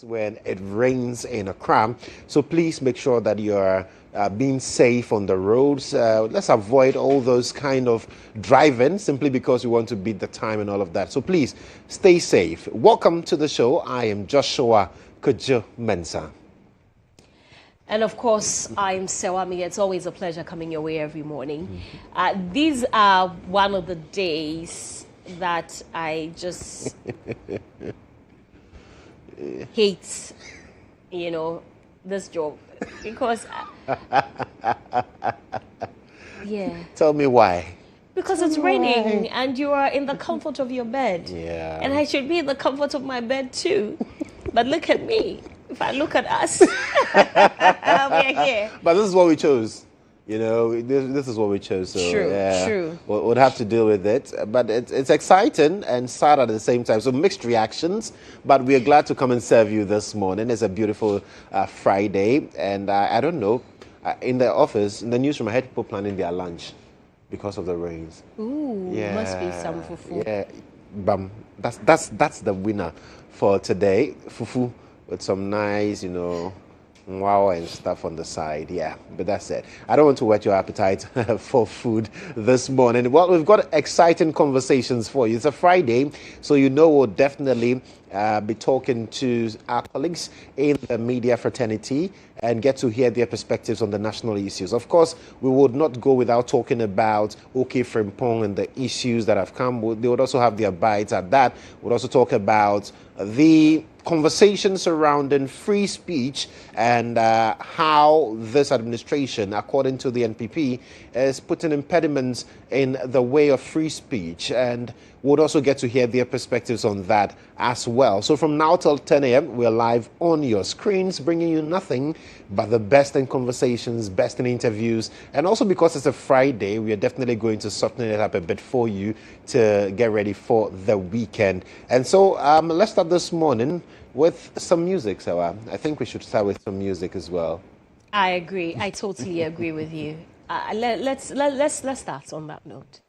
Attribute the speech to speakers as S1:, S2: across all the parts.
S1: when it rains in Accra. So please make sure that you're being safe on the roads. Let's avoid all those kind of driving simply because we want to beat the time and all of that. So please stay safe. Welcome to the show. I am Joshua Kodjo Mensah.
S2: And of course, I'm Serwaa. It's always a pleasure coming your way every morning. These are one of the days that I just hate, this job. Because, yeah.
S1: Tell me why.
S2: Because it's raining and you are in the comfort of your bed.
S1: Yeah.
S2: And I should be in the comfort of my bed too. But look at me. If I look at us, we're here.
S1: But this is what we chose. This is what we chose. So,
S2: True,
S1: yeah,
S2: true.
S1: We'll have to deal with it. But it's exciting and sad at the same time. So mixed reactions. But we are glad to come and serve you this morning. It's a beautiful Friday. And I don't know, in the office, in the newsroom, I had people planning their lunch because of the rains.
S2: Ooh,
S1: Yeah,
S2: must be some fufu.
S1: Yeah, bam. That's the winner for today. Fufu with some nice, wow and stuff on the side. Yeah, but that's it. I don't want to whet your appetite for food this morning. Well, we've got exciting conversations for you. It's a Friday, so we'll definitely be talking to our colleagues in the media fraternity and get to hear their perspectives on the national issues. Of course, we would not go without talking about OK Frimpong and the issues that have come. They would also have their bites at that. We'll also talk about the conversation surrounding free speech and how this administration, according to the NPP, is putting impediments in the way of free speech, and we'll also get to hear their perspectives on that as well. So from now till 10 a.m., we're live on your screens, bringing you nothing but the best in conversations, best in interviews, and also because it's a Friday, we are definitely going to soften it up a bit for you to get ready for the weekend. And so let's start this morning with some music, Serwaa. I think we should start with some music as well.
S2: I agree. I totally agree with you. Let's start on that note.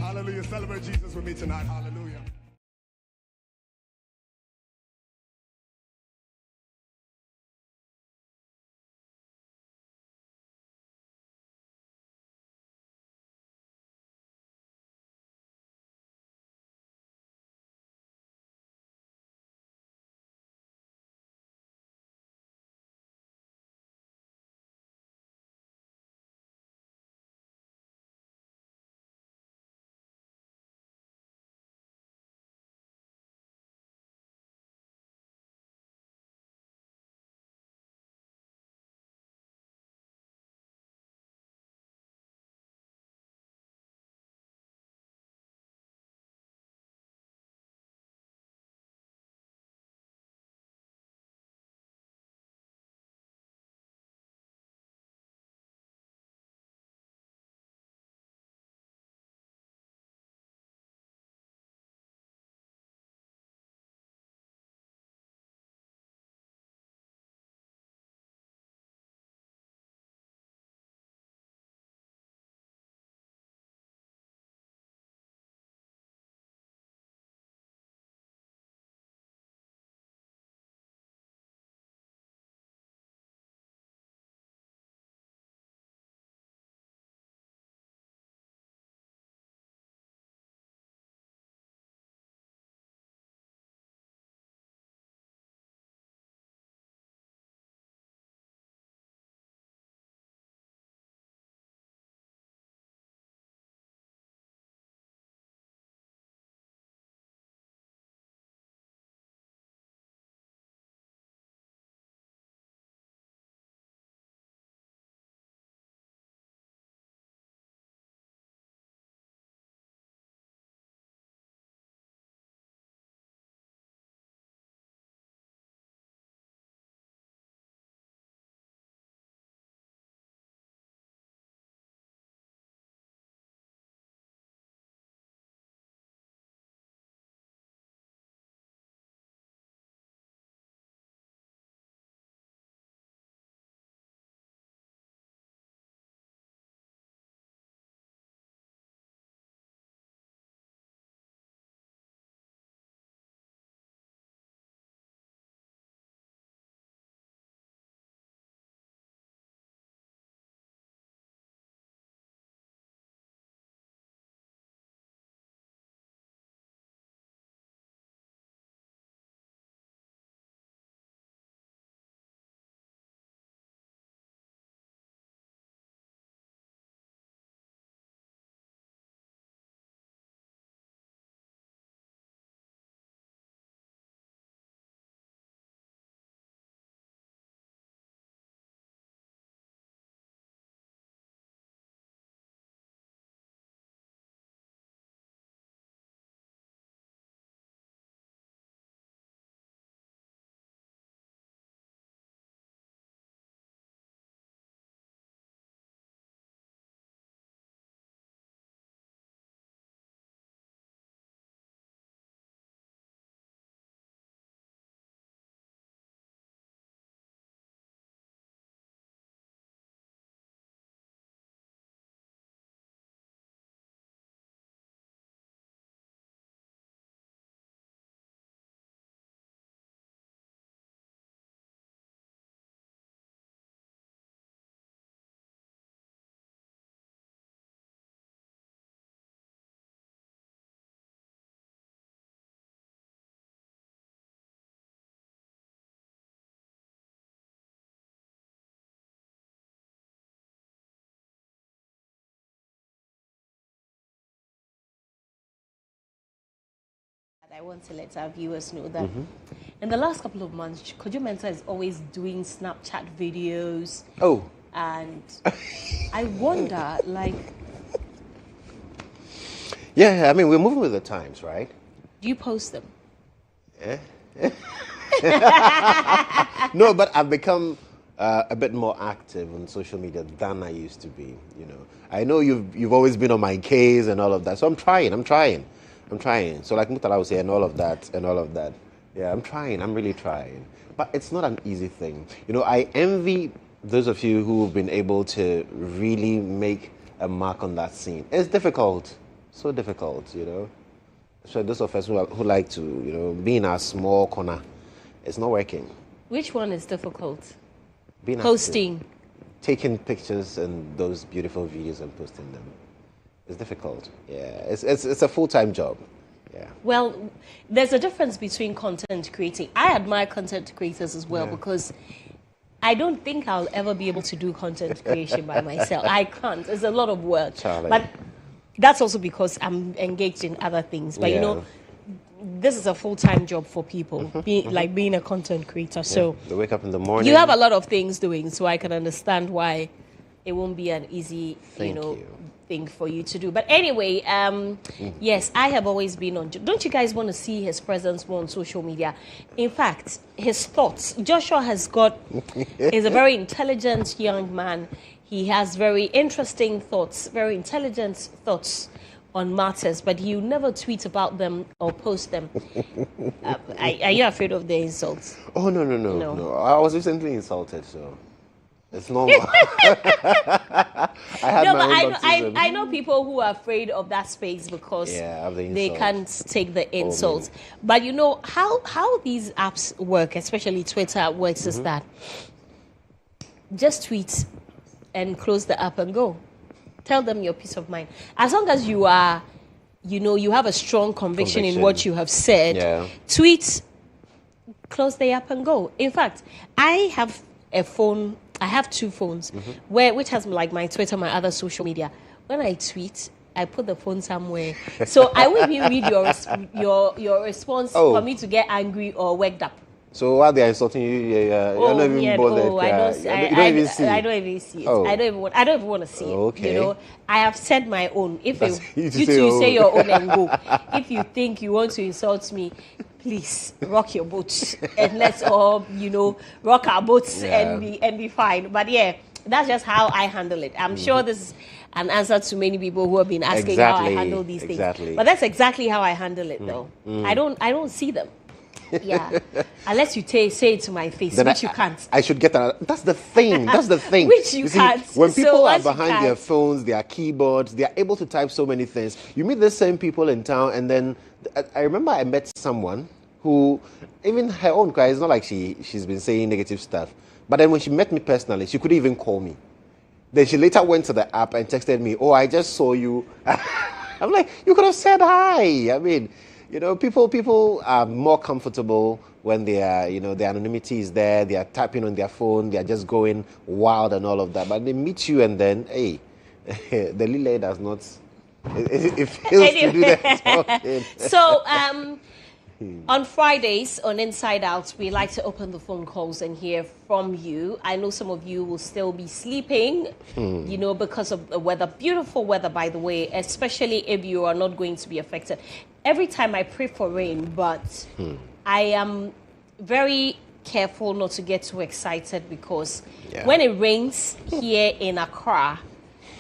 S3: Hallelujah. Celebrate Jesus with me tonight. Hallelujah.
S2: I want to let our viewers know that in the last couple of months, Kodjo Mensah is always doing Snapchat videos.
S1: Oh.
S2: And I wonder, like...
S1: Yeah, I mean, we're moving with the times, right?
S2: Do you post them?
S1: No, but I've become a bit more active on social media than I used to be. You know, I know you've always been on my case and all of that, so I'm trying. So like Mutala was saying, and all of that. Yeah, I'm really trying. But it's not an easy thing. You know, I envy those of you who have been able to really make a mark on that scene. It's difficult, so difficult, you know. So those of us who like to, you know, be in our small corner, it's not working.
S2: Which one is difficult?
S1: Being
S2: Posting.
S1: active, taking pictures and those beautiful videos and posting them. It's difficult. Yeah, it's a full-time job. Yeah.
S2: Well, there's a difference between content creating. I admire content creators as well because I don't think I'll ever be able to do content creation by myself. I can't. It's a lot of work.
S1: Charlie.
S2: But that's also because I'm engaged in other things. But you know, this is a full-time job for people, being a content creator. So
S1: they wake up in the morning.
S2: you have a lot of things doing, so I can understand why it won't be an easy, thing for you to do. But anyway, yes, I have always been on. Don't you guys want to see his presence more on social media? In fact, his thoughts. Joshua is a very intelligent young man. He has very interesting thoughts, very intelligent thoughts on matters, but you never tweet about them or post them. Are you afraid of the insults?
S1: Oh, no. I was recently insulted, so it's normal.
S2: I know people who are afraid of that space because they can't take the insults. But you know how these apps work, especially Twitter works, is that just tweet and close the app and go. Tell them your peace of mind. As long as you are, you have a strong conviction in what you have said, tweet, close the app and go. In fact, I have a phone, I have two phones, which has like my Twitter, my other social media. When I tweet, I put the phone somewhere. So I won't even read your response for me to get angry or worked up.
S1: So while they are insulting you, you're not even bothered.
S2: I don't even see it. I don't even want to see it.
S1: Okay.
S2: You know, I have said my own. If you say your own and go. If you think you want to insult me, please rock your boat and let's all, rock our boats and be fine. But yeah, that's just how I handle it. I'm sure this is an answer to many people who have been asking how I handle these things. But that's exactly how I handle it, though. I don't see them. Yeah, unless you say it to my face, then which you can't.
S1: I should get that. That's the thing.
S2: Which you can't.
S1: When people are behind their phones, their keyboards, they are able to type so many things. You meet the same people in town, and then I remember I met someone who, even her own cry, it's not like she's been saying negative stuff. But then when she met me personally, she couldn't even call me. Then she later went to the app and texted me, "Oh, I just saw you." I'm like, you could have said hi. I mean, people are more comfortable when they are, their anonymity is there, they are tapping on their phone, they are just going wild and all of that. But they meet you and then, hey, the lily does not, it fails to do that talking.
S2: So, on Fridays on Inside Out, we like to open the phone calls and hear from you. I know some of you will still be sleeping, because of the weather. Beautiful weather, by the way, especially if you are not going to be affected. Every time I pray for rain, but I am very careful not to get too excited because when it rains here in Accra,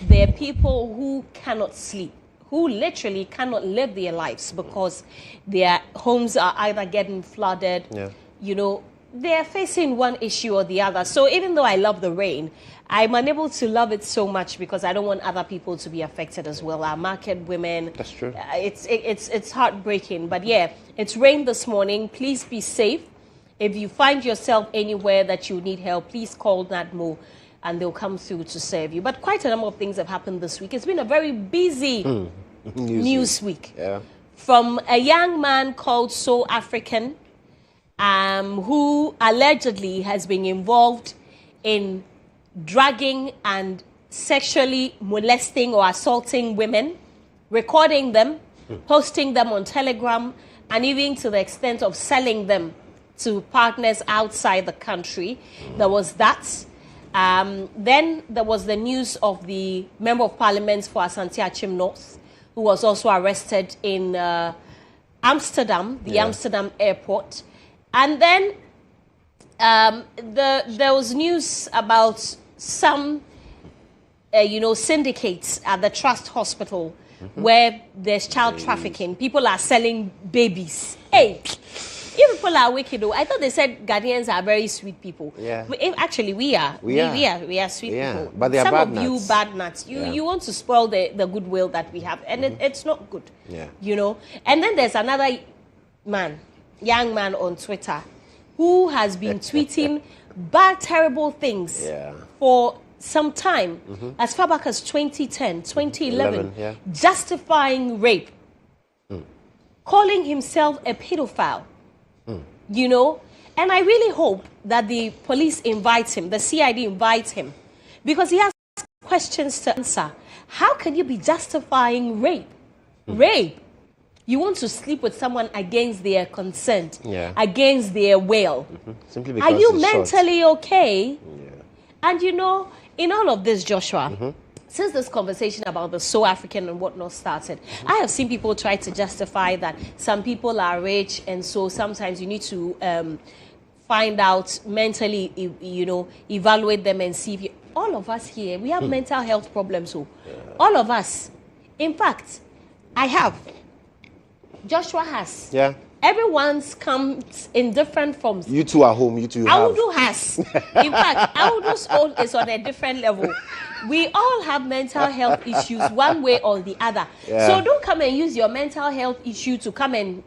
S2: there are people who cannot sleep, who literally cannot live their lives because their homes are either getting flooded, they're facing one issue or the other. So even though I love the rain, I'm unable to love it so much because I don't want other people to be affected as well. Our market women.
S1: That's true.
S2: It's heartbreaking. But yeah, it's rained this morning. Please be safe. If you find yourself anywhere that you need help, please call NADMO and they'll come through to serve you. But quite a number of things have happened this week. It's been a very busy news week. Yeah. From a young man called So African, who allegedly has been involved in dragging and sexually molesting or assaulting women, recording them, posting them on Telegram, and even to the extent of selling them to partners outside the country. There was that. Then there was the news of the Member of Parliament for Asante Achim North, who was also arrested in Amsterdam, the Amsterdam airport. And then there was news about some, syndicates at the Trust Hospital where there's child trafficking. People are selling babies. Hey, you people are wicked. I thought they said Ghanaians are very sweet people.
S1: Yeah.
S2: Actually, we are. We are sweet people.
S1: But they are
S2: some
S1: bad
S2: of
S1: nuts.
S2: you bad nuts. You want to spoil the goodwill that we have, and it's not good.
S1: Yeah.
S2: And then there's another young man on Twitter, who has been tweeting bad, terrible things for some time, as far back as 2010, 2011, justifying rape, calling himself a pedophile, And I really hope that the police invites him, the CID invites him, because he has questions to answer. How can you be justifying rape? Rape. You want to sleep with someone against their consent, against their will.
S1: Simply because
S2: are you
S1: it's
S2: mentally
S1: short.
S2: okay?
S1: Yeah.
S2: And in all of this, Joshua, since this conversation about the So African and whatnot started, I have seen people try to justify that some people are rich, and so sometimes you need to find out mentally, evaluate them and see if all of us here, we have mental health problems. So, all of us. In fact, I have. Joshua has.
S1: Yeah.
S2: Everyone's comes in different forms.
S1: You two are home. You two have.
S2: Audu has. In fact, Audu's own is on a different level. We all have mental health issues one way or the other.
S1: Yeah.
S2: So don't come and use your mental health issue to come and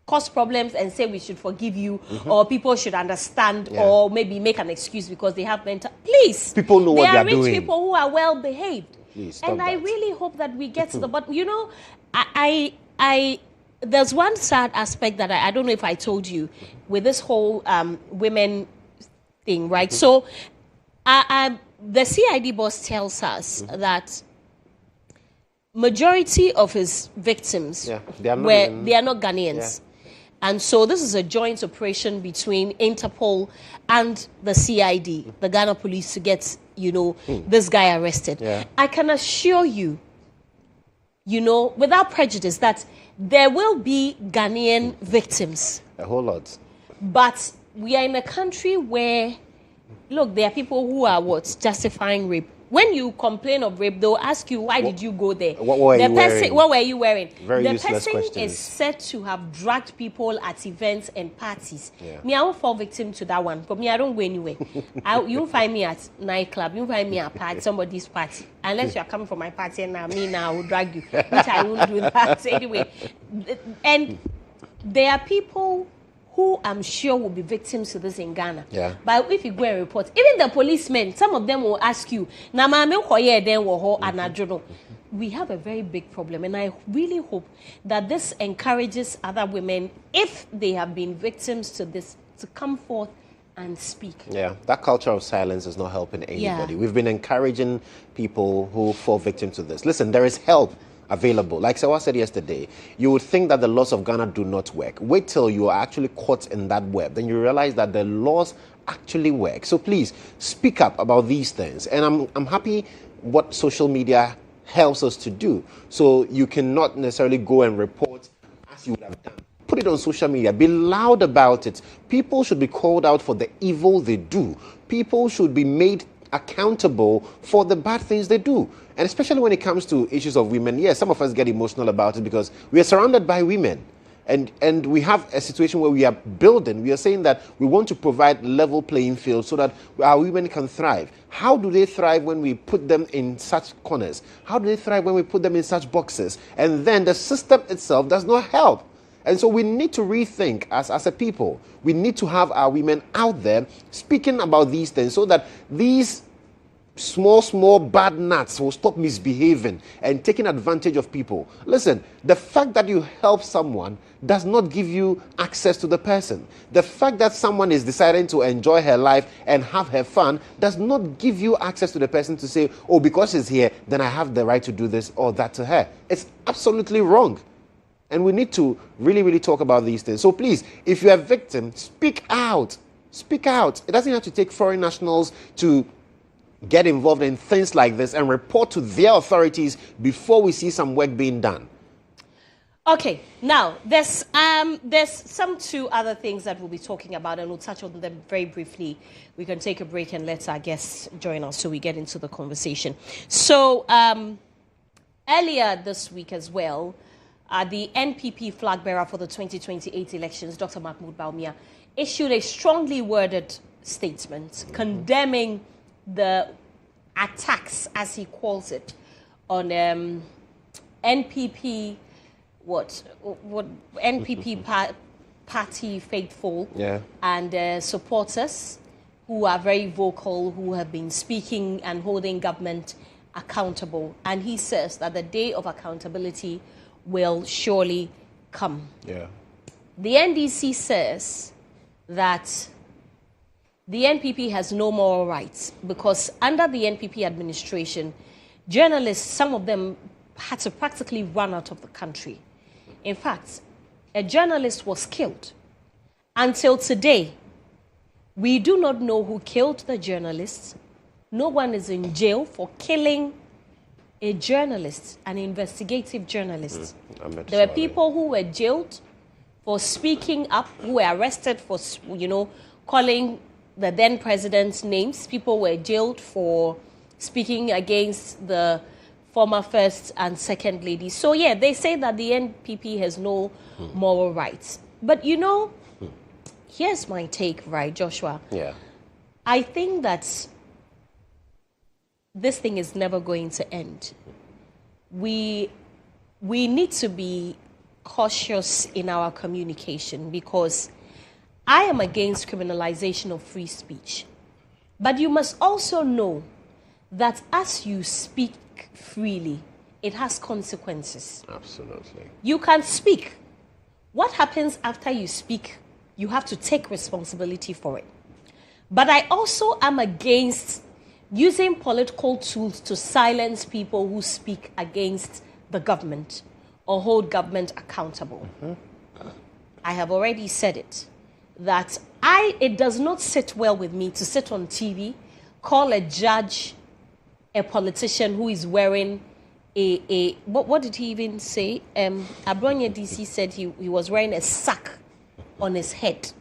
S2: cause problems and say we should forgive you or people should understand or maybe make an excuse because they have mental. Please.
S1: People know what they are doing.
S2: There are rich people who are well behaved.
S1: Please, stop
S2: and
S1: that.
S2: I really hope that we get to the bottom. There's one sad aspect that I don't know if I told you with this whole women thing, right? So the CID boss tells us that majority of his victims they are not Ghanaians. And so this is a joint operation between Interpol and the CID, the Ghana police, to get, this guy arrested.
S1: Yeah.
S2: I can assure you, without prejudice, that there will be Ghanaian victims.
S1: A whole lot.
S2: But we are in a country where, look, there are people who are justifying rape. When you complain of rape, they'll ask you, why did you go there?
S1: What were you wearing?
S2: What were you wearing?
S1: Very
S2: the
S1: useless
S2: person
S1: questions.
S2: is said to have dragged people at events and parties.
S1: Yeah.
S2: Me, I won't fall victim to that one. But me, I don't go anywhere. You won't find me at nightclub. You won't find me at somebody's party. Unless you are coming for my party and I will drag you. Which I won't do that anyway. And there are people who I'm sure will be victims to this in Ghana.
S1: Yeah.
S2: But if you go and report, even the policemen, some of them will ask you, we have a very big problem, and I really hope that this encourages other women, if they have been victims to this, to come forth and speak.
S1: Yeah, that culture of silence is not helping anybody.
S2: Yeah.
S1: We've been encouraging people who fall victim to this. Listen, there is help available. Like Serwaa said yesterday, you would think that the laws of Ghana do not work. Wait till you are actually caught in that web. Then you realize that the laws actually work. So please, speak up about these things. And I'm happy what social media helps us to do. So you cannot necessarily go and report as you would have done. Put it on social media. Be loud about it. People should be called out for the evil they do. People should be made accountable for the bad things they do. And especially when it comes to issues of women, yes, some of us get emotional about it because we are surrounded by women. And we have a situation where we are building. We are saying that we want to provide level playing field so that our women can thrive. How do they thrive when we put them in such corners? How do they thrive when we put them in such boxes? And then the system itself does not help. And so we need to rethink as a people. We need to have our women out there speaking about these things so that these small bad nuts will stop misbehaving and taking advantage of people. Listen, the fact that you help someone does not give you access to the person. The fact that someone is deciding to enjoy her life and have her fun does not give you access to the person to say, oh, because she's here, then I have the right to do this or that to her. It's absolutely wrong. And we need to really, really talk about these things. So please, if you're a victim, speak out. Speak out. It doesn't have to take foreign nationals to get involved in things like this and report to their authorities before we see some work being done.
S2: Okay, now there's some two other things that we'll be talking about, and we'll touch on them very briefly. We can take a break and let our guests join us so we get into the conversation. So earlier this week as well, the NPP flag bearer for the 2028 elections, Dr. Mahmoud Bawumia, issued a strongly worded statement condemning the attacks, as he calls it, on NPP. What NPP party faithful and supporters who are very vocal, who have been speaking and holding government accountable. And he says that the day of accountability will surely come.
S1: Yeah.
S2: The NDC says that the NPP has no moral rights because under the NPP administration, journalists, some of them had to practically run out of the country. In fact, a journalist was killed. Until today, we do not know who killed the journalist. No one is in jail for killing a journalist, an investigative journalist. There were people who were jailed for speaking up, who were arrested for, calling the then president's names. People were jailed for speaking against the former first and second lady. So, yeah, they say that the NPP has no moral rights. But, here's my take, right, Joshua?
S1: Yeah.
S2: I think that this thing is never going to end. We need to be cautious in our communication because I am against criminalization of free speech. But you must also know that as you speak freely, it has consequences.
S1: Absolutely.
S2: You can speak. What happens after you speak, you have to take responsibility for it. But I also am against using political tools to silence people who speak against the government or hold government accountable. I have already said it, that it does not sit well with me to sit on TV, call a judge a politician who is wearing what did he even say? Abronya DC said he was wearing a sack on his head.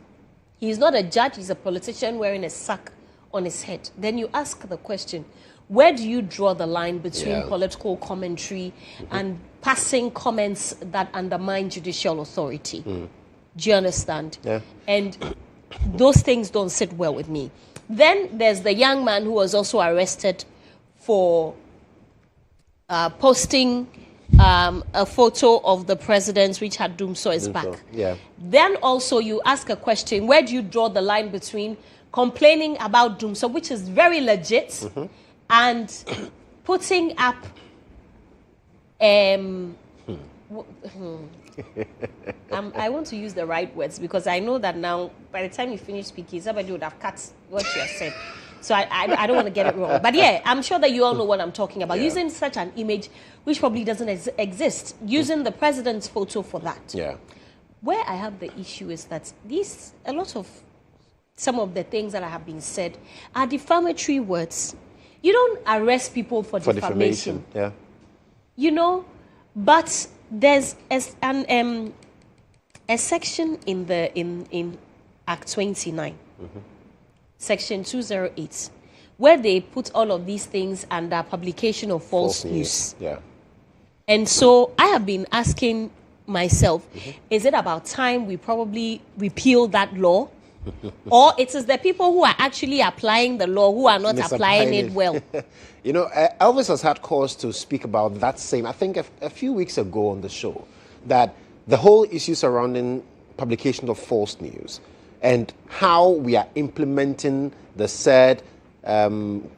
S2: He's not a judge, he's a politician wearing a sack on his head. Then you ask the question, where do you draw the line between political commentary and passing comments that undermine judicial authority? Do you understand?
S1: Yeah.
S2: And those things don't sit well with me. Then there's the young man who was also arrested for posting a photo of the president which had Dumso's back.
S1: Yeah.
S2: Then also you ask a question, where do you draw the line between complaining about Dumso, which is very legit, and putting up I want to use the right words because I know that now by the time you finish speaking, somebody would have cut what you have said. So I don't want to get it wrong. But yeah, I'm sure that you all know what I'm talking about. Using such an image which probably doesn't exist. Using the president's photo for that.
S1: Yeah.
S2: Where I have the issue is that some of the things that have been said are defamatory words. You don't arrest people for defamation.
S1: Yeah.
S2: But there's a section in Act 29. Section 208, where they put all of these things under publication of false news.
S1: Yeah.
S2: And so I have been asking myself, is it about time we probably repeal that law? Or it is the people who are actually applying the law who are not applying it well?
S1: Elvis has had cause to speak about that same, I think a few weeks ago on the show, that the whole issue surrounding publication of false news and how we are implementing the said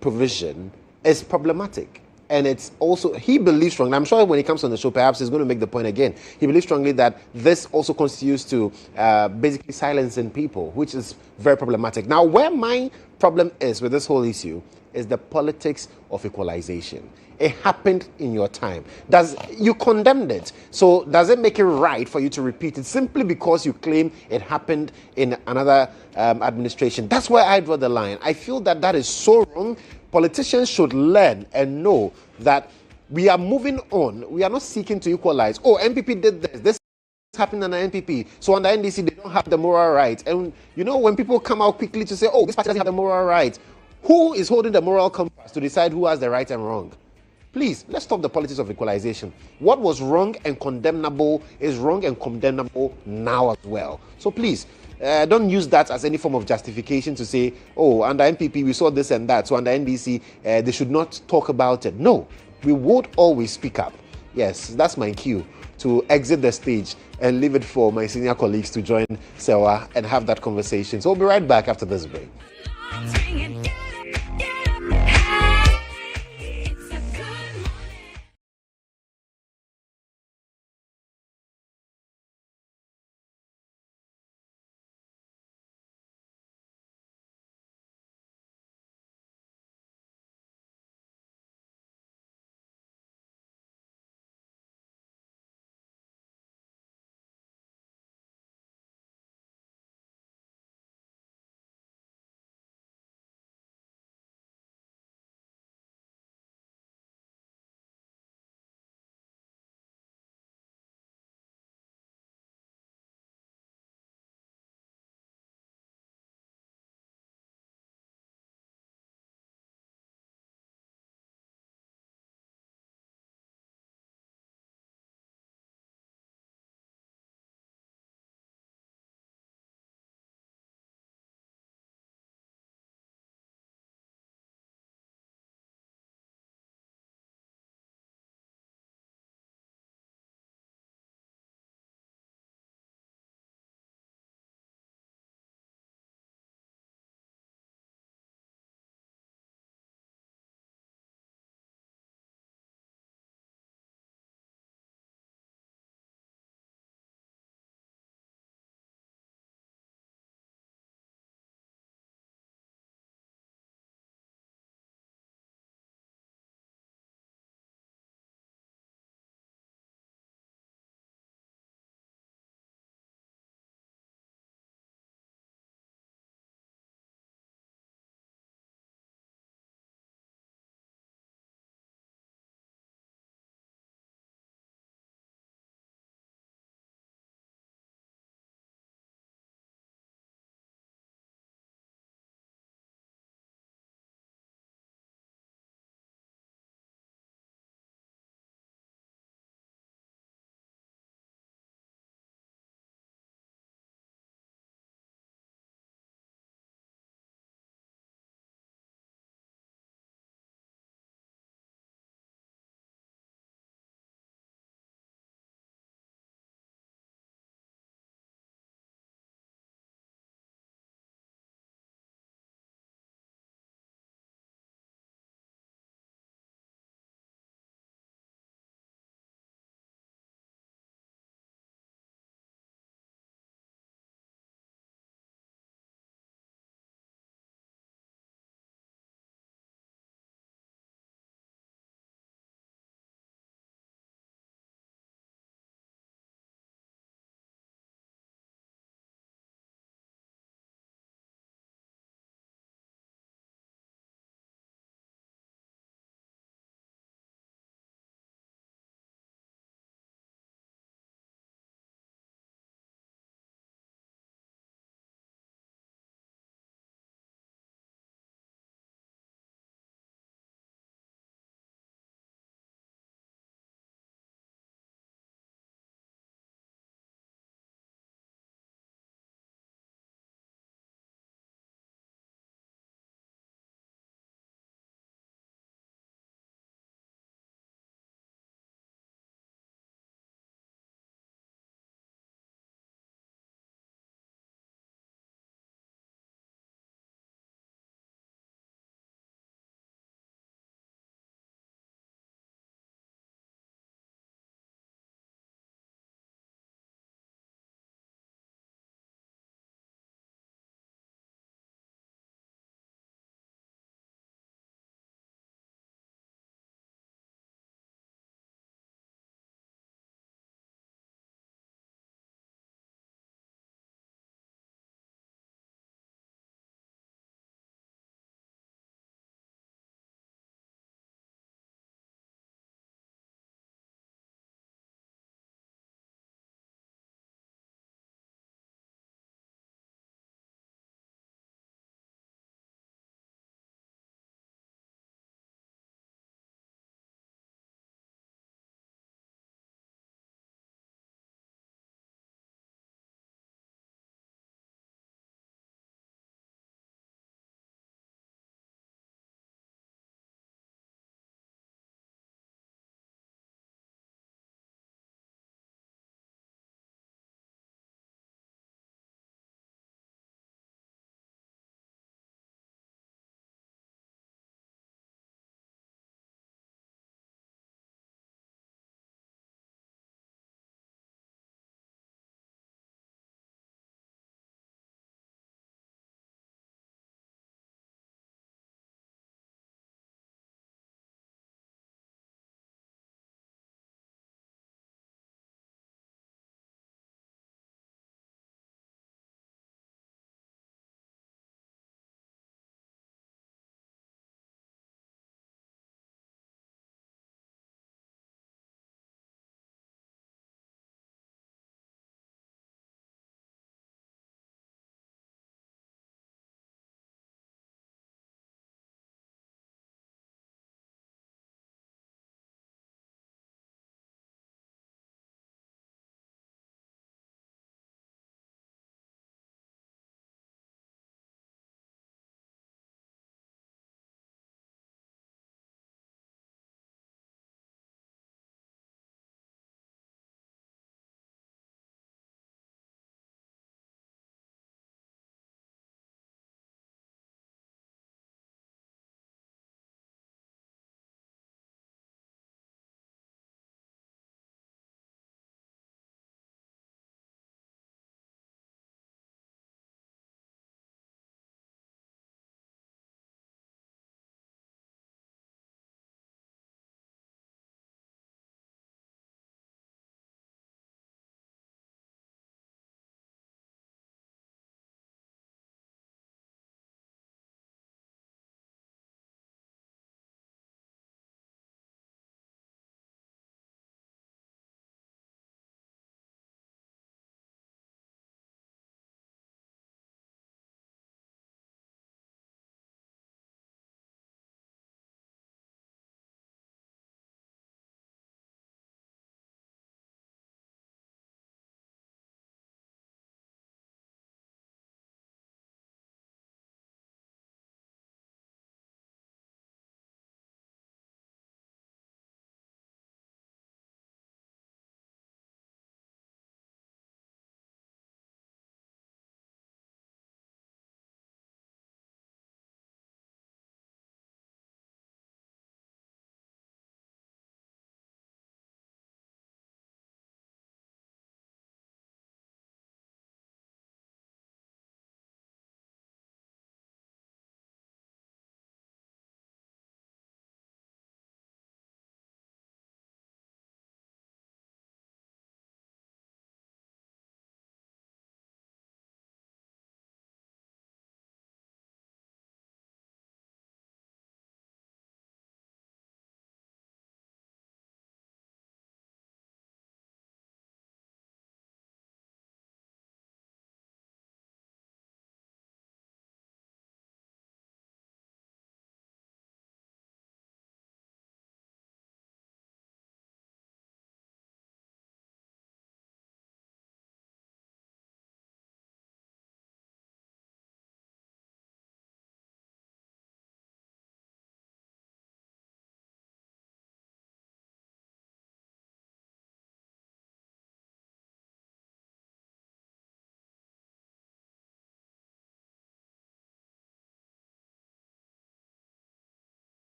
S1: provision is problematic. And it's also, he believes strongly, I'm sure when he comes on the show, perhaps he's going to make the point again. He believes strongly that this also constitutes to basically silencing people, which is very problematic. Now, where my problem is with this whole issue is the politics of equalization. It happened in your time. You condemned it? So does it make it right for you to repeat it simply because you claim it happened in another administration? That's where I draw the line. I feel that is so wrong. Politicians should learn and know that we are moving on. We are not seeking to equalize. Oh, NPP did this. This happened on the NPP. So on the NDC, they don't have the moral right. And you know, when people come out quickly to say, oh, this party doesn't have the moral right, who is holding the moral compass to decide who has the right and wrong? Please, let's stop the politics of equalization. What was wrong and condemnable is wrong and condemnable now as well. So please, don't use that as any form of justification to say, oh, under NPP we saw this and that, so under NDC they should not talk about it. No, we would always speak up. Yes, that's my cue to exit the stage and leave it for my senior colleagues to join Serwaa and have that conversation. So we'll be right back after this break.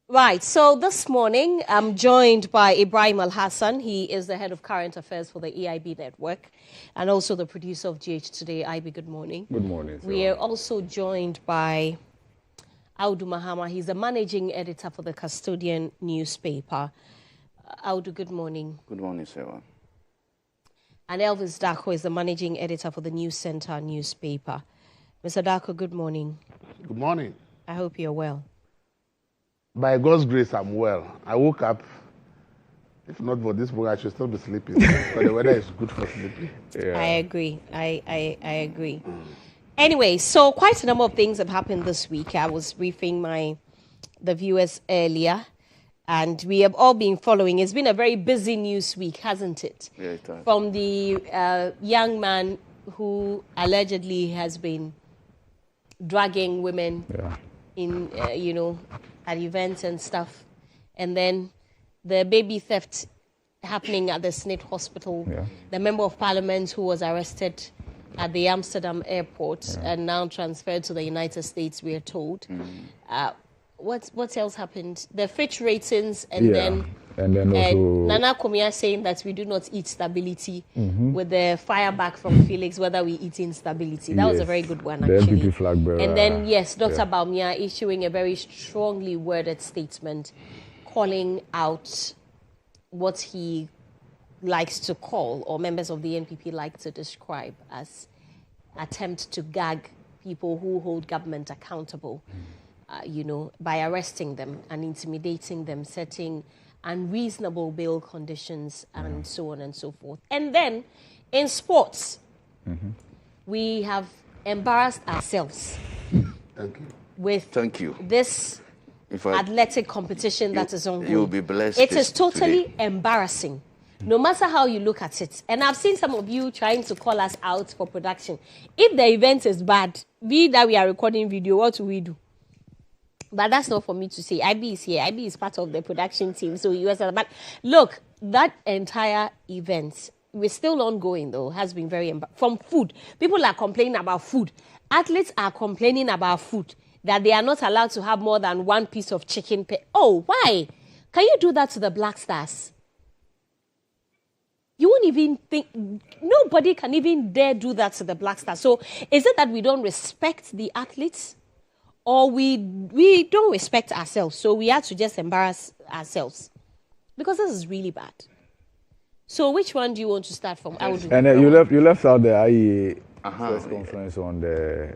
S2: Right, so this morning I'm joined by Ibrahim Al-Hassan. He is the head of current affairs for the EIB network and also the producer of GH Today. IB, good morning.
S4: Good morning.
S2: We are also joined by Audu Mahama. He's the managing editor for the Custodian newspaper. Audu, good morning.
S5: Good morning, Serwaa.
S2: And Elvis Dako is the managing editor for the News Center newspaper. Mr. Dako, good morning.
S6: Good morning.
S2: I hope you're well.
S6: By God's grace, I'm well. I woke up. If not for this program, I should still be sleeping. But the weather is good for sleeping.
S2: Yeah. I agree. I agree. Anyway, so quite a number of things have happened this week. I was briefing the viewers earlier, and we have all been following. It's been a very busy news week, hasn't it?
S5: Yeah, it has.
S2: From the young man who allegedly has been dragging women in, at events and stuff. And then the baby theft happening at the Snit Hospital. Yeah. The member of parliament who was arrested at the Amsterdam airport and now transferred to the United States, we are told. What else happened? The Fitch ratings and then also Nana Komia saying that we do not eat stability with the fire back from Felix, whether we eat instability. That was a very good one, actually.
S4: The MPP flag bearer.
S2: And then, Dr. Baumia issuing a very strongly worded statement calling out what he likes to call, or members of the NPP like to describe as attempt to gag people who hold government accountable, by arresting them and intimidating them, setting unreasonable bail conditions and so on and so forth. And then in sports, we have embarrassed ourselves with this athletic competition that is ongoing.
S5: You'll be blessed.
S2: It is totally embarrassing, no matter how you look at it. And I've seen some of you trying to call us out for production. If the event is bad, be that we are recording video, what do we do? But that's not for me to say. IB is here. IB is part of the production team. So but look, that entire event, we're still ongoing though, has been very from food. People are complaining about food. Athletes are complaining about food, that they are not allowed to have more than one piece of chicken. Oh, why? Can you do that to the Black Stars? You won't even think, nobody can even dare do that to the Black Stars. So is it that we don't respect the athletes? Or we don't respect ourselves, so we have to just embarrass ourselves? Because this is really bad. So which one do you want to start from? I would
S4: and you left out the IEA press conference on the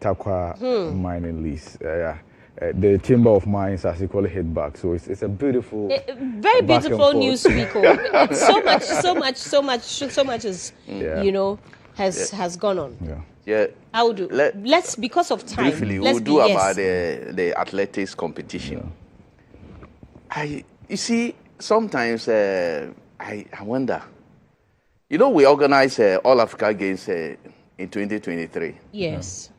S4: Takwa mining lease. The Chamber of Mines, as you call it, hit back. So it's a beautiful,
S2: very beautiful news week. It's so much is has gone on.
S5: Yeah.
S2: I would do. Let's, because of time.
S5: Briefly, we'll do about the athletics competition. Yeah. You see, sometimes I wonder. We organize All Africa Games in 2023.
S2: Yes.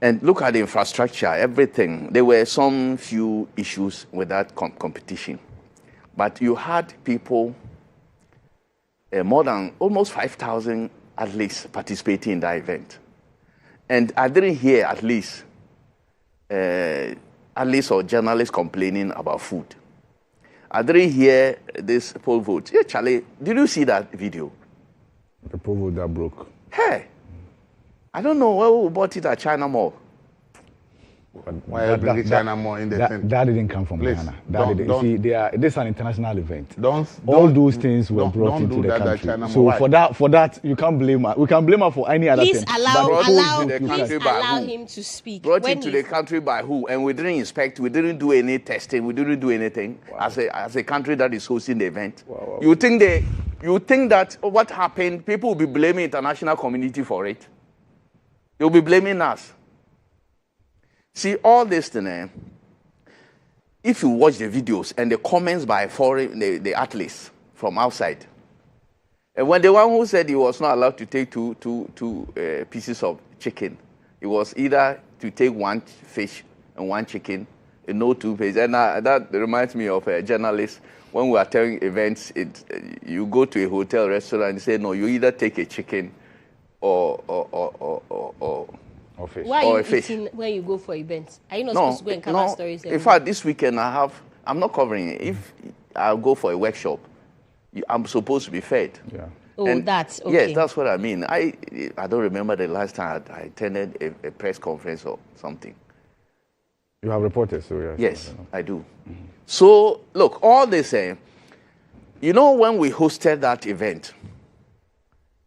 S5: And look at the infrastructure, everything. There were some few issues with that competition. But you had people, more than almost 5,000 athletes participating in that event. And I didn't hear athletes or journalists complaining about food. I didn't hear this poll vote. Yeah, Charlie, did you see that video?
S4: The poll vote that broke.
S5: Hey, I don't know where we bought it at China Mall.
S6: Why are you bringing China Mall in the thing?
S4: That didn't come from Ghana. This is an international event.
S6: All
S4: those things were brought into the country. So for that, you can't blame us. We can blame her for any other thing.
S2: Please allow him to speak.
S5: Brought into the country by who? And we didn't inspect. We didn't do any testing. We didn't do anything. Wow. As a country that is hosting the event. Wow. You think that what happened? People will be blaming international community for it. You'll be blaming us. See, all this thing, if you watch the videos and the comments by the athletes from outside, and when the one who said he was not allowed to take two pieces of chicken, it was either to take one fish and one chicken, and no two pieces. And that reminds me of a journalist. When we are telling events, you go to a hotel restaurant and say, no, you either take a chicken or
S4: Or fish.
S2: Why
S5: Or
S2: are
S5: a
S2: you
S5: fish.
S2: eating when you go for events? Are you not supposed to go and cover stories?
S5: In fact, this weekend I'm not covering it. If I'll go for a workshop, I'm supposed to be fed.
S4: Yeah.
S2: Oh, that's okay.
S5: Yes, that's what I mean. I don't remember the last time I attended a press conference or something.
S4: You have reporters, so
S5: Yes, I do. Mm-hmm. So, look, all this, you know, when we hosted that event,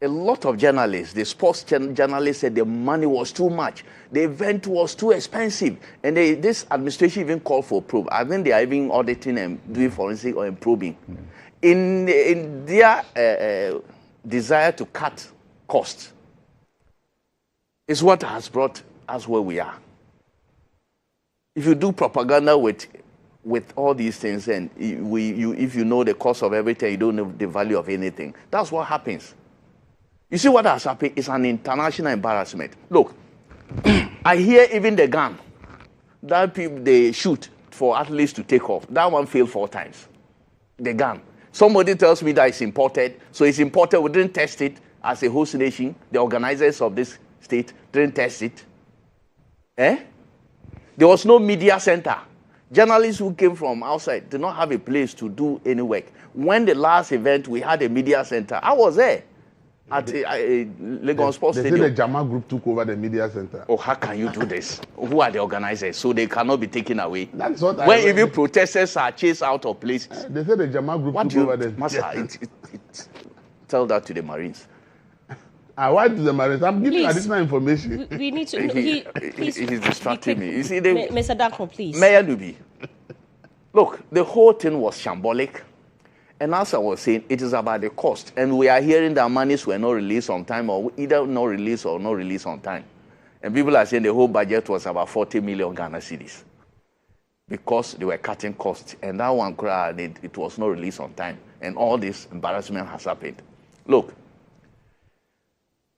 S5: a lot of journalists, the sports journalists said the money was too much. The event was too expensive. And this administration even called for a probe. I think they are even auditing and doing forensic or probing. In their desire to cut costs, is what has brought us where we are. If you do propaganda with all these things, and if you know the cost of everything, you don't know the value of anything. That's what happens. You see what has happened is an international embarrassment. Look, I hear even the gun that people they shoot for athletes to take off. That one failed 4 times. The gun. Somebody tells me that it's imported. So it's imported. We didn't test it as a host nation. The organizers of this state didn't test it. There was no media center. Journalists who came from outside did not have a place to do any work. When the last event, we had a media center. I was there at Lagos Sports Stadium.
S6: They say the Jama group took over the media center.
S5: Oh, how can you do this? Who are the organizers? So they cannot be taken away.
S6: That's what
S5: when even protesters are chased out of places.
S6: They say the Jama group took over the
S5: Mensah, tell that to the Marines.
S6: Why to the Marines? I'm giving additional information.
S2: We need to.
S5: He's distracting me. You see,
S2: Mr. Dako, please.
S5: Mayor Nubi. Look, the whole thing was shambolic. And as I was saying, it is about the cost. And we are hearing that monies were not released on time, or either not released or not released on time. And people are saying the whole budget was about 40 million Ghana cedis because they were cutting costs. And that one crowd, it was not released on time. And all this embarrassment has happened. Look,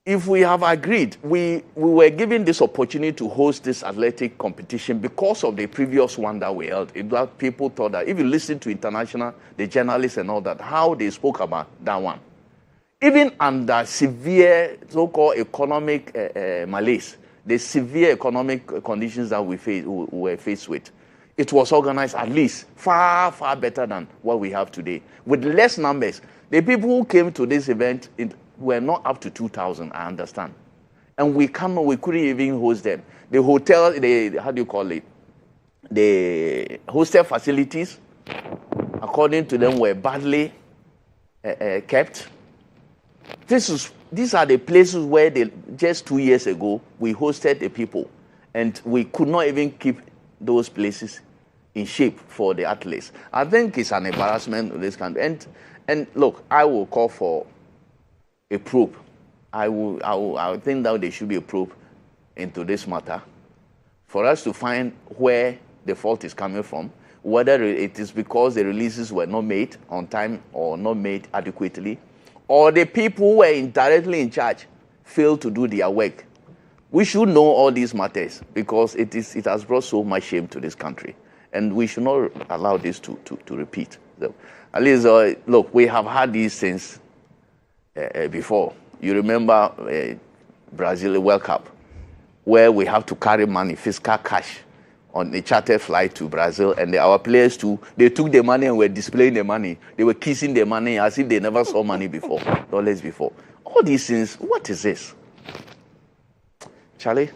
S5: if we have agreed, we were given this opportunity to host this athletic competition because of the previous one that we held. That people thought that if you listen to international, the journalists and all that, how they spoke about that one. Even under severe so-called economic malaise, the severe economic conditions that we were faced with, it was organized at least far, far better than what we have today. With less numbers, the people who came to this event were not up to 2,000, I understand. And we couldn't even host them. The hotel, how do you call it? The hostel facilities, according to them, were badly kept. These are the places where just 2 years ago, we hosted the people. And we could not even keep those places in shape for the athletes. I think it's an embarrassment in this country. And look, I will call for a probe. I think that there should be a probe into this matter for us to find where the fault is coming from, whether it is because the releases were not made on time or not made adequately, or the people who were directly in charge failed to do their work. We should know all these matters because it has brought so much shame to this country, and we should not allow this to repeat. So, at least, look, we have had these things before. You remember Brazil World Cup, where we have to carry money, fiscal cash, on a charter flight to Brazil, and our players too, they took the money and were displaying the money. They were kissing the money as if they never saw money before, dollars before. All these things, what is this? Charlie?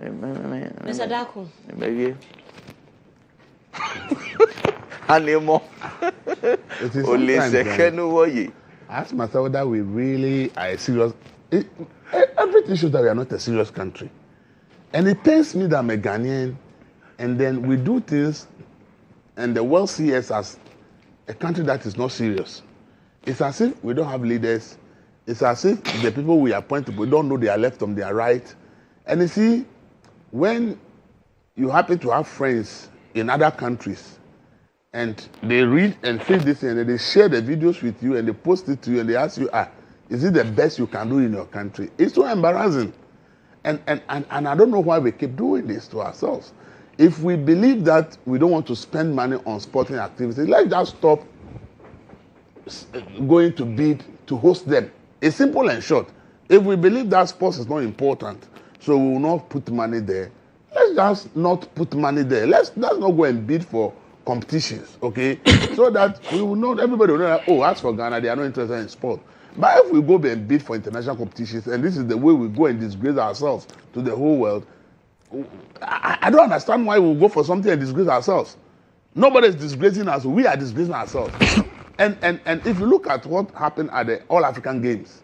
S2: Mr. Dako.
S5: Maybe. Anemo. Only second.
S6: I ask myself whether we really are a serious... Everything shows that we are not a serious country. And it pains me that I'm a Ghanaian, and then we do things, and the world sees us as a country that is not serious. It's as if we don't have leaders. It's as if the people we appoint, we don't know they are left from their right. And you see, when you happen to have friends in other countries, and they read and feel this, and they share the videos with you, and they post it to you, and they ask you, is it the best you can do in your country? It's so embarrassing. And I don't know why we keep doing this to ourselves. If we believe that we don't want to spend money on sporting activities, let's just stop going to bid to host them. It's simple and short. If we believe that sports is not important, so we will not put money there. Let's just not put money there. Let's not go and bid for competitions, okay? So that we will know, everybody will know that, oh, as for Ghana, they are not interested in sport. But if we go and bid for international competitions, and this is the way we go and disgrace ourselves to the whole world, I don't understand why we go for something and disgrace ourselves. Nobody is disgracing us. We are disgracing ourselves. and if you look at what happened at the All African Games,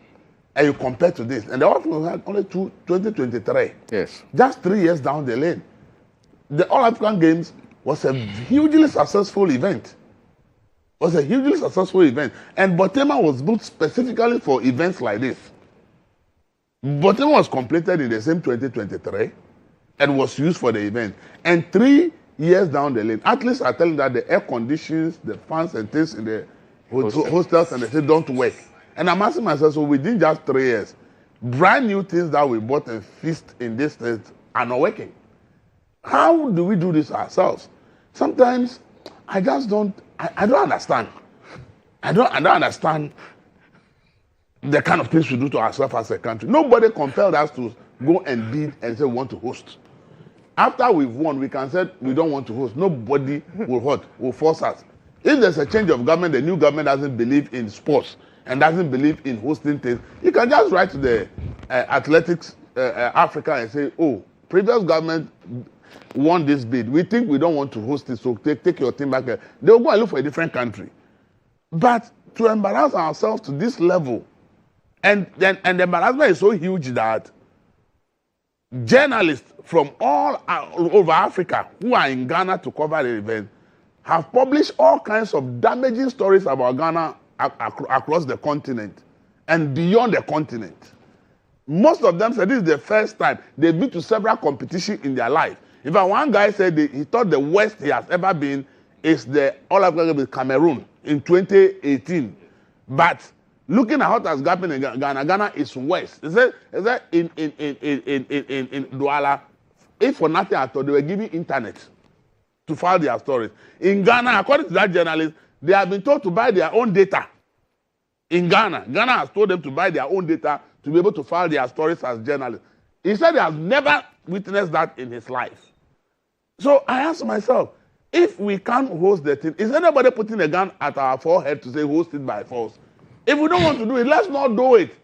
S6: and you compare to this, and the All African had only 2023.
S5: Yes.
S6: Just 3 years down the lane. The All African Games was a hugely successful event. And Botema was built specifically for events like this. Botema was completed in the same 2023 and was used for the event. And 3 years down the lane, athletes are telling that the air conditions, the fans and things in the hostels and they say don't work. And I'm asking myself, so within just 3 years, brand new things that we bought and fixed in this state are not working. How do we do this ourselves? Sometimes I just don't, I don't understand. I don't understand the kind of things we do to ourselves as a country. Nobody compelled us to go and bid and say we want to host. After we've won, we can say we don't want to host. Nobody will force us. If there's a change of government, the new government doesn't believe in sports and doesn't believe in hosting things, you can just write to the Athletics Africa and say, oh, previous government won this bid. We think we don't want to host it, so take your team back there. They'll go and look for a different country. But to embarrass ourselves to this level, and the embarrassment is so huge that journalists from all over Africa who are in Ghana to cover the event have published all kinds of damaging stories about Ghana across the continent and beyond the continent. Most of them said this is the first time they've been to several competitions in their life. In fact, one guy said he thought the worst he has ever been is the All African Games in Cameroon in 2018. But looking at what has happened in Ghana, Ghana is worse. He said in Douala, if for nothing at all, they were giving internet to file their stories. In Ghana, according to that journalist, they have been told to buy their own data. In Ghana, Ghana has told them to buy their own data to be able to file their stories as journalists. He said he has never witnessed that in his life. So I asked myself, if we can't host the thing, is anybody putting a gun at our forehead to say host it by force? If we don't want to do it, let's not do it.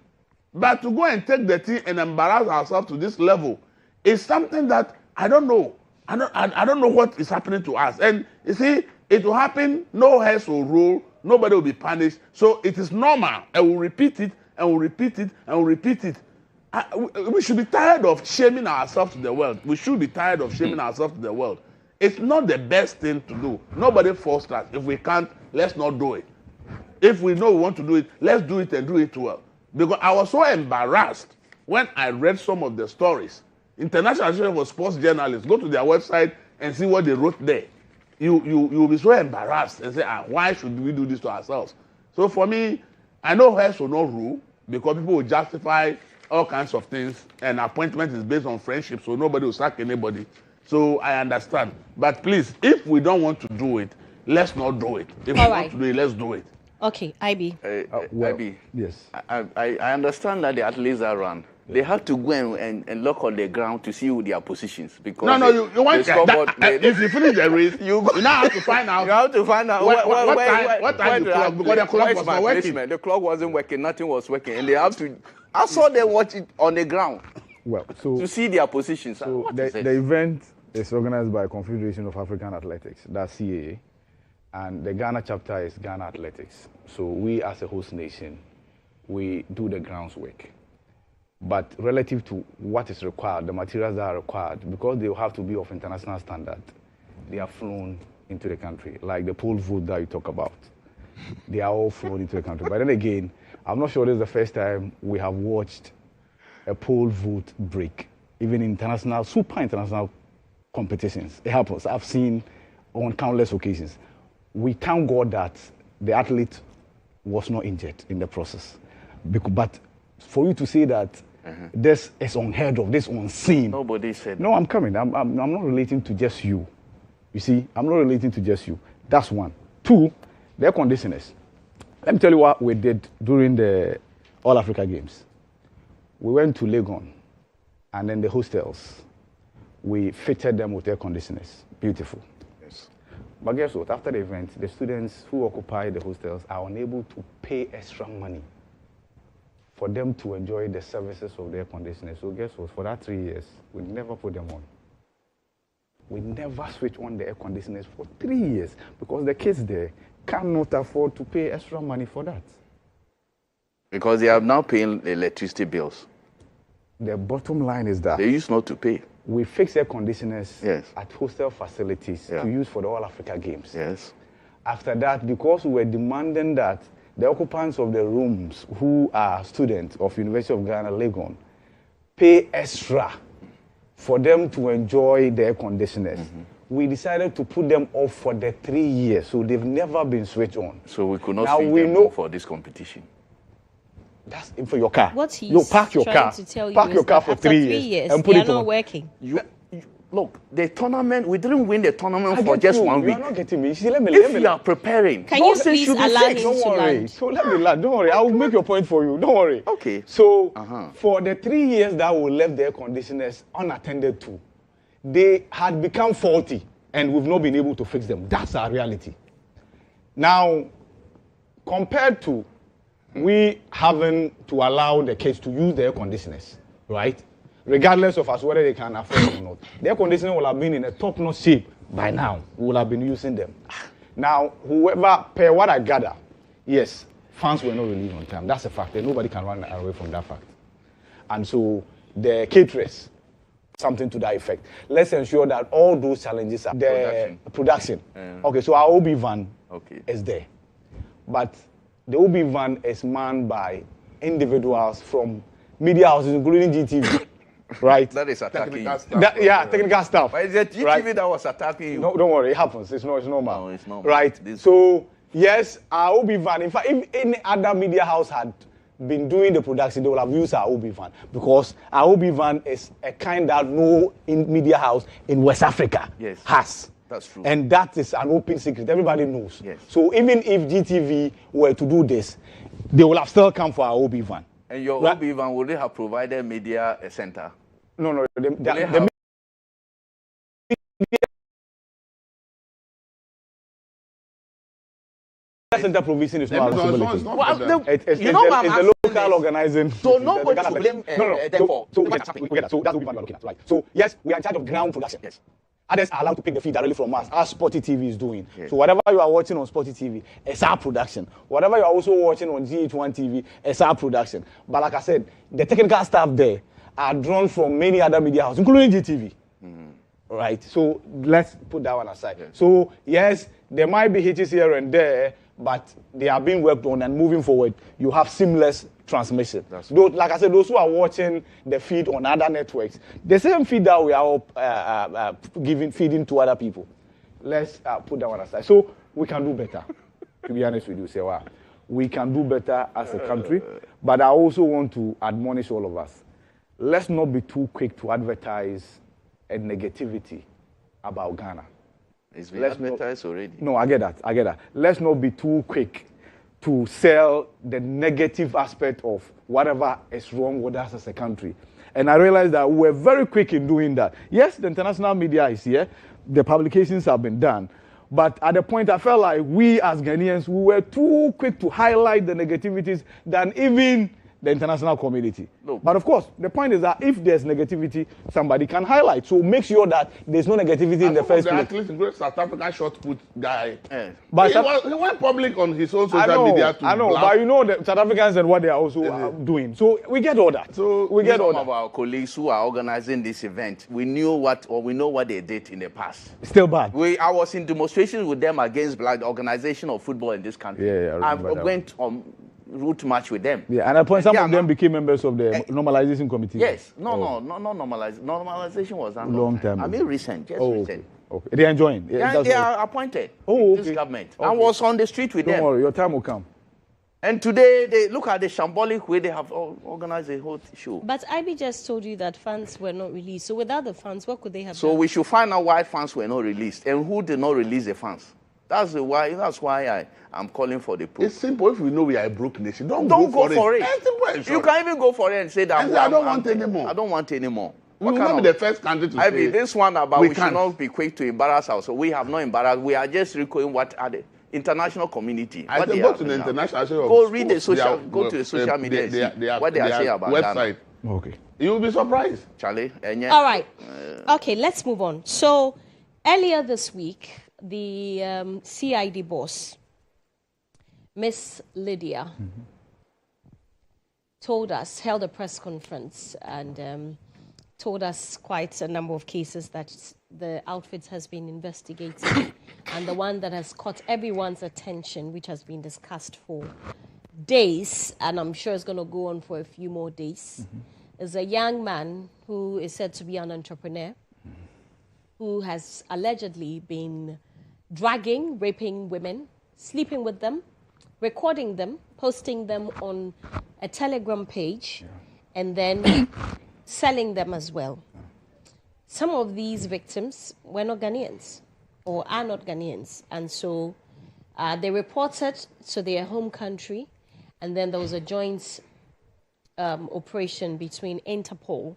S6: But to go and take the thing and embarrass ourselves to this level is something that I don't know. I don't know what is happening to us. And you see, it will happen, no hairs will roll, nobody will be punished. So it is normal. And we'll repeat it, and we'll repeat it, and we'll repeat it. We should be tired of shaming ourselves to the world. We should be tired of shaming ourselves to the world. It's not the best thing to do. Nobody forced us. If we can't, let's not do it. If we know we want to do it, let's do it and do it well. Because I was so embarrassed when I read some of the stories. International Association for Sports Journalists, go to their website and see what they wrote there. You'll be so embarrassed and say, why should we do this to ourselves? So for me, I know hair should not rule because people will justify all kinds of things, and appointment is based on friendship, so nobody will sack anybody. So I understand. But please, if we don't want to do it, let's not do it. If we want to do it, let's do it.
S2: Okay, IB.
S5: IB.
S4: Yes.
S5: I understand that the athletes are run. They have to go and look on the ground to see their positions because
S6: you want if you finish the race, you now have to find out.
S5: You have to find out what time the clock, because the clock was not working. The clock wasn't working. Nothing was working, and they have to. I saw them watch it on the ground.
S4: Well, so
S5: to see their positions.
S4: So the event is organized by Confederation of African Athletics, that's CAA, and the Ghana chapter is Ghana Athletics. So we, as a host nation, we do the grounds work. But relative to what is required, the materials that are required, because they will have to be of international standard, they are flown into the country, like the pole vault that you talk about. They are all flown into the country. But then again, I'm not sure this is the first time we have watched a pole vault break, even international, super international competitions. It happens. I've seen on countless occasions. We thank God that the athlete was not injured in the process. But for you to say that this is unheard of, this unseen.
S5: Nobody said.
S4: No, I'm coming. I'm not relating to just you. You see, I'm not relating to just you. That's one. Two, the air conditioners. Let me tell you what we did during the All Africa Games. We went to Legon And then the hostels, we fitted them with air conditioners. Beautiful.
S6: Yes.
S4: But guess what? After the event, the students who occupy the hostels are unable to pay extra money for them to enjoy the services of the air conditioners. So guess what? For that 3 years, we never put them on. We never switch on the air conditioners for 3 years because the kids there cannot afford to pay extra money for that.
S5: Because they are now paying electricity bills.
S4: The bottom line is that
S5: They used not to pay.
S4: we fix air conditioners
S5: Yes.
S4: at hostel facilities
S5: Yeah.
S4: to use for the All Africa Games.
S5: Yes.
S4: After that, because we were demanding that the occupants of the rooms who are students of University of Ghana, Legon, pay extra for them to enjoy the air conditioners, we decided to put them off for the 3 years, so they've never been switched on.
S5: So we could not
S4: Now
S5: switch
S4: we
S5: them
S4: know-
S5: on for this competition.
S4: That's for your car.
S2: What he's
S4: No, park your
S2: trying
S4: car.
S2: to tell you
S4: Park
S2: is
S4: your car
S2: that
S4: for
S2: after
S4: 3
S2: 3
S4: years,
S2: years,
S4: and put
S2: they
S4: it
S2: are not
S4: on.
S2: working.
S5: Look, the tournament, we didn't win the tournament for
S4: I get
S5: just
S4: you.
S5: 1
S4: You
S5: week.
S4: are not getting me. See, let me
S5: If you are preparing,
S2: Can
S5: those
S2: you
S5: things
S2: please
S5: should be
S2: allow
S5: fixed.
S2: him
S4: Don't
S2: to
S4: worry.
S2: land?
S4: So let me land. Don't worry. I will make your point for you. Don't worry.
S5: Okay.
S4: So
S5: Uh-huh.
S4: for the 3 years that we left the air conditioners unattended to, they had become faulty and we've not been able to fix them. That's our reality. Now, compared to we having to allow the kids to use the air conditioners, right? Regardless of us whether they can afford it or not. The air conditioner will have been in a top-notch shape by now. We will have been using them. Now, whoever, per what I gather, yes, funds were not released on time. That's a fact. And nobody can run away from that fact. And so the caterers, something to that effect. Let's ensure that all those challenges are the production. Okay, so our OB van is there. But the OB van is manned by individuals from media houses, including GTV. Right?
S5: That is attacking you.
S4: Technical staff.
S5: But is it GTV
S4: right?
S5: that was attacking you?
S4: No, don't worry, it happens. It's normal.
S5: No, it's normal.
S4: Right? So, yes, our OB van, in fact, if any other media house had been doing the production, they would have used our OB van because our OB van is a kind that no media house in West Africa has.
S5: That's true.
S4: And that is an open secret. Everybody knows.
S5: Yes.
S4: So even if GTV were to do this, they will have still come for our OB van.
S5: And your
S4: Right?
S5: OB van, would they have provided media center?
S4: No. The
S5: have-
S4: media center provision is not a responsibility. It's the local organizing.
S5: So nobody should blame them for.
S4: So that's what we're looking at, right? So yes, we are in charge of ground production.
S5: Yes.
S4: Others are allowed to pick the feed directly from us, as Sporty TV is doing. Yes. So whatever you are watching on Sporty TV, it's our production. Whatever you are also watching on GH1 TV, it's our production. But like I said, the technical staff there are drawn from many other media houses, including GTV. Right? So let's put that one aside. Yes. So yes, there might be hitches here and there, but they are being worked on, and moving forward, you have seamless transmission. Those, like I said, those who are watching the feed on other networks, the same feed that we are feeding to other people. Let's put that one aside. So we can do better. To be honest with you, Serwaa, we can do better as a country. But I also want to admonish all of us. Let's not be too quick to advertise a negativity about Ghana.
S5: It's been advertised already.
S4: No, I get that. Let's not be too quick to sell the negative aspect of whatever is wrong with us as a country. And I realized that we were very quick in doing that. Yes, the international media is here. The publications have been done. But at the point, I felt like we as Ghanaians, we were too quick to highlight the negativities than even the international community. No. But of course, the point is that if there's negativity, somebody can highlight. So make sure that there's no negativity in the first place.
S6: At least South Africa shot put guy.
S4: But
S6: he went public on his own social media to
S4: I know, but you know the South Africans and what they are also doing. So we get all that.
S5: So
S4: we get all
S5: some of our colleagues who are organizing this event, we know what they did in the past.
S4: Still bad.
S5: I was in demonstrations with them against the organization of football in this country.
S4: I
S5: went on route march with them.
S4: Yeah, and at point some of them became members of the normalization committee.
S5: Yes. No normalization. Normalization was done
S4: long time.
S5: I mean recent, recent.
S4: Okay. They are enjoying.
S5: They are appointed. This government. I was on the street with them.
S4: Don't worry, your time will come.
S5: And today, they look at the shambolic way they have organized the whole show.
S2: But IB just told you that funds were not released. So without the funds, what could they have done?
S5: So we should find out why funds were not released and who did not release the funds. That's why I'm calling for the proof.
S6: It's simple. If we know we are a broke nation, don't
S5: go for it.
S6: You
S5: can even go for it and say that
S6: I don't want any more.
S5: I don't want any more.
S6: We will not be the first country to
S5: I
S6: say
S5: mean, this one about we should
S6: can't.
S5: not be quick to embarrass ourselves. We have not embarrassed. We are just recalling what are the international community.
S6: I
S5: what
S6: say
S5: they
S6: go
S5: have
S6: to the
S5: now.
S6: international.
S5: Go read the social. Go to the social media. What they are saying about
S6: website.
S5: Ghana.
S4: Okay.
S6: You will be surprised.
S5: Charlie.
S2: All right. Okay, let's move on. So, earlier this week, the CID boss, Miss Lydia, held a press conference and told us quite a number of cases that the outfit has been investigating. And the one that has caught everyone's attention, which has been discussed for days, and I'm sure it's going to go on for a few more days, is a young man who is said to be an entrepreneur who has allegedly been dragging, raping women, sleeping with them, recording them, posting them on a Telegram page, and then selling them as well. Some of these victims were not Ghanaians or are not Ghanaians, and so they reported to their home country, and then there was a joint operation between Interpol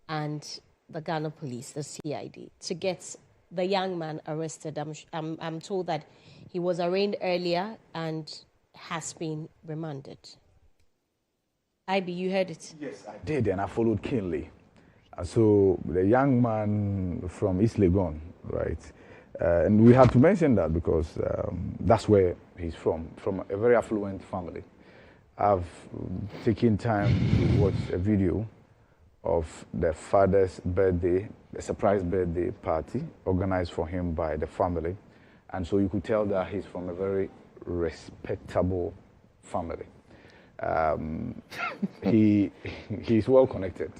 S2: and the Ghana police, the CID, to get the young man arrested. I'm told that he was arraigned earlier and has been remanded. IB, you heard it?
S4: Yes, I did, and I followed keenly. So the young man from East Legon, right? And we have to mention that because that's where he's from a very affluent family. I've taken time to watch a video of the father's birthday, a surprise birthday party organized for him by the family. And so you could tell that he's from a very respectable family. He's well connected.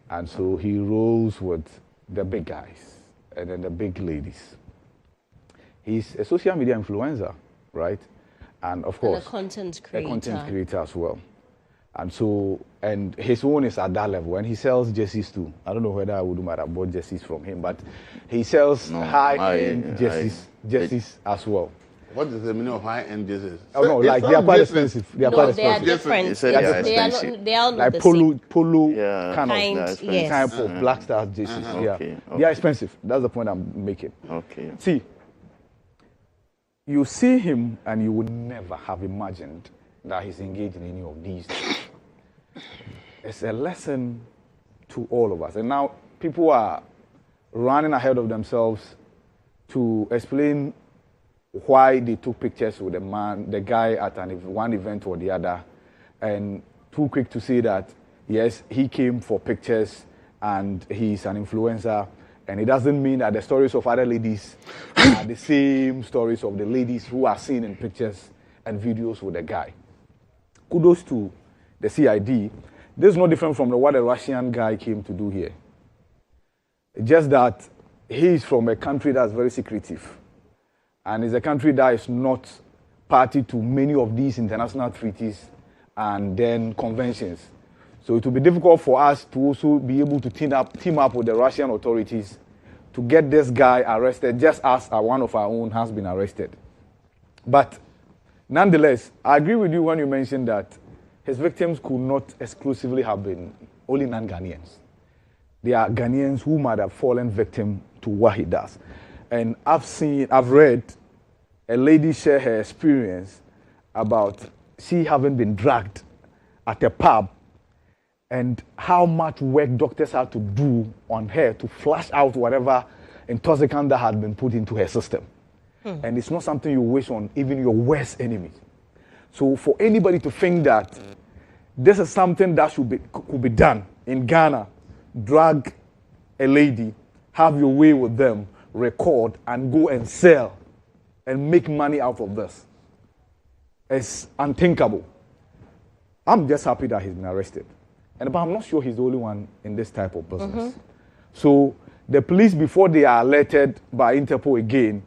S4: And so he rolls with the big guys and then the big ladies. He's a social media influencer, right? And of course,
S2: and a content
S4: creator as well. And so, and his own is at that level. And he sells jerseys too. I don't know whether I would have bought jerseys from him, but he sells high-end jerseys as well.
S6: What is the meaning of high-end jerseys?
S4: Oh no, like they are quite expensive. They are quite expensive.
S2: They are different. They are not
S4: like
S2: the same.
S4: polo kind of
S2: yes.
S4: type of Black Stars jerseys.
S5: Okay.
S4: They are expensive. That's the point I'm making.
S5: Okay.
S4: See, you see him and you would never have imagined that he's engaged in any of these things. It's a lesson to all of us. And now people are running ahead of themselves to explain why they took pictures with the guy at one event or the other, and too quick to say that, yes, he came for pictures and he's an influencer, and it doesn't mean that the stories of other ladies are the same stories of the ladies who are seen in pictures and videos with the guy. Kudos to the CID. This is no different from what the Russian guy came to do here. Just that he's from a country that's very secretive. And it's a country that is not party to many of these international treaties and then conventions. So it will be difficult for us to also be able to team up with the Russian authorities to get this guy arrested, just as one of our own has been arrested. But nonetheless, I agree with you when you mentioned that his victims could not exclusively have been only non-Ghanaians. They are Ghanaians who might have fallen victim to what he does. And I've read a lady share her experience about she having been dragged at a pub and how much work doctors had to do on her to flush out whatever intoxicant that had been put into her system. And it's not something you wish on even your worst enemy. So for anybody to think that this is something that could be done in Ghana, drag a lady, have your way with them, record, and go and sell and make money out of this, it's unthinkable. I'm just happy that he's been arrested. But I'm not sure he's the only one in this type of business. So the police, before they are alerted by Interpol again,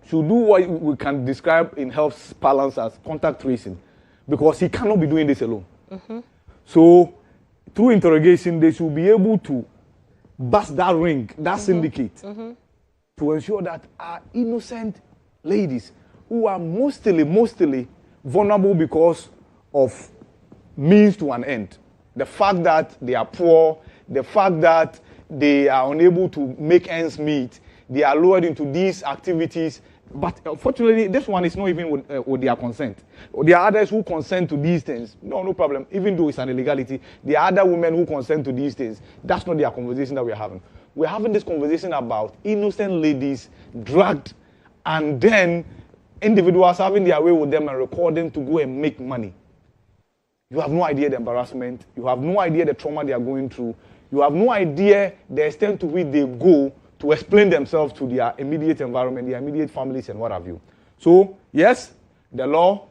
S4: should do what we can describe in health parlance as contact tracing, because he cannot be doing this alone. So through interrogation, they should be able to bust that ring, that syndicate, to ensure that our innocent ladies who are mostly vulnerable because of means to an end. The fact that they are poor, the fact that they are unable to make ends meet, they are lured into these activities. But unfortunately, this one is not even with their consent. There are others who consent to these things. No problem. Even though it's an illegality, there are other women who consent to these things. That's not their conversation that we're having. We're having this conversation about innocent ladies dragged, and then individuals having their way with them and recording to go and make money. You have no idea the embarrassment. You have no idea the trauma they are going through. You have no idea the extent to which they go to explain themselves to their immediate environment, their immediate families, and what have you. So, yes, the law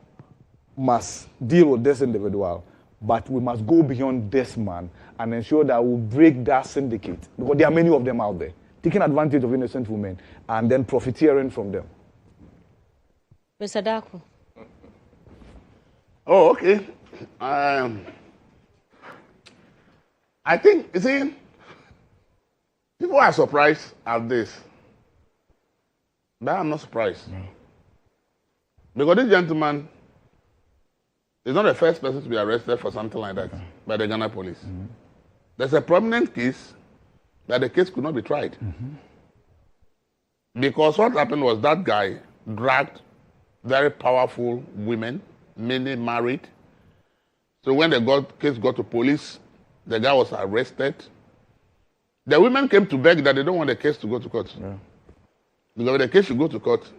S4: must deal with this individual, but we must go beyond this man and ensure that we break that syndicate, because there are many of them out there, taking advantage of innocent women and then profiteering from them.
S2: Mr. Daku.
S6: Oh, okay. I think, you see, people are surprised at this. But I'm not surprised. No. Because this gentleman is not the first person to be arrested for something like that by the Ghana police. Mm-hmm. There's a prominent case that the case could not be tried. Mm-hmm. Because what happened was that guy dragged very powerful women, many married. So when the case got to police, the guy was arrested. The women came to beg that they don't want the case to go to court. Yeah. Because when the case should go to court,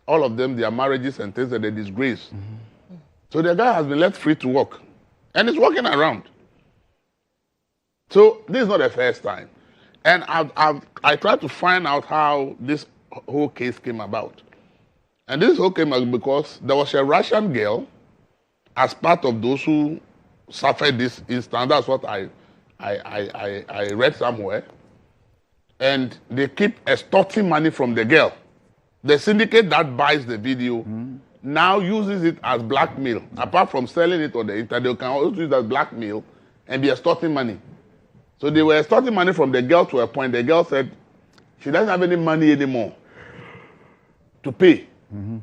S6: all of them, their marriages and things that they disgrace. Mm-hmm. So the guy has been left free to walk. And he's walking around. So this is not the first time. And I tried to find out how this whole case came about. And this whole came about because there was a Russian girl as part of those who suffered this instance. That's what I read somewhere. And they keep extorting money from the girl. The syndicate that buys the video now uses it as blackmail. Apart from selling it on the internet, they can also use it as blackmail and be extorting money. So they were extorting money from the girl to a point. The girl said she doesn't have any money anymore to pay. Mm-hmm.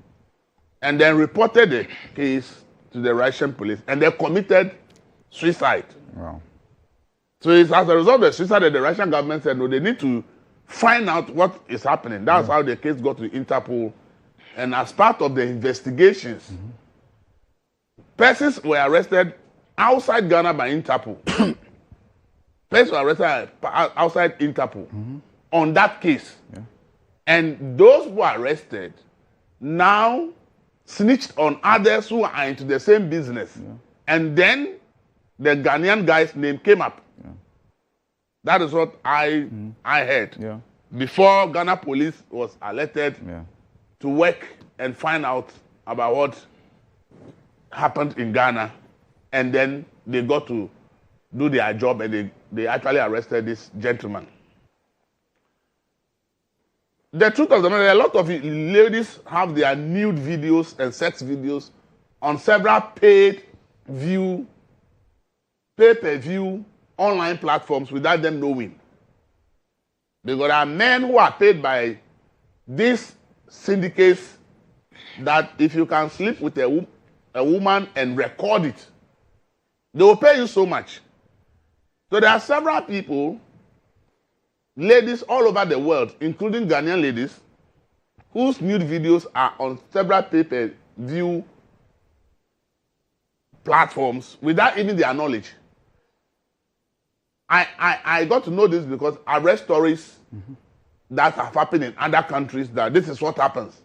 S6: And then reported the case to the Russian police. And they committed suicide. Wow. So it's as a result of the suicide that the Russian government said, no, they need to find out what is happening. That's how the case got to Interpol. And as part of the investigations, persons were arrested outside Ghana by Interpol. Persons were arrested outside Interpol on that case. Yeah. And those who were arrested now snitched on others who are into the same business. Yeah. And then the Ghanaian guy's name came up. Yeah. That is what I heard. Yeah. Before Ghana police was alerted to work and find out about what happened in Ghana. And then they got to do their job and they actually arrested this gentleman. The truth of the matter, a lot of ladies have their nude videos and sex videos on several pay-per-view online platforms without them knowing. Because there are men who are paid by these syndicates that if you can sleep with a woman and record it, they will pay you so much. So there are several people, ladies all over the world, including Ghanaian ladies, whose nude videos are on several pay-per-view platforms without even their knowledge. I got to know this because I read stories that have happened in other countries that this is what happens.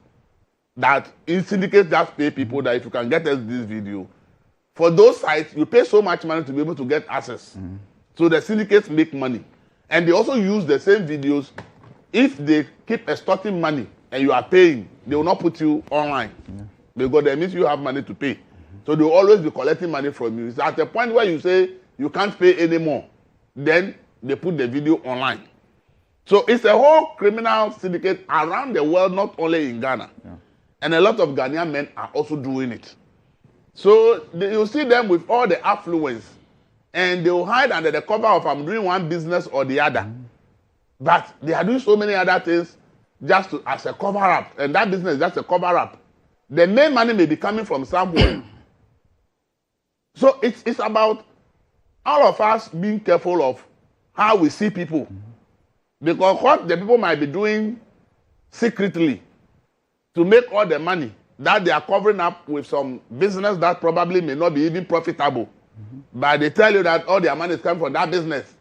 S6: That in syndicates just pay people that if you can get us this video. For those sites, you pay so much money to be able to get access. So the syndicates make money. And they also use the same videos. If they keep extorting money and you are paying, they will not put you online. Because that means you have money to pay. So they will always be collecting money from you. It's at the point where you say you can't pay anymore. Then they put the video online. So it's a whole criminal syndicate around the world, not only in Ghana. Yeah. And a lot of Ghanaian men are also doing it. So you see them with all the affluence. And they will hide under the cover of I'm doing one business or the other. But they are doing so many other things just as a cover-up. And that business is just a cover-up. The main money may be coming from somewhere. So it's about all of us being careful of how we see people. Because what the people might be doing secretly to make all the money that they are covering up with some business that probably may not be even profitable. But they tell you that all their money is coming from that business.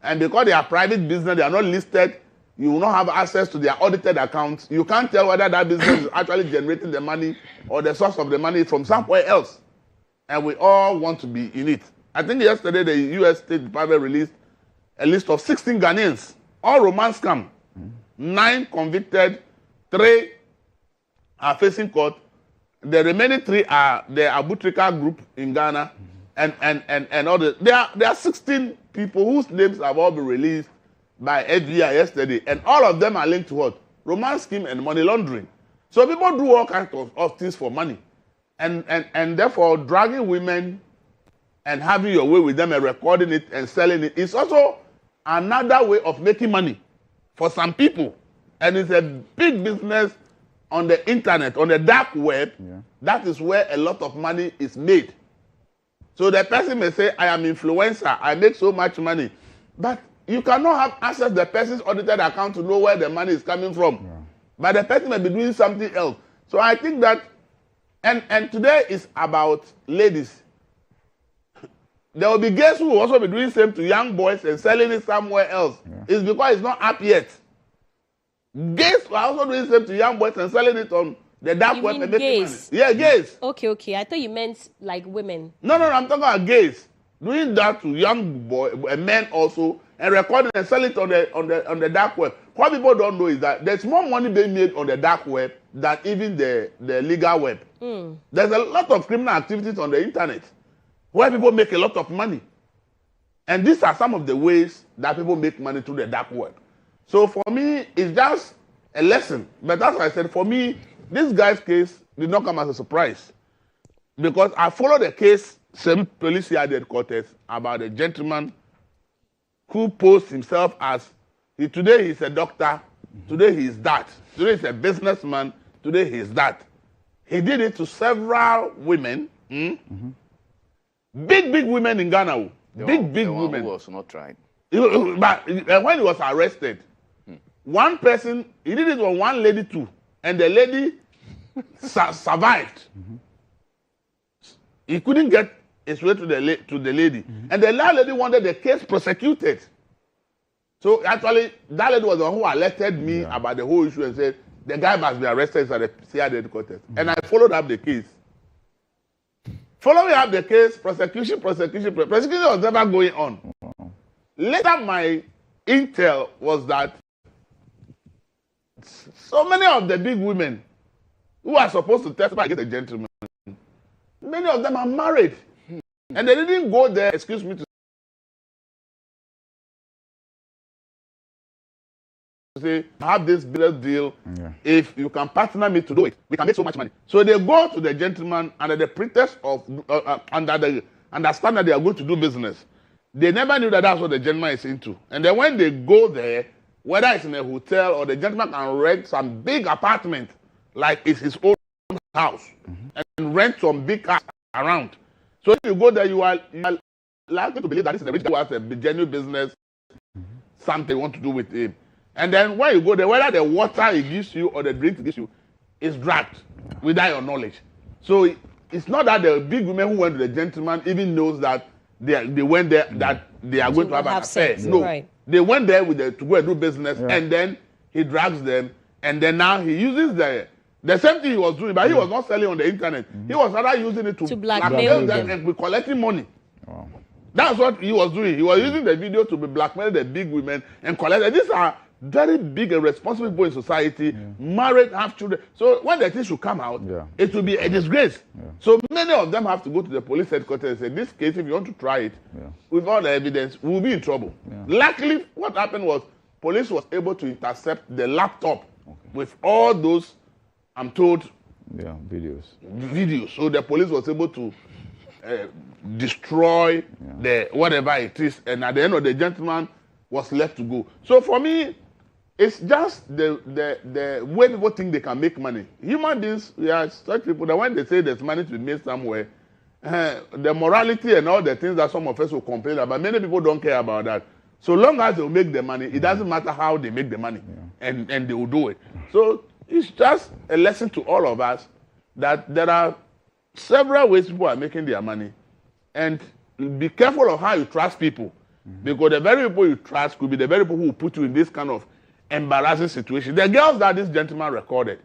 S6: And because they are private business, they are not listed, you will not have access to their audited accounts. You can't tell whether that business is actually generating the money or the source of the money from somewhere else. And we all want to be in it. I think yesterday the U.S. State Department released a list of 16 Ghanaians, all romance scam. 9 convicted, 3 are facing court. The remaining 3 are the Abutrika group in Ghana, and all the. There are 16 people whose names have all been released by FBI yesterday, and all of them are linked to what? Romance scheme and money laundering. So people do all kinds of things for money, and therefore dragging women and having your way with them and recording it and selling it is also another way of making money for some people, and it's a big business on the internet, on the dark web. That is where a lot of money is made. So the person may say, I am influencer, I make so much money. But you cannot have access to the person's audited account to know where the money is coming from. But the person may be doing something else. So I think that, and today is about ladies. There will be gays who will also be doing the same to young boys and selling it somewhere else. It's because it's not up yet. Gays are also doing the same to young boys and selling it on the dark web and making money. Yeah, gays.
S2: Okay. I thought you meant like women.
S6: No, I'm talking about gays. Doing that to young men also, and recording and selling it on the dark web. What people don't know is that there's more money being made on the dark web than even the legal web. There's a lot of criminal activities on the internet where people make a lot of money. And these are some of the ways that people make money through the dark web. So for me, it's just a lesson. But as I said, for me, this guy's case did not come as a surprise. Because I followed the case, same police headquarters, about a gentleman who posed himself as, today he's a doctor, today he is that, today he's a businessman, today he is that. He did it to several women, big women in Ghana, big women.
S5: Who was not tried.
S6: But when he was arrested, one person, he did it on one lady too, and the lady survived. He couldn't get his way to the lady, and the lady wanted the case prosecuted. So actually, that lady was the one who alerted me about the whole issue and said the guy must be arrested at the CID headquarters. And I followed up the case. Following up the case, prosecution was never going on. Later, my intel was that so many of the big women who are supposed to testify against the gentleman, many of them are married. And they didn't go there, excuse me, to say, I have this business deal. If you can partner me to do it, we can make so much money. So they go to the gentleman under the pretext of, under the understanding they are going to do business. They never knew that that's what the gentleman is into. And then when they go there, whether it's in a hotel or the gentleman can rent some big apartment, like it's his own house, and rent some big cars around. So if you go there, you are likely to believe that this is a rich guy who has a genuine business, something they want to do with him. And then when you go there, whether the water he gives you or the drink he gives you is dragged without your knowledge. So it's not that the big women who went to the gentleman even knows that they went there that they are going to have an affair. No, they went there with to go and do business, and then he drags them, and then now he uses the same thing he was doing, but he was not selling on the internet. He was rather using it to blackmail them and be collecting money. That's what he was doing. He was using the video to be blackmail the big women and collect. And these are very big and responsible people in society, married, have children. So when the thing should come out, it will be a disgrace. So many of them have to go to the police headquarters and say, this case, if you want to try it, with all the evidence, we'll be in trouble. Luckily, what happened was, police was able to intercept the laptop with all those, I'm told, videos. So the police was able to destroy the whatever it is, and at the end of the gentleman was left to go. So for me, it's just the way people think they can make money. Human beings, we are such people that when they say there's money to be made somewhere, the morality and all the things that some of us will complain about, many people don't care about that. So long as they'll make the money, it doesn't matter how they make the money, and they will do it. So it's just a lesson to all of us that there are several ways people are making their money, and be careful of how you trust people, because the very people you trust could be the very people who will put you in this kind of embarrassing situation. The girls that this gentleman recorded,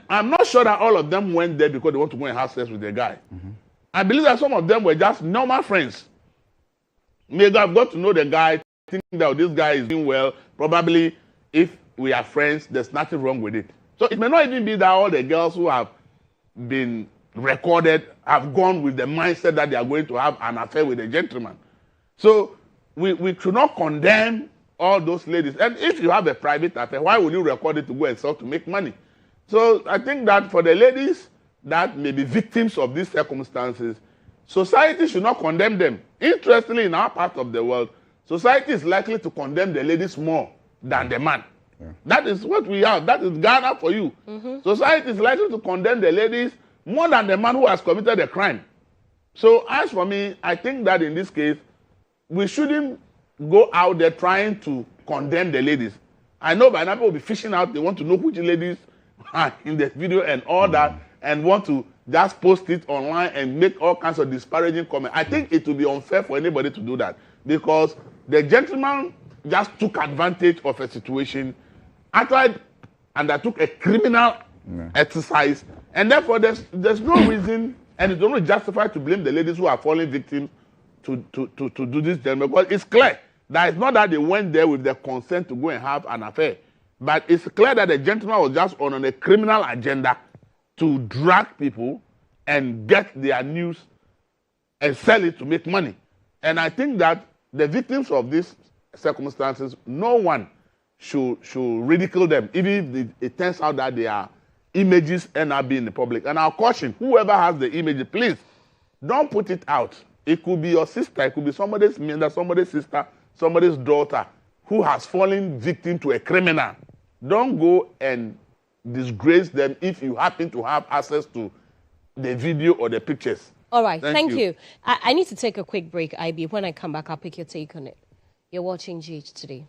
S6: I'm not sure that all of them went there because they want to go and have sex with the guy. I believe that some of them were just normal friends. Maybe I've got to know the guy, think that this guy is doing well. Probably if we are friends, there's nothing wrong with it. So it may not even be that all the girls who have been recorded have gone with the mindset that they are going to have an affair with a gentleman. So we should not condemn all those ladies. And if you have a private affair, why would you record it to go and sell to make money? So I think that for the ladies that may be victims of these circumstances, society should not condemn them. Interestingly, in our part of the world, society is likely to condemn the ladies more than the man. Yeah. That is what we have. That is Ghana for you. Society is likely to condemn the ladies more than the man who has committed a crime. So as for me, I think that in this case, we shouldn't go out there trying to condemn the ladies. I know by now people will be fishing out. They want to know which ladies are in the video and all that, and want to just post it online and make all kinds of disparaging comments. I think it will be unfair for anybody to do that, because the gentleman just took advantage of a situation, actually undertook a criminal exercise, and therefore there's no reason, and it's only justified to blame the ladies who are falling victims to do this, because it's clear that it's not that they went there with the consent to go and have an affair, but it's clear that the gentleman was just on a criminal agenda to drag people and get their news and sell it to make money. And I think that the victims of these circumstances, no one should ridicule them, even if it turns out that their images end up being in the public. And I'll caution whoever has the image, please don't put it out. It could be your sister, it could be somebody's mother, somebody's sister, somebody's daughter who has fallen victim to a criminal. Don't go and disgrace them if you happen to have access to the video or the pictures.
S2: All right, thank you. I need to take a quick break, IB. When I come back, I'll pick your take on it. You're watching GH Today.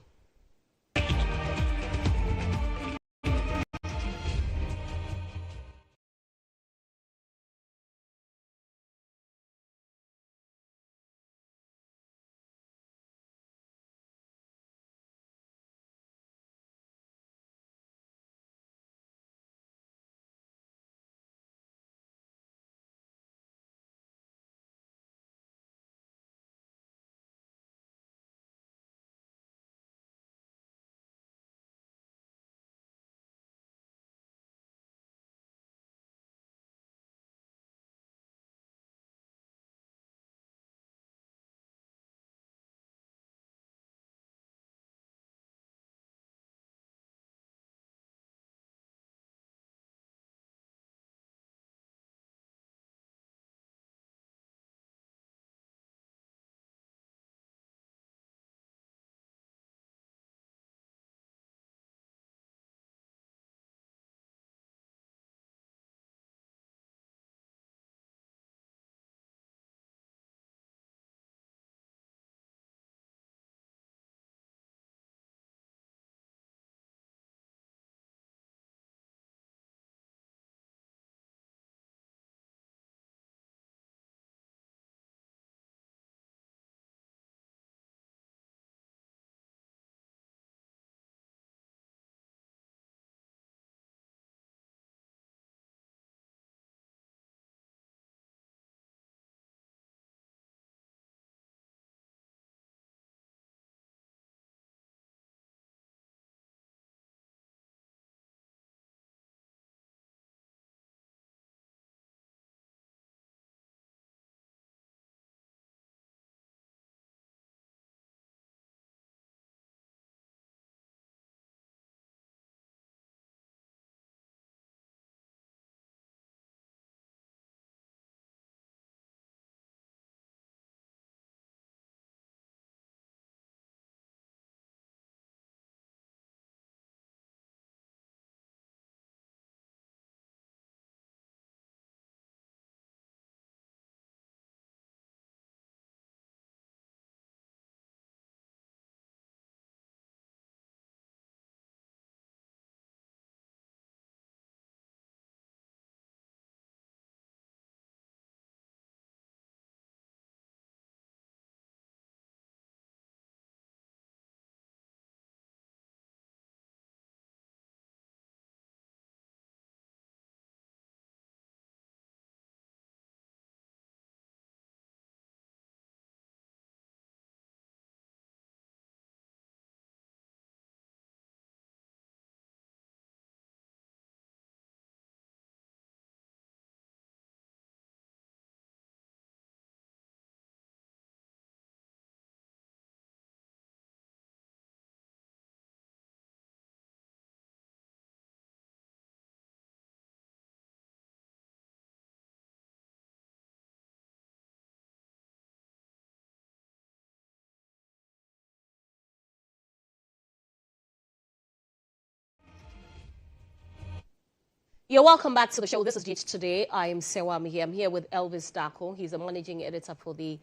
S2: You're welcome back to the show. This is Gist Today. I am Serwaa Amihere. I'm here with Elvis Dako. He's a managing editor for the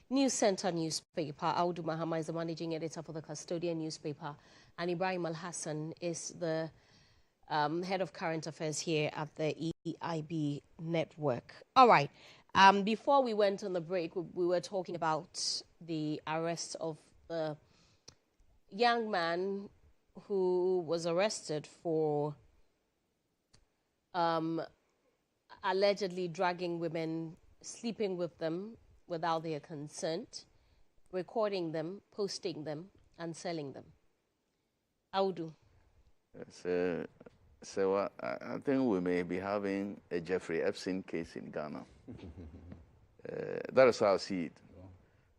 S2: News Center newspaper. Audu Mahama is the managing editor for the Custodian newspaper. And Ibrahim Al-Hassan is the head of current affairs here at the EIB network. All right. Before we went on the break, we were talking about the arrest of the young man who was arrested for allegedly dragging women, sleeping with them without their consent, recording them, posting them, and selling them. Audu.
S5: So I think we may be having a Jeffrey Epstein case in Ghana. That is how I see it.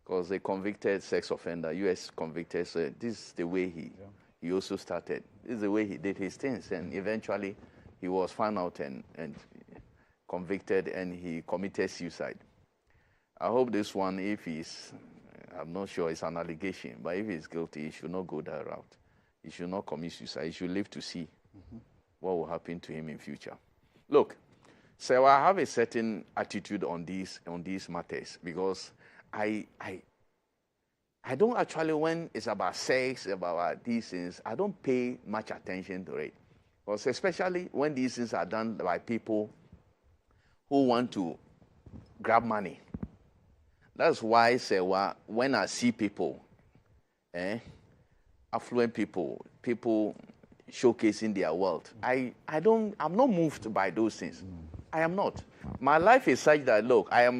S5: Because a convicted sex offender, U.S. convicted, so this is the way he also started. This is the way he did his things, and eventually he was found out and convicted, and he committed suicide. I hope this one, if he's, I'm not sure it's an allegation, but if he's guilty, he should not go that route. He should not commit suicide. He should live to see what will happen to him in future. Look, so I have a certain attitude on these matters, because I don't actually, when it's about sex, about these things, I don't pay much attention to it. Because especially when these things are done by people who want to grab money. That's why, Serwaa, when I see people, affluent people showcasing their wealth, I'm not moved by those things. I am not. My life is such that, look, I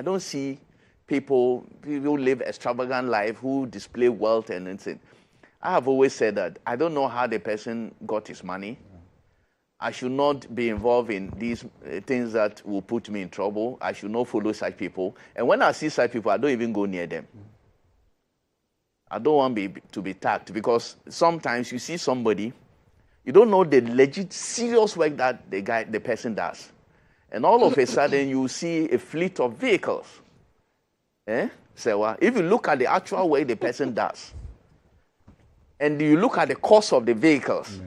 S5: don't see people who live extravagant life, who display wealth and anything. I have always said that I don't know how the person got his money. I should not be involved in these things that will put me in trouble. I should not follow such people. And when I see such people, I don't even go near them. I don't want to be tagged, because sometimes you see somebody, you don't know the legit, serious work that the person does. And all of a sudden, you see a fleet of vehicles. So if you look at the actual way the person does, and you look at the cost of the vehicles,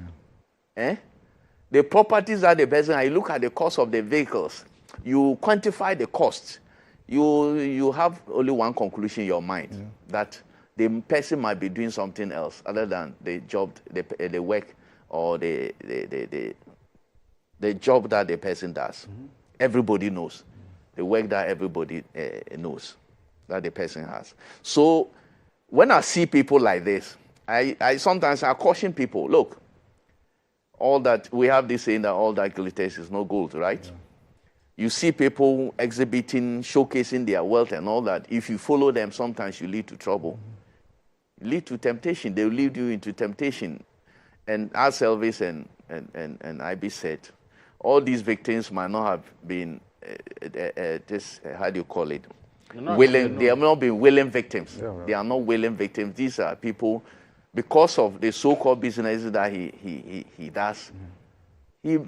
S5: the properties that the person, and you look at the cost of the vehicles, you quantify the cost, you have only one conclusion in your mind, that the person might be doing something else other than the job, the work, or the job that the person does. Everybody knows the work that everybody knows that the person has. So when I see people like this, I sometimes caution people, look, all that, we have this saying that all that glitters is no gold, right? Yeah. You see people exhibiting, showcasing their wealth and all that. If you follow them, sometimes you lead to trouble. You lead to temptation. They will lead you into temptation. And as Elvis and IB said, all these victims might not have been, how do you call it? Willing. They have not been willing victims. Yeah, right. They are not willing victims. These are people, because of the so-called businesses that he does,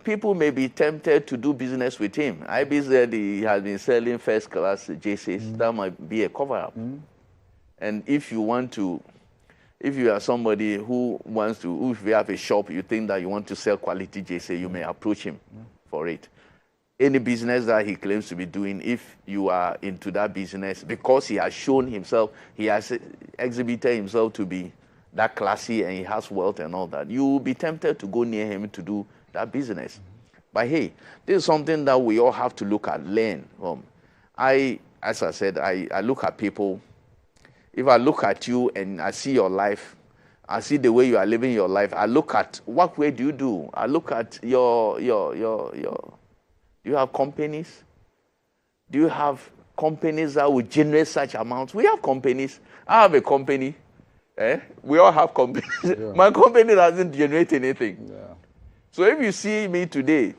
S5: people may be tempted to do business with him. IB said he has been selling first-class JCs. That might be a cover-up. And if you are somebody who wants to, if you have a shop, you think that you want to sell quality JC, you may approach him for it. Any business that he claims to be doing, if you are into that business, because he has shown himself, he has exhibited himself to be that classy and he has wealth and all that, you will be tempted to go near him to do that business. But hey, this is something that we all have to look at, learn from. As I said, I look at people. If I look at you and I see your life, I see the way you are living your life, I look at what way do you do? I look at your do you have companies? Do you have companies that will generate such amounts? We have companies. I have a company. We all have companies. Yeah. My company doesn't generate anything. Yeah. So if you see me today,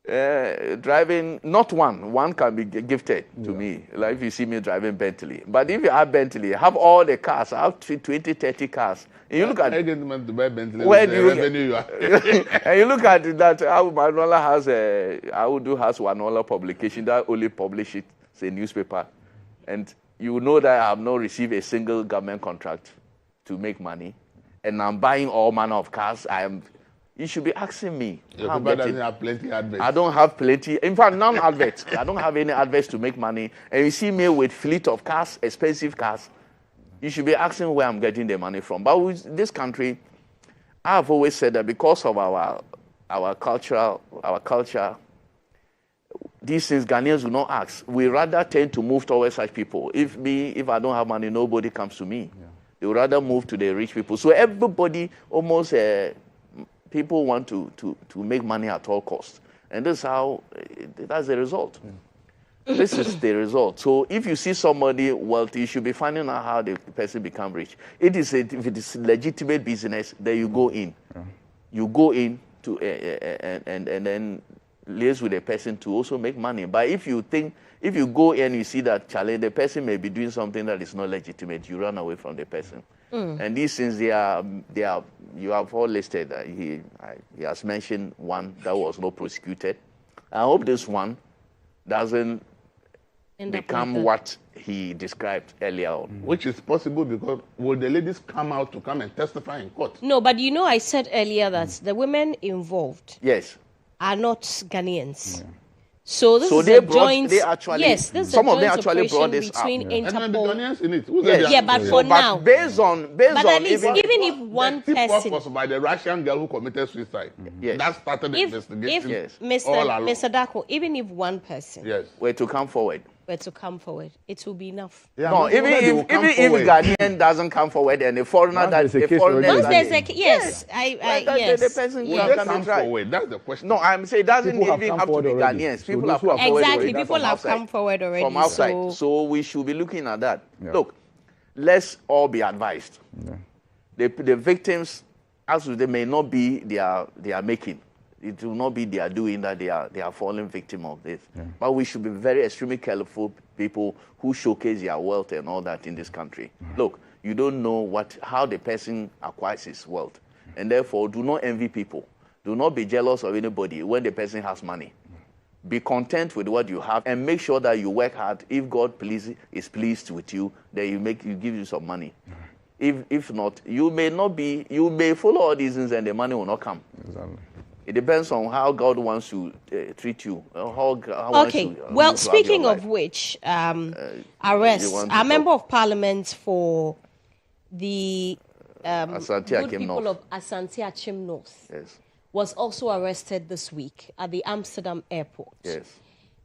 S5: driving, not one can be gifted to me. Like if you see me driving Bentley. But if you have Bentley, have all the cars, I have 20, 30 cars. And you look at... I get them to buy Bentley. Where do you revenue you are. And you look at that, Manola has Wanola publication that only publish it, say newspaper. And you know that I have not received a single government contract to make money. And I'm buying all manner of cars. I am You should be asking me.
S6: Your
S5: how I'm
S6: paper
S5: getting-
S6: doesn't have plenty adverts.
S5: I don't have plenty. In fact, non-adverts. I don't have any adverts to make money. And you see me with fleet of cars, expensive cars. You should be asking where I'm getting the money from. But with this country, I've always said that because of our culture, these things Ghanaians will not ask. We rather tend to move towards such people. If I don't have money, nobody comes to me. Yeah. They would rather move to the rich people. So everybody almost. People want to make money at all costs. And that's the result. This is the result. So if you see somebody wealthy, you should be finding out how the person become rich. If it is legitimate business, then you go in. Yeah. You go in to and then liaise with the person to also make money. But if you go in and you see that the person may be doing something that is not legitimate, you run away from the person. And these things, they are. You have all listed. He has mentioned one that was not prosecuted. I hope this one doesn't become what he described earlier on.
S6: Which is possible because will the ladies come out to come and testify in court?
S2: No, but I said earlier that the women involved are not Ghanaians. Yeah. So this is a joint. Yes, this is
S5: some
S2: a
S5: of them
S2: joint
S5: actually brought this
S2: between
S5: up.
S2: Interpol.
S6: And the Ghanaians in it.
S2: Yeah, but for now.
S5: Based on
S2: at least even if one person
S6: was by the Russian girl who committed suicide.
S5: Yes.
S6: That started the investigation.
S2: If Mr. Dako, even if one person
S5: were to come forward,
S2: it will be enough.
S5: Yeah, no, even if Ghanaian doesn't come forward and the foreigner
S2: yes, the
S6: person can forward. That's the question.
S5: No, I'm saying it doesn't even have to be Ghanaians. People have come forward.
S2: Exactly, people have come forward already
S5: from outside. So we should be looking at that. Yeah. Look, let's all be advised. Yeah. The victims, as they may not be their making. It will not be their doing that they are falling victim of this. Yeah. But we should be very extremely careful people who showcase their wealth and all that in this country. Look, you don't know how the person acquires his wealth. And therefore, do not envy people. Do not be jealous of anybody when the person has money. Be content with what you have and make sure that you work hard. If God is pleased with you, then he give you some money. If not, you may follow all these things and the money will not come. Exactly. It depends on how God wants to treat you.
S2: Well, speaking of which, arrest a member of parliament for the good people of Asante Achim North was also arrested this week at the Amsterdam airport.
S5: Yes.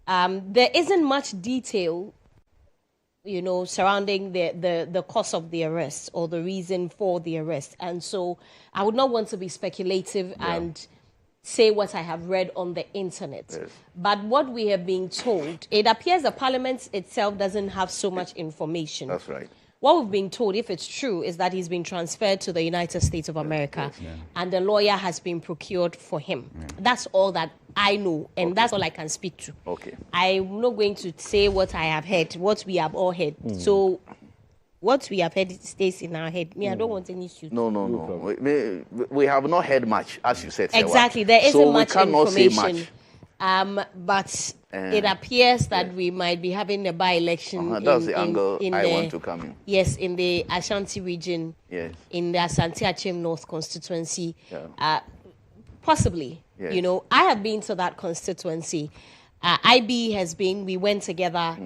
S2: There isn't much detail, surrounding the cause of the arrest or the reason for the arrest. And so I would not want to be speculative and say what I have read on the internet. Yes. But what we have been told, it appears the parliament itself doesn't have so much information.
S5: That's right.
S2: What we've been told, if it's true, is that he's been transferred to the United States of America and the lawyer has been procured for him. Yeah. That's all that I know, and that's all I can speak to.
S5: Okay.
S2: I'm not going to say what I have heard, what we have all heard. So what we have heard stays in our head. I don't want any issue.
S5: No. We have not heard much, as you said.
S2: Exactly. There isn't much information. But it appears that we might be having a by-election.
S5: That's the angle I want to come in.
S2: Yes, in the Ashanti region. Yes. In the Asante Achim North constituency. Yeah. Possibly. Yes. I have been to that constituency. IB has been. We went together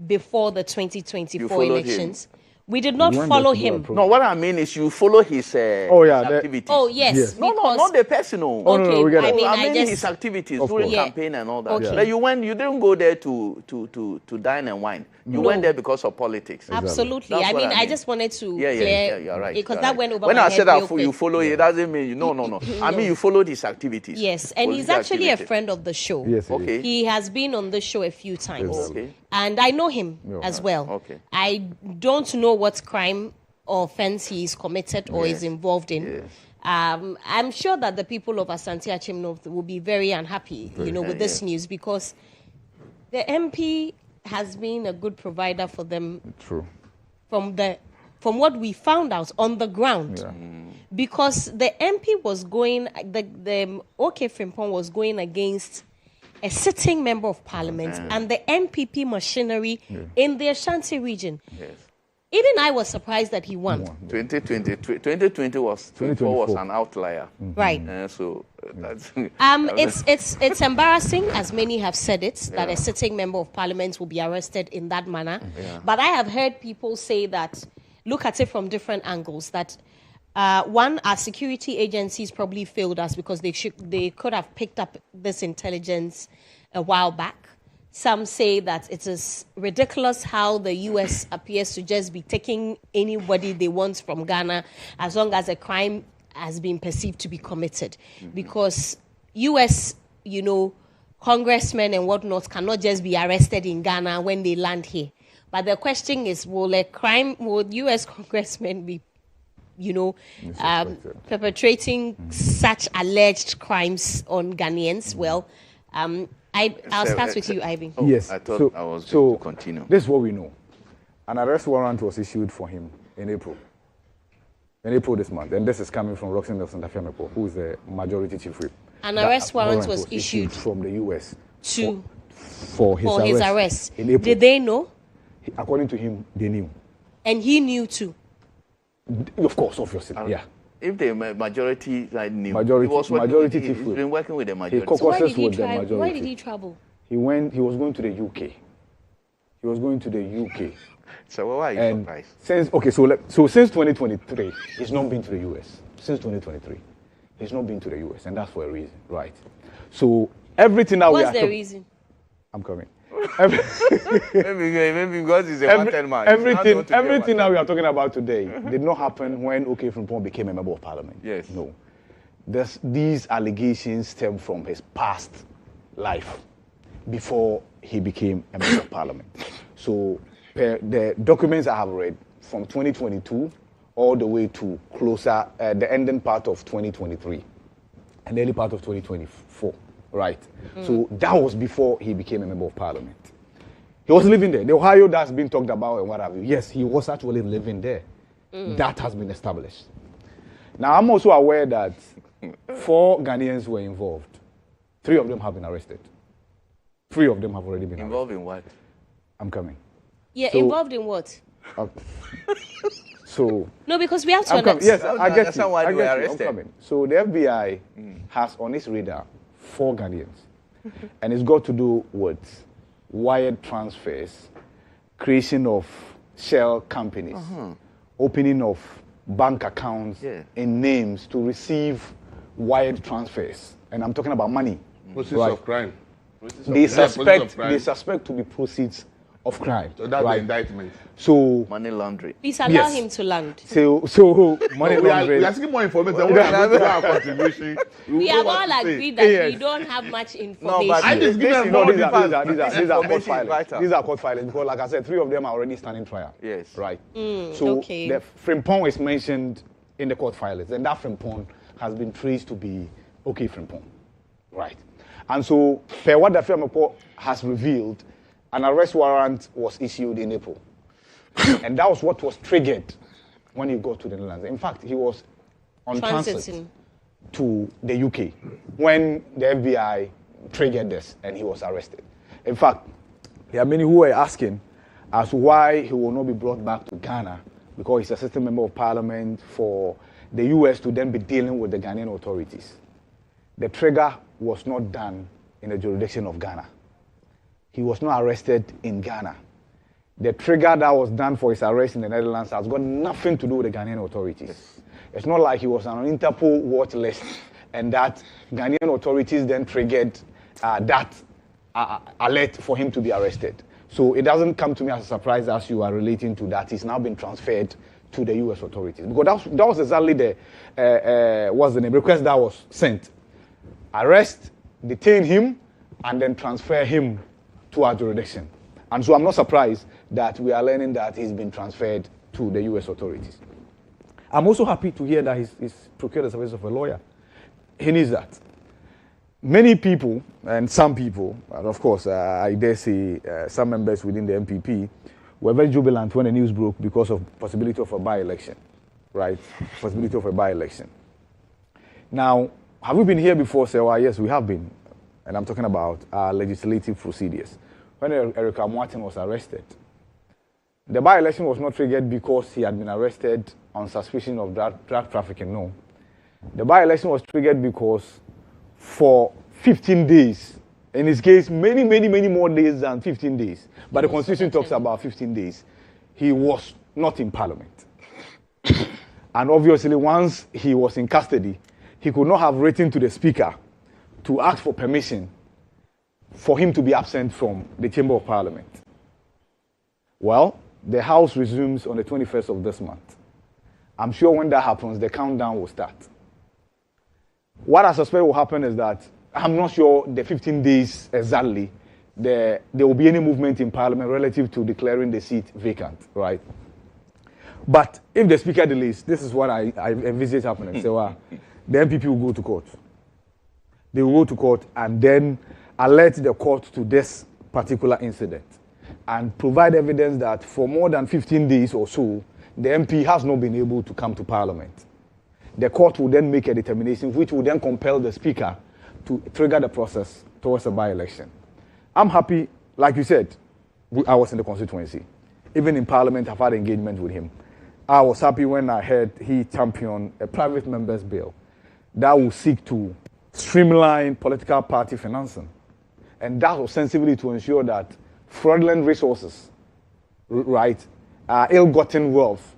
S2: before the 2024 elections. We did not follow him.
S5: No, what I mean is you follow his activities.
S2: Oh, yes.
S5: No, not the personal.
S2: Okay,
S5: I mean his activities during campaign and all that. Okay. But you didn't go there to dine and wine. You went there because of politics.
S2: Absolutely. I just wanted to clear.
S5: You're right.
S2: Because that went over
S5: when
S2: my
S5: I
S2: head
S5: said that you follow, it doesn't mean no. I mean you followed his activities.
S2: Yes, and he's actually a friend of the show.
S4: Yes.
S5: Okay.
S2: He has been on the show a few times.
S5: Okay.
S2: And I know him as well.
S5: Okay.
S2: I don't know what crime or offense he is committed or is involved in. Yes. I'm sure that the people of Asante Achim North will be very unhappy, with this news because the MP has been a good provider for them.
S4: True.
S2: From what we found out on the ground. Yeah. Because the MP was going, the OK Frimpong was going against a sitting member of parliament and the MPP machinery in the Ashanti region.
S5: Yes.
S2: Even I was surprised that he won.
S5: 2020 was an outlier.
S2: Right.
S5: So that's
S2: it's embarrassing, as many have said it, that a sitting member of parliament will be arrested in that manner. But I have heard people say that, look at it from different angles, that one, our security agencies probably failed us because they could have picked up this intelligence a while back. Some say that it is ridiculous how the U.S. appears to just be taking anybody they want from Ghana as long as a crime has been perceived to be committed. Because U.S., congressmen and whatnot cannot just be arrested in Ghana when they land here. But the question is, will U.S. congressmen be, perpetrating such alleged crimes on Ghanaians? Well, I'll start with you, Ivy.
S4: Yes.
S5: I thought I was going to continue.
S4: This is what we know. An arrest warrant was issued for him in April. In April this month. And this is coming from Roxanne Nelson Dafiamepo, who is the majority chief whip.
S2: An arrest warrant was issued
S4: from the U.S.
S2: for his arrest.
S4: In April.
S2: Did they know?
S4: According to him, they knew.
S2: And he knew too?
S4: Of course, obviously, yeah.
S5: If the majority knew,
S4: majority
S5: he's been working with the majority.
S2: So why did he travel?
S4: He was going to the UK. He was going to the UK.
S5: So why are you surprised?
S4: Since 2023, he's not been to the US. Since 2023, he's not been to the US, and that's for a reason, right? So everything that
S2: What's the reason?
S4: I'm coming.
S5: Maybe because he's a wanted man.
S4: Everything that we are talking about today did not happen when OK Frimpong became a member of parliament.
S5: Yes.
S4: No. These allegations stem from his past life before he became a member of parliament. So the documents I have read from 2022 all the way to closer, the ending part of 2023 and the early part of 2024. Right. So that was before he became a member of parliament. He was living there. The Ohio that's been talked about and what have you. Yes, he was actually living there. That has been established. Now, I'm also aware that 4 Ghanaians were involved. 3 of them have been arrested. 3 of them have already been
S5: involved
S4: arrested.
S5: In what?
S4: I'm coming.
S2: Yeah, so, involved in what?
S4: No,
S2: because we have to understand.
S4: Yes, I get you.
S5: Why
S4: I
S5: they
S4: get
S5: were
S4: you. I'm coming. So the FBI has on its radar 4 Ghanaians. And it's got to do with wired transfers, creation of shell companies, opening of bank accounts in names to receive wired transfers. And I'm talking about money.
S6: Proceeds of crime.
S4: They suspect to be proceeds of crime.
S6: So that's the indictment.
S4: So
S5: money laundering.
S2: Please allow him to land.
S4: So money laundering.
S6: We are asking more information. We are our contribution.
S2: We have all agreed that we don't have much information.
S5: No, but
S6: I just give them more
S4: these are court filings. These are court filings because, like I said, 3 of them are already standing trial.
S5: Yes.
S4: Right. The Frimpong is mentioned in the court filings, and that Frimpong has been traced to be OK Frimpong. Right. And so, per what the Dafiamepo has revealed, an arrest warrant was issued in April. And that was what was triggered when he got to the Netherlands. In fact, he was on transit to the UK when the FBI triggered this and he was arrested. In fact, there are many who were asking as to why he will not be brought back to Ghana because he's a sitting member of parliament for the US to then be dealing with the Ghanaian authorities. The trigger was not done in the jurisdiction of Ghana. He was not arrested in Ghana. The trigger that was done for his arrest in the Netherlands has got nothing to do with the Ghanaian authorities. Yes. It's not like he was on an Interpol watch list and that Ghanaian authorities then triggered that alert for him to be arrested. So it doesn't come to me as a surprise as you are relating to that. He's now been transferred to the US authorities. Because that was exactly the request that was sent. Arrest, detain him, and then transfer him to our jurisdiction. And so I'm not surprised that we are learning that he's been transferred to the US authorities. I'm also happy to hear that he's procured the service of a lawyer. He needs that. Many people, and some people, and of course, I dare say some members within the MPP, were very jubilant when the news broke because of possibility of a by-election, right? Possibility of a by-election. Now, have we been here before, Serwaa? Yes, we have been. And I'm talking about legislative procedures. When Erica Martin was arrested, The by-election was not triggered because he had been arrested on suspicion of drug trafficking, no. The by-election was triggered because for 15 days, in his case, many more days than 15 days, but the Constitution talks about 15 days, he was not in Parliament. And obviously, once he was in custody, he could not have written to the Speaker to ask for permission for him to be absent from the Chamber of Parliament. Well, the House resumes on the 21st of this month. I'm sure when that happens, the countdown will start. What I suspect will happen is that, I'm not sure the 15 days exactly, there will be any movement in Parliament relative to declaring the seat vacant, right? But if the Speaker delays, this is what I envisage happening. So, the MPP will go to court. They will go to court and then alert the court to this particular incident and provide evidence that for more than 15 days or so, the MP has not been able to come to Parliament. The court will then make a determination which will then compel the Speaker to trigger the process towards a by-election. I'm happy, like you said, I was in the constituency. Even in Parliament, I've had engagement with him. I was happy when I heard he championed a private member's bill that will seek to streamline political party financing. And that was sensibly to ensure that fraudulent resources, right, ill-gotten wealth,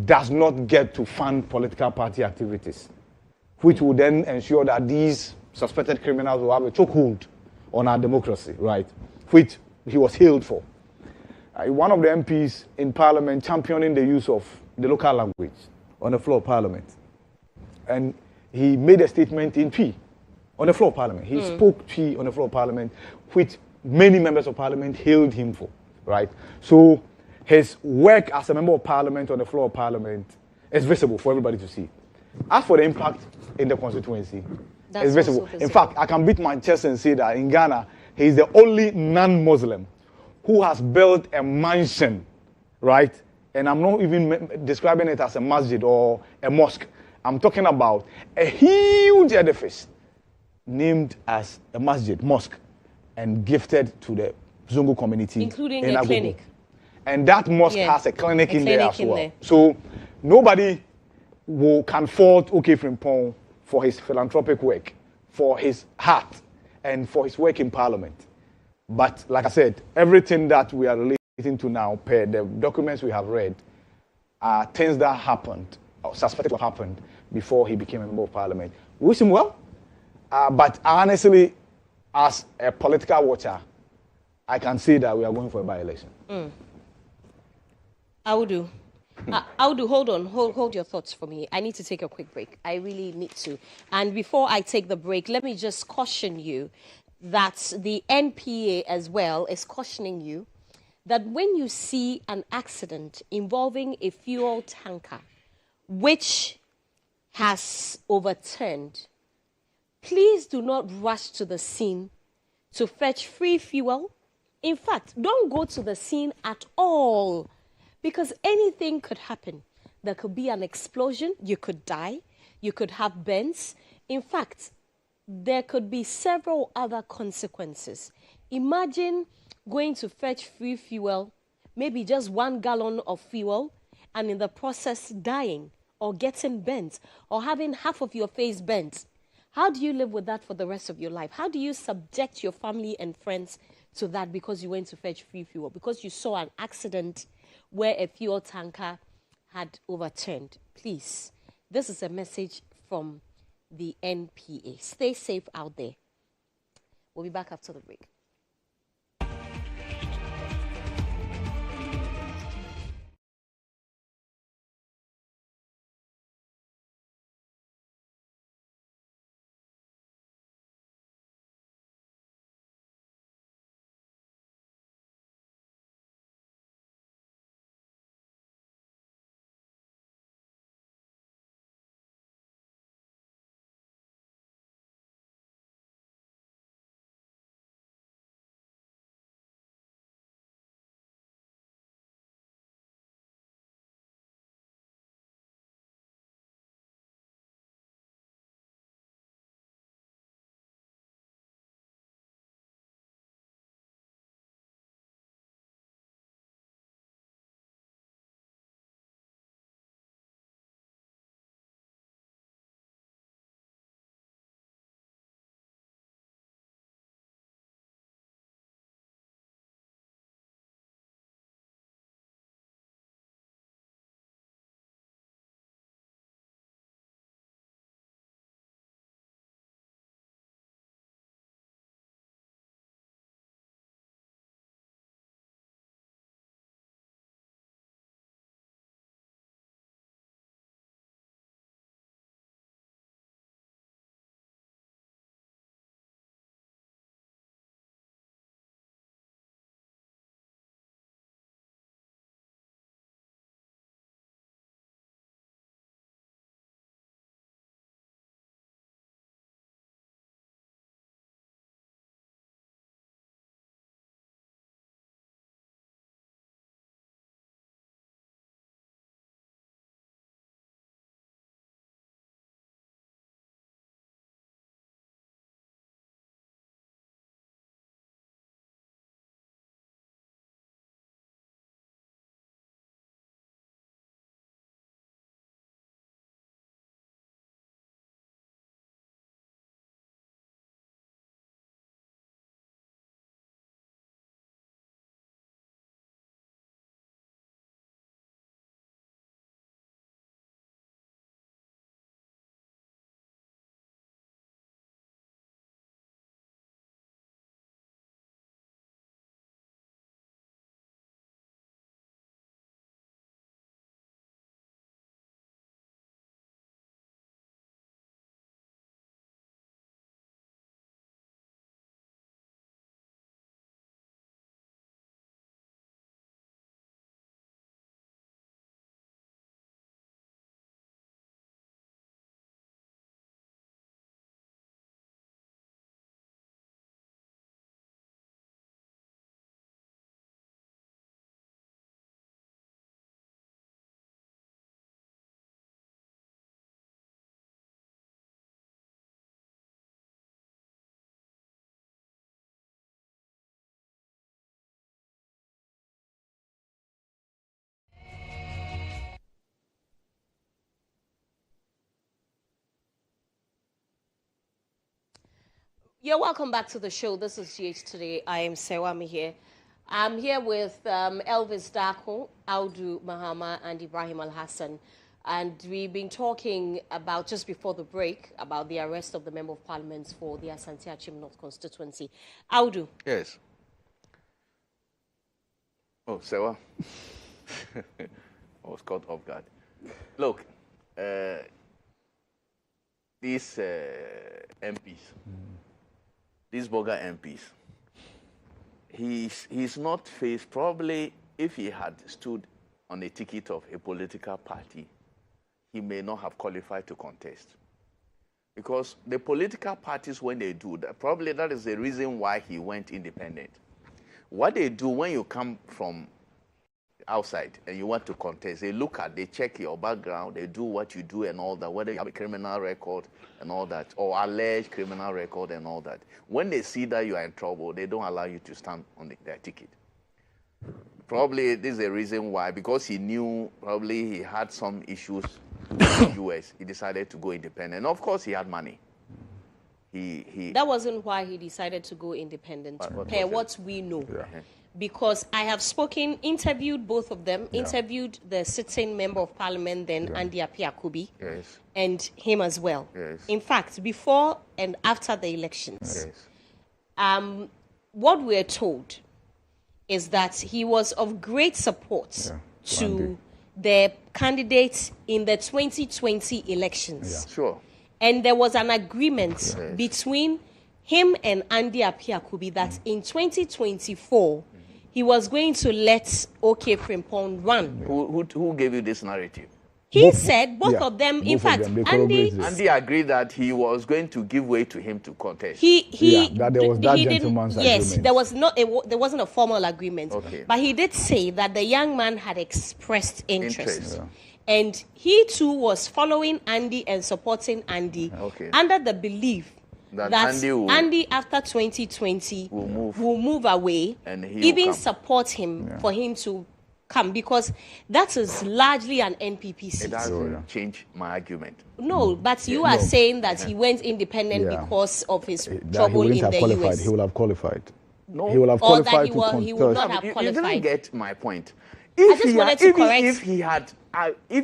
S4: does not get to fund political party activities, which will then ensure that these suspected criminals will have a chokehold on our democracy, right, which he was hailed for. One of the MPs in Parliament championing the use of the local language on the floor of Parliament. And he made a statement in Twi on the floor of Parliament. He spoke Twi on the floor of Parliament, which many members of Parliament hailed him for, right? So his work as a member of Parliament on the floor of Parliament is visible for everybody to see. As for the impact in the constituency, it's visible. In fact, I can beat my chest and say that in Ghana, he is the only non-Muslim who has built a mansion, right? And I'm not even describing it as a masjid or a mosque. I'm talking about a huge edifice named as a masjid, mosque, and gifted to the Zungu community.
S2: Including a clinic.
S4: And that mosque has a clinic in there as well. So nobody can fault OK Frimpong for his philanthropic work, for his heart, and for his work in Parliament. But like I said, everything that we are relating to now, per the documents we have read, are things that happened, or suspected to have happened, before he became a member of Parliament. We wish him well, but honestly, as a political watcher, I can say that we are going for a by-election.
S2: Audu, hold on. Hold your thoughts for me. I need to take a quick break. I really need to. And before I take the break, let me just caution you that the NPA as well is cautioning you that when you see an accident involving a fuel tanker which has overturned, please do not rush to the scene to fetch free fuel. In fact, don't go to the scene at all, because anything could happen. There could be an explosion, you could die, you could have burns. In fact, there could be several other consequences. Imagine going to fetch free fuel, maybe just 1 gallon of fuel, and in the process dying or getting burnt or having half of your face burnt. How do you live with that for the rest of your life? How do you subject your family and friends to that because you went to fetch free fuel, because you saw an accident where a fuel tanker had overturned? Please, this is a message from the NPA. Stay safe out there. We'll be back after the break. You're welcome back to the show. This is GH Today. I am Serwaa Amihere. I'm here with Elvis Darko, Audu Mahama, and Ibrahim Al-Hassan. And we've been talking about, just before the break, about the arrest of the Member of Parliament for the Asante Achim North constituency. Audu.
S5: Yes. Oh, Serwaa. I was caught off guard. Look, these MPs, these Boga MPs, he's not faced, probably if he had stood on a ticket of a political party, he may not have qualified to contest. Because the political parties, when they do that, probably that is the reason why he went independent. What they do when you come from outside and you want to contest, they check your background, they do what you do and all that, whether you have a criminal record and all that, or alleged criminal record and all that. When they see that you are in trouble, they don't allow you to stand on their ticket. Probably this is the reason why, because he knew probably he had some issues in the US, he decided to go independent. And of course, he had money.
S2: That wasn't why he decided to go independent, what we know. Yeah. Because I have interviewed both of them, interviewed the sitting Member of Parliament then, Andy Apiakubi, and him as well. Yes. In fact, before and after the elections, what we're told is that he was of great support to the candidates in the 2020 elections.
S5: Yeah. Sure.
S2: And there was an agreement between him and Andy Apiakubi that in 2024, he was going to let OK Frimpong run.
S5: Who gave you this narrative?
S2: He said both of them. In fact,
S5: Andy agreed that he was going to give way to him to contest.
S4: That there was that gentleman's agreement.
S2: Yes, there wasn't a formal agreement. Okay. But he did say that the young man had expressed interest. And he too was following Andy and supporting Andy under the belief that Andy after 2020 will move away and even support him for him to come, because that is largely an NPP seat.
S5: It doesn't change my argument.
S2: No, but you are saying that he went independent because of his trouble in the US.
S4: He will have qualified.
S5: No.
S4: He will have qualified to contest.
S2: He will not have qualified.
S5: You didn't get my point. If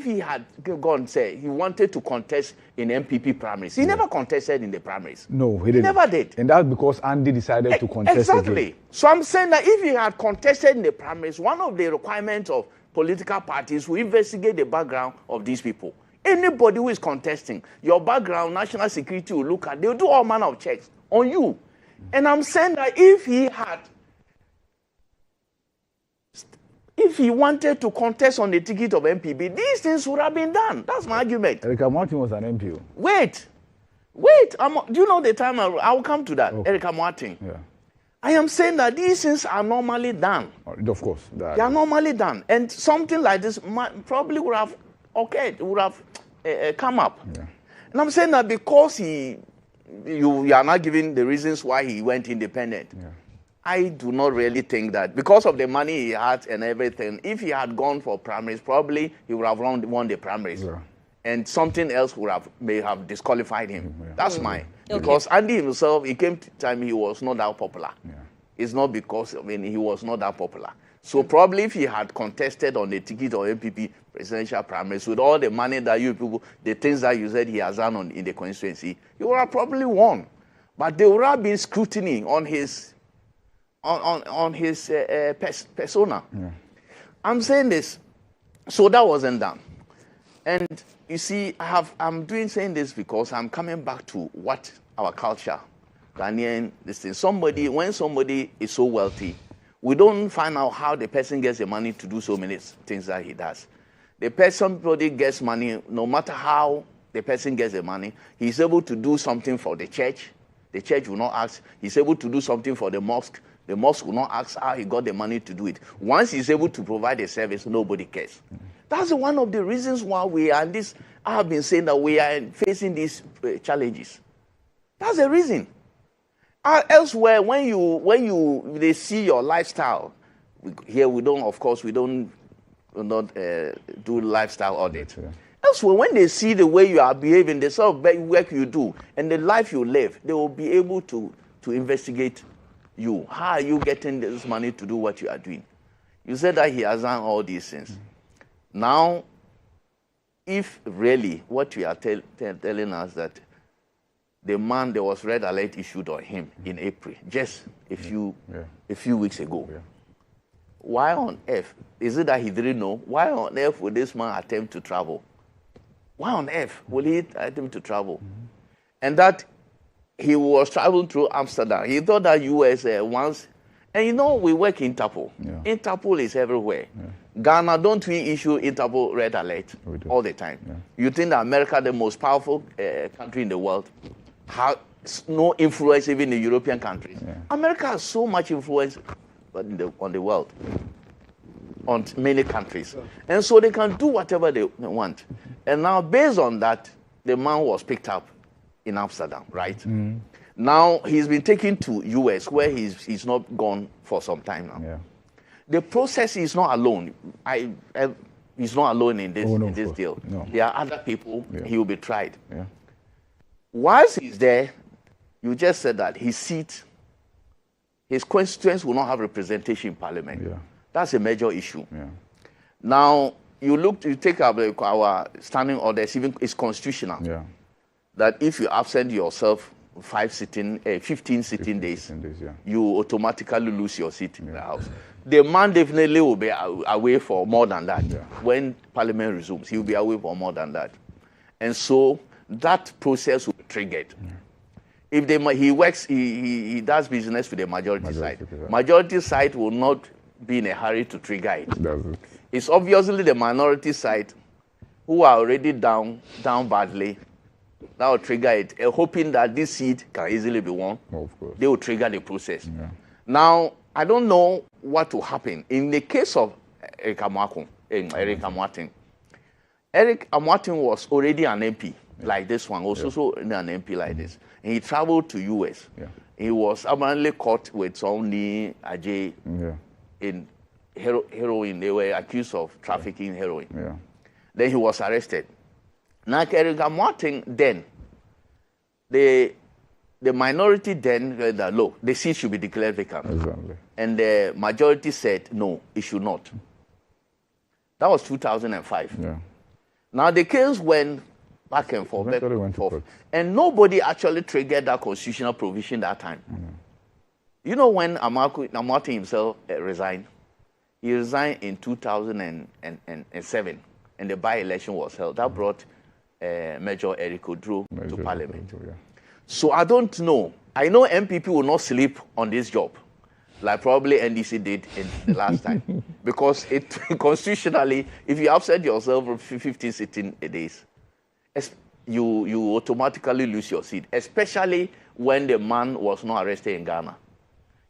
S5: he had gone, say, he wanted to contest in MPP primaries, he never contested in the primaries.
S4: No, he didn't.
S5: Never did.
S4: And that's because Andy decided to contest again.
S5: So I'm saying that if he had contested in the primaries, one of the requirements of political parties will investigate the background of these people. Anybody who is contesting, your background, national security will look at, they'll do all manner of checks on you. And I'm saying that if he wanted to contest on the ticket of MPP, these things would have been done. That's my argument.
S4: Erika Martin was an MP.
S5: Wait. Do you know the time? I will come to that. Okay. Erika Martin. Yeah. I am saying that these things are normally done.
S4: Of course.
S5: They are normally done. And something like this probably would have come up. Yeah. And I'm saying that because you are not giving the reasons why he went independent. Yeah. I do not really think that because of the money he had and everything, if he had gone for primaries, probably he would have won the primaries. Yeah. And something else may have disqualified him. Yeah. That's mine. Okay. Because Andy himself, he came to time he was not that popular. Yeah. It's not because he was not that popular. So probably if he had contested on the ticket of MPP presidential primaries with all the money that you people, the things that you said he has done in the constituency, he would have probably won. But there would have been scrutiny on his persona. Yeah. I'm saying this, so that wasn't done. And you see, I'm saying this because I'm coming back to what our culture, Ghanaian, this thing. When somebody is so wealthy, we don't find out how the person gets the money to do so many things that he does. Somebody gets money, no matter how the person gets the money, he's able to do something for the church. The church will not ask. He's able to do something for the mosque. The mosque will not ask how he got the money to do it. Once he's able to provide a service, nobody cares. That's one of the reasons why we are in this. I have been saying that we are facing these challenges. That's the reason. Elsewhere, when they see your lifestyle, here we don't do lifestyle audit. Yeah. Elsewhere, when they see the way you are behaving, the sort of work you do, and the life you live, they will be able to to investigate you. How are you getting this money to do what you are doing? You said that he has done all these things. Now, if really what you are telling us that the man, there was red alert issued on him in April, just a few weeks ago. Yeah. Why on earth? Is it that he didn't know? Why on earth would this man attempt to travel? Why on earth will he attempt to travel? And that he was traveling through Amsterdam. He thought that US once, and you know, we work in Interpol. Yeah. Interpol is everywhere. Yeah. Ghana, don't we issue Interpol red alert all the time? Yeah. You think that America, the most powerful country in the world, has no influence even in European countries? Yeah. America has so much influence on the world, on many countries. And so they can do whatever they want. And now, based on that, the man was picked up in Amsterdam, right? Mm-hmm. Now, he's been taken to US, where he's not gone for some time now. Yeah. The process is not alone. He's not alone in this deal. No. There are other people. Yeah. He will be tried. Yeah. Whilst he's there, you just said that his seat, his constituents will not have representation in Parliament. Yeah. That's a major issue. Yeah. Now, you take up our standing orders, even it's constitutional. Yeah. That if you absent yourself 15 sitting days, yeah, you automatically lose your seat in the House. The man definitely will be away for more than that. Yeah. When Parliament resumes, he will be away for more than that. And so that process will be triggered. Yeah. If he does business with the majority side. Majority side will not be in a hurry to trigger it. It's obviously the minority side who are already down badly. That will trigger it, hoping that this seat can easily be won. Of course. They will trigger the process. Yeah. Now, I don't know what will happen. In the case of Eric Amoateng, Eric Amoateng was already an MP like this one, also an MP like this. And he traveled to US. Yeah. He was apparently caught with some Ajay in heroin. They were accused of trafficking heroin. Yeah. Then he was arrested. Now, Eric Amoateng then, the minority then said that, look, the seat should be declared vacant. Exactly. And the majority said, no, it should not. That was 2005. Yeah. Now, the case went back and forth, and nobody actually triggered that constitutional provision that time. You know when Amoateng himself resigned? He resigned in 2007, and the by-election was held. That brought Major Eric Kodjo to Parliament. Yeah. So I don't know. I know MPP will not sleep on this job, like probably NDC did in the last time. Because constitutionally, if you absent yourself for 15 sitting days, you automatically lose your seat, especially when the man was not arrested in Ghana.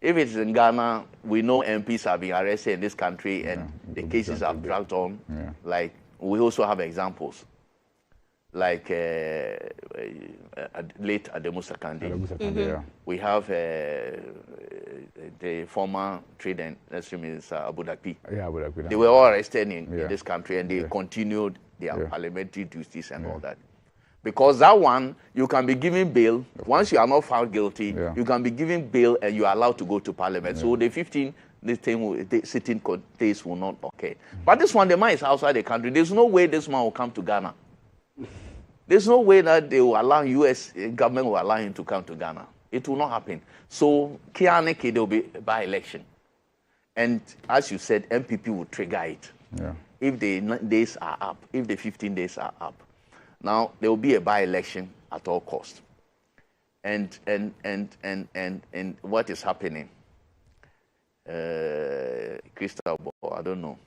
S5: If it's in Ghana, we know MPs have been arrested in this country and the cases have dragged on. Yeah. Like, we also have examples. Like late Ademusa Kande. We have the former trade and industry minister, Abu Dhabi. Yeah, Abu Dhabi. They were all arrested in this country, and they continued their parliamentary duties and all that. Because that one, you can be given bail. Once you are not found guilty, you can be given bail and you are allowed to go to Parliament. So the 15 sitting days will not occur. But this one, the man is outside the country. There's no way this man will come to Ghana. There's no way that they will allow U.S. government will allow him to come to Ghana. It will not happen. So, there will be a by-election. And as you said, MPP will trigger it. Yeah. If the days are up, if the 15 days are up. Now, there will be a by-election at all costs. And what is happening? Crystal ball, I don't know.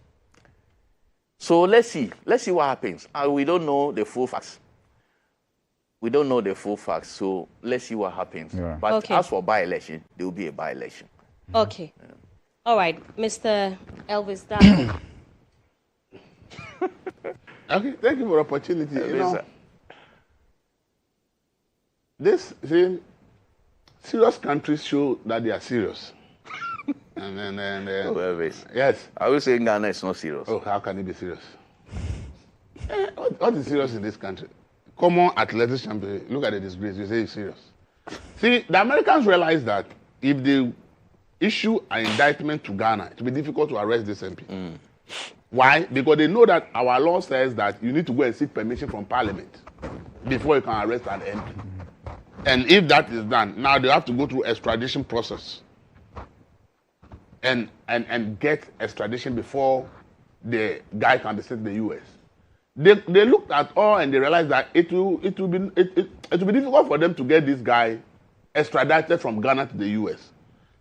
S5: So let's see what happens. We don't know the full facts. So let's see what happens. Yeah. But as for by-election, there will be a by-election.
S2: Okay. Yeah. All right, Mr. Elvis Dano.
S6: Okay, thank you for the opportunity. Serious countries show that they are serious.
S5: Yes. I will say Ghana is not serious.
S6: Oh, how can it be serious? What is serious in this country? Common athletics champion, look at the disgrace, you say it's serious. See, the Americans realize that if they issue an indictment to Ghana, it will be difficult to arrest this MP. Why? Because they know that our law says that you need to go and seek permission from Parliament before you can arrest an MP. And if that is done, now they have to go through extradition process and get extradition before the guy can be sent to the US. They looked at all and they realized that it will be difficult for them to get this guy extradited from Ghana to the US.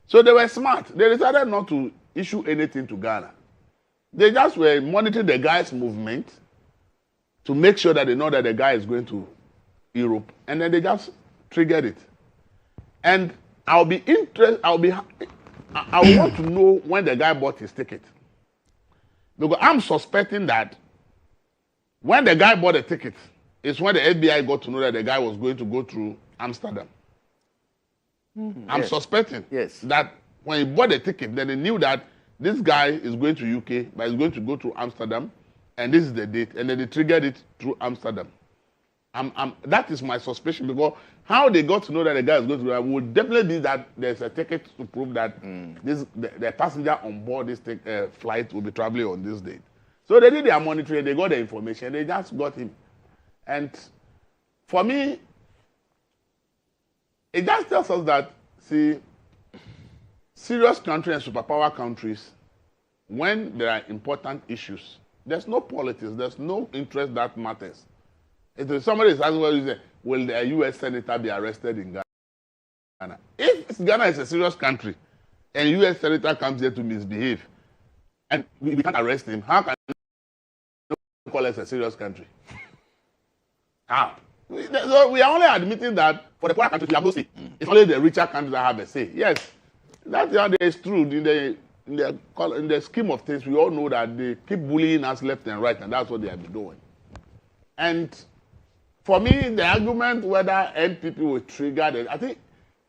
S6: So they were smart. They decided not to issue anything to Ghana. They just were monitoring the guy's movement to make sure that they know that the guy is going to Europe, and then they just triggered it. And I want to know when the guy bought his ticket. Because I'm suspecting that when the guy bought the ticket, it's when the FBI got to know that the guy was going to go through Amsterdam. I'm suspecting that when he bought the ticket, then they knew that this guy is going to UK, but he's going to go to Amsterdam, and this is the date, and then they triggered it through Amsterdam. That is my suspicion, because how they got to know that the guy is going to would definitely be that there's a ticket to prove that the passenger on board this flight will be traveling on this date. So they did their monitoring, they got the information, they just got him. And for me, it just tells us that, see, serious countries and superpower countries, when there are important issues, there's no politics, there's no interest that matters. If somebody is asking, will the U.S. senator be arrested in Ghana? If Ghana is a serious country and a U.S. senator comes here to misbehave and we can't arrest him, how can we call us a serious country? How? So we are only admitting that for the poor countries, we have no say. It's only the richer countries that have a say. Yes, that is true. In the scheme of things, we all know that they keep bullying us left and right, and that's what they have been doing. And for me, the argument whether NPP will trigger it, I think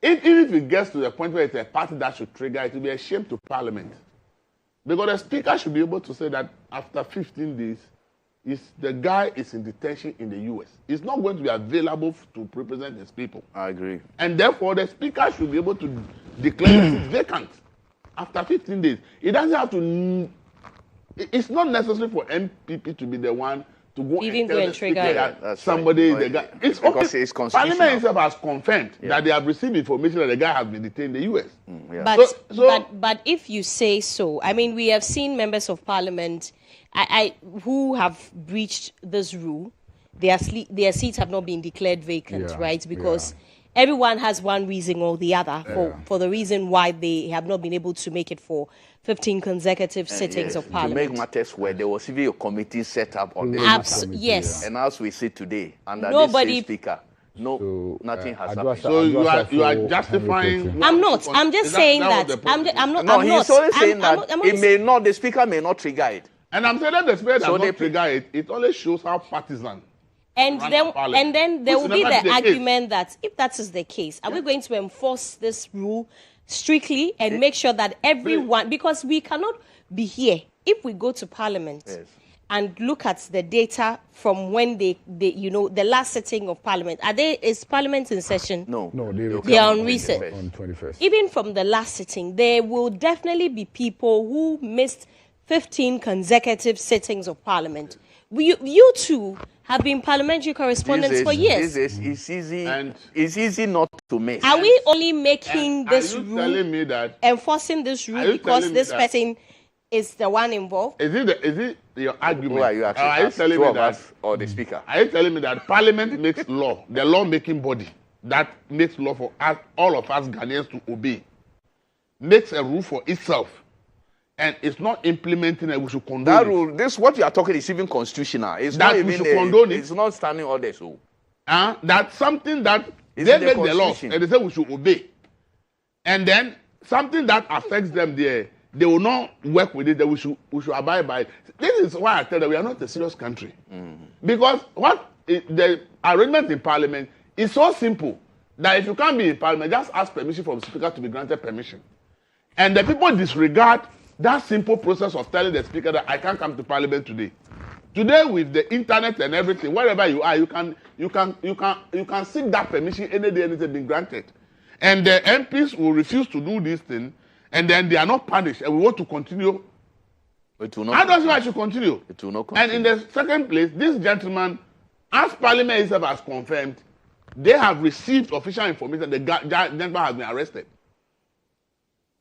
S6: even if it gets to the point where it's a party that should trigger it, will be a shame to Parliament. Because the Speaker should be able to say that after 15 days, the guy is in detention in the US. He's not going to be available to represent his people.
S5: I agree.
S6: And therefore, the Speaker should be able to declare the seat vacant after 15 days. It doesn't have to. It's not necessary for MPP to be the one to go and tell the Speaker that somebody is the guy. It's
S5: because it's constitutional.
S6: Parliament itself has confirmed that they have received information that the guy has been detained in the US.
S2: But if you say so, I mean, we have seen members of Parliament who have breached this rule. Their seats have not been declared vacant, right? Because everyone has one reason or the other for the reason why they have not been able to make it for 15 consecutive sittings of Parliament.
S5: To make matters where there was even a committee set up on this.
S2: Yes.
S5: And as we see today, under
S2: Nobody,
S5: this Speaker, nothing has
S6: happened. So you are justifying.
S2: I'm not. I'm just saying that. I'm not.
S5: No, he's only saying that the Speaker may not trigger it.
S6: And I'm saying that the Speaker does not trigger it. It only shows how partisan.
S2: And then there will be the argument that if that is the case, are we going to enforce this rule strictly and make sure that everyone, because we cannot be here if we go to Parliament and look at the data from when the last sitting of Parliament. Is Parliament in session?
S4: No,
S2: they are on recess.
S4: On 21st.
S2: Even from the last sitting, there will definitely be people who missed 15 consecutive sittings of Parliament. You two have been parliamentary correspondents for years.
S5: It's easy not to miss.
S2: Are we only making this rule,
S6: telling me that,
S2: enforcing this rule because this person is the one involved?
S6: Is it your argument?
S5: Who are you actually?
S6: Are you telling me that,
S5: or the Speaker?
S6: Are you telling me that Parliament makes law, the law-making body that makes law for us, all of us Ghanaians to obey, makes a rule for itself, and it's not implementing it, we should condone
S5: that rule? This what you are talking is even constitutional. It's
S6: that
S5: not even
S6: condone it.
S5: It's not standing orders. So
S6: that's something that they make the law and they say we should obey, and then something that affects them there, they will not work with it. That we should abide by it. This is why I tell them we are not a serious country, because the arrangement in Parliament is so simple that if you can't be in Parliament, just ask permission from the Speaker to be granted permission, and the people disregard that simple process of telling the Speaker that I can't come to Parliament today. Today with the internet and everything, wherever you are, you can seek that permission any day and it's been granted. And the MPs will refuse to do this thing, and then they are not punished, and we want to continue.
S5: It will not.
S6: I don't see why I should continue.
S5: It will not continue.
S6: And in the second place, this gentleman, as Parliament itself has confirmed, they have received official information that the gentleman has been arrested.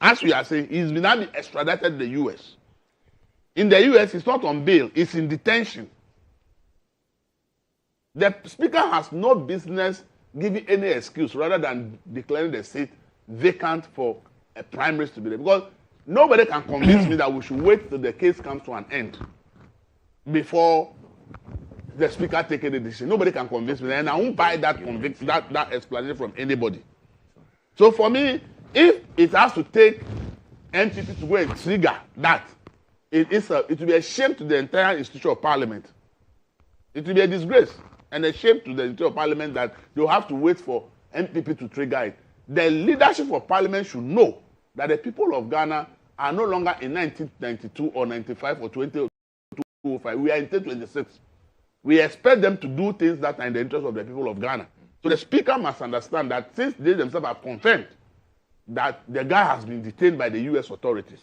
S6: As we are saying, he's been now extradited to the US. In the US, it's not on bail, it's in detention. The speaker has no business giving any excuse rather than declaring the seat vacant for a primaries to be there. Because nobody can convince me that we should wait till the case comes to an end before the speaker takes any decision. Nobody can convince me. And I won't buy that that explanation from anybody. So for me, if it has to take NPP to go and trigger that, it will be a shame to the entire institution of Parliament. It will be a disgrace and a shame to the institution of Parliament that they'll have to wait for NPP to trigger it. The leadership of Parliament should know that the people of Ghana are no longer in 1992 or 95 or 2005. We are in 2026. We expect them to do things that are in the interest of the people of Ghana. So the speaker must understand that since they themselves have confirmed that the guy has been detained by the US authorities,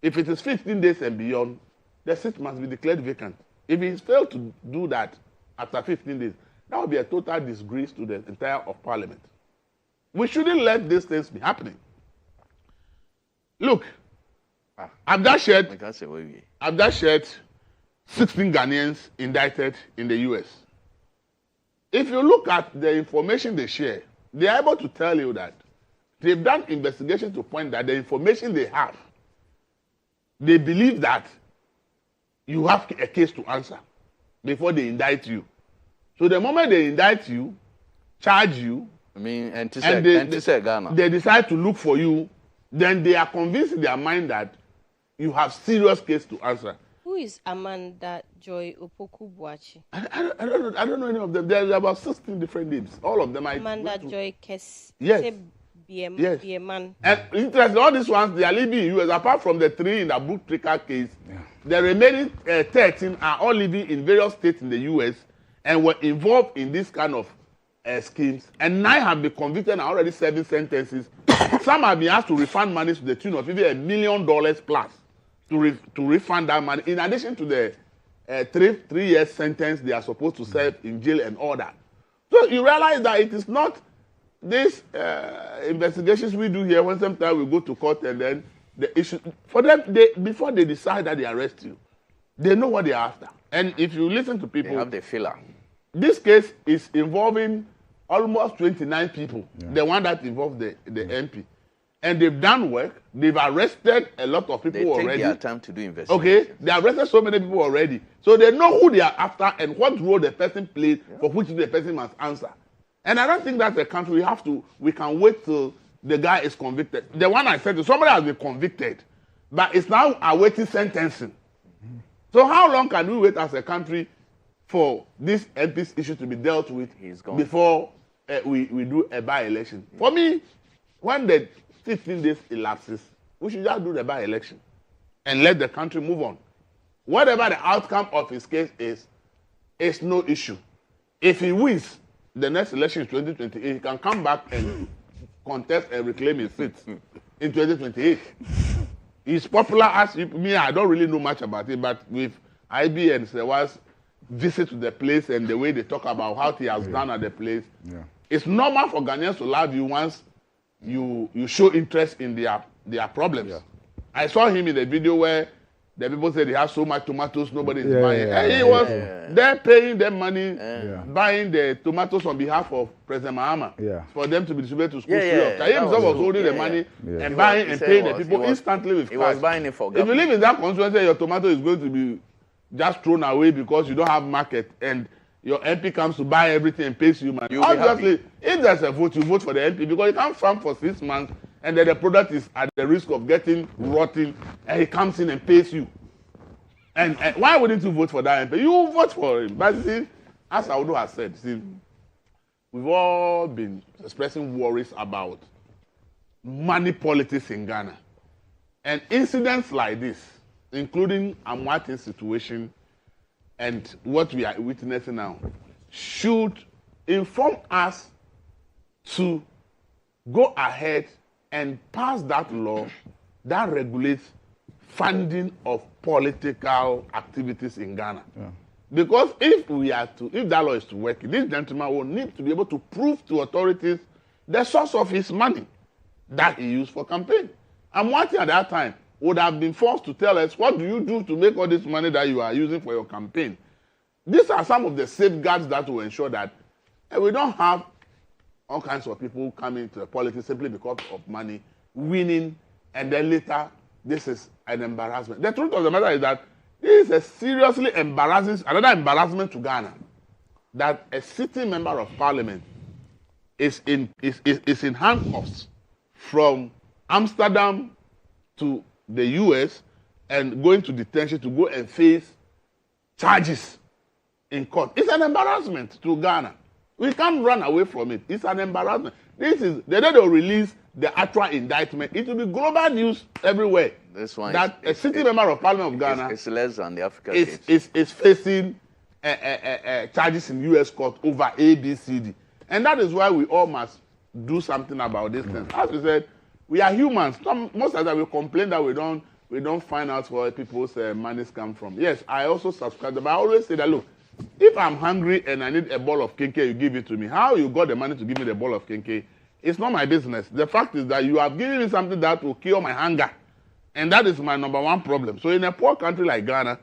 S6: if it is 15 days and beyond, the seat must be declared vacant. If he failed to do that after 15 days, that would be a total disgrace to the entire of Parliament. We shouldn't let these things be happening. Look, I've just shared 16 Ghanaians indicted in the US. If you look at the information they share, they are able to tell you that they've done investigations to point that the information they have, they believe that you have a case to answer before they indict you. So the moment they indict you, charge you,
S5: and
S6: they decide to look for you, then they are convinced in their mind that you have serious case to answer.
S2: Who is Amanda Joy Opoku-Boakye?
S6: I don't know any of them. There are about 16 different names. All of them are
S2: Amanda Joy Kes.
S6: Yes. Yes. And interesting, all these ones, they are living in US. Apart from the 3 in the book tricker case, the remaining 13 are all living in various states in the US and were involved in this kind of schemes. And 9 have been convicted and already serving sentences. Some have been asked to refund money to the tune of even $1 million plus to refund that money, in addition to the 3 year sentence they are supposed to serve in jail and all that. So you realize that it is not these investigations we do here when sometimes we go to court and then the issue for them, before they decide that they arrest you, they know what they are after. And if you listen to people,
S5: they have the filler.
S6: This case is involving almost 29 people, the one that involved the MP. And they've done work. They've arrested a lot of people already.
S5: They take their time to do investigations.
S6: Okay, they arrested so many people already. So they know who they are after and what role the person played for which the person must answer. And I don't think that's a country we can wait till the guy is convicted. The one I said, somebody has been convicted, but it's now awaiting sentencing. So how long can we wait as a country for this MP's issue to be dealt with before we do a by-election? For me, when the 15 days elapses, we should just do the by-election and let the country move on. Whatever the outcome of his case is, it's no issue. If he wins the next election in 2028, he can come back and contest and reclaim his seat in 2028. He's popular as me. I don't really know much about it, but with IB and Serwaa's visit to the place and the way they talk about how he has done at the place, it's normal for Ghanaians to love you once you show interest in their problems. I saw him in the video where the people said he has so much tomatoes, nobody is buying. And he was there paying them money, buying the tomatoes on behalf of President Mahama for them to be distributed to schools. He himself was holding the money and buying and paying the people instantly with cash.
S5: He was buying it for
S6: government. If you live in that constituency, your tomato is going to be just thrown away because you don't have market and your MP comes to buy everything and pays you money. Obviously, if there's a vote, you vote for the MP because you can't farm for 6 months and then the product is at the risk of getting rotten and he comes in and pays you. And why wouldn't you vote for that MP? You vote for him. But see, as Audu has said, we've all been expressing worries about money politics in Ghana. And incidents like this, including Amwati's situation, and what we are witnessing now should inform us to go ahead and pass that law that regulates funding of political activities in Ghana. Yeah. Because if that law is to work, this gentleman will need to be able to prove to authorities the source of his money that he used for campaign. And one thing at that time would have been forced to tell us, what do you do to make all this money that you are using for your campaign? These are some of the safeguards that will ensure that we don't have all kinds of people coming to the politics simply because of money, winning, and then later, this is an embarrassment. The truth of the matter is that this is a seriously another embarrassment to Ghana, that a sitting member of parliament is in handcuffs from Amsterdam to the US and going to detention to go and face charges in court. It's an embarrassment to Ghana. We can't run away from it. It's an embarrassment. The day they'll release the actual indictment, it will be global news everywhere.
S5: This one
S6: that a sitting member of Parliament of Ghana
S5: is less than the African case.
S6: Is facing charges in U.S. court over ABCD. And that is why we all must do something about this thing. As we said, we are humans. Most of the time we complain that we don't find out where people's monies come from. Yes, I also subscribe, but I always say that, look, if I'm hungry and I need a bowl of kenkey, you give it to me. How you got the money to give me the bowl of kenkey? It's not my business. The fact is that you have given me something that will cure my hunger. And that is my number one problem. So in a poor country like Ghana,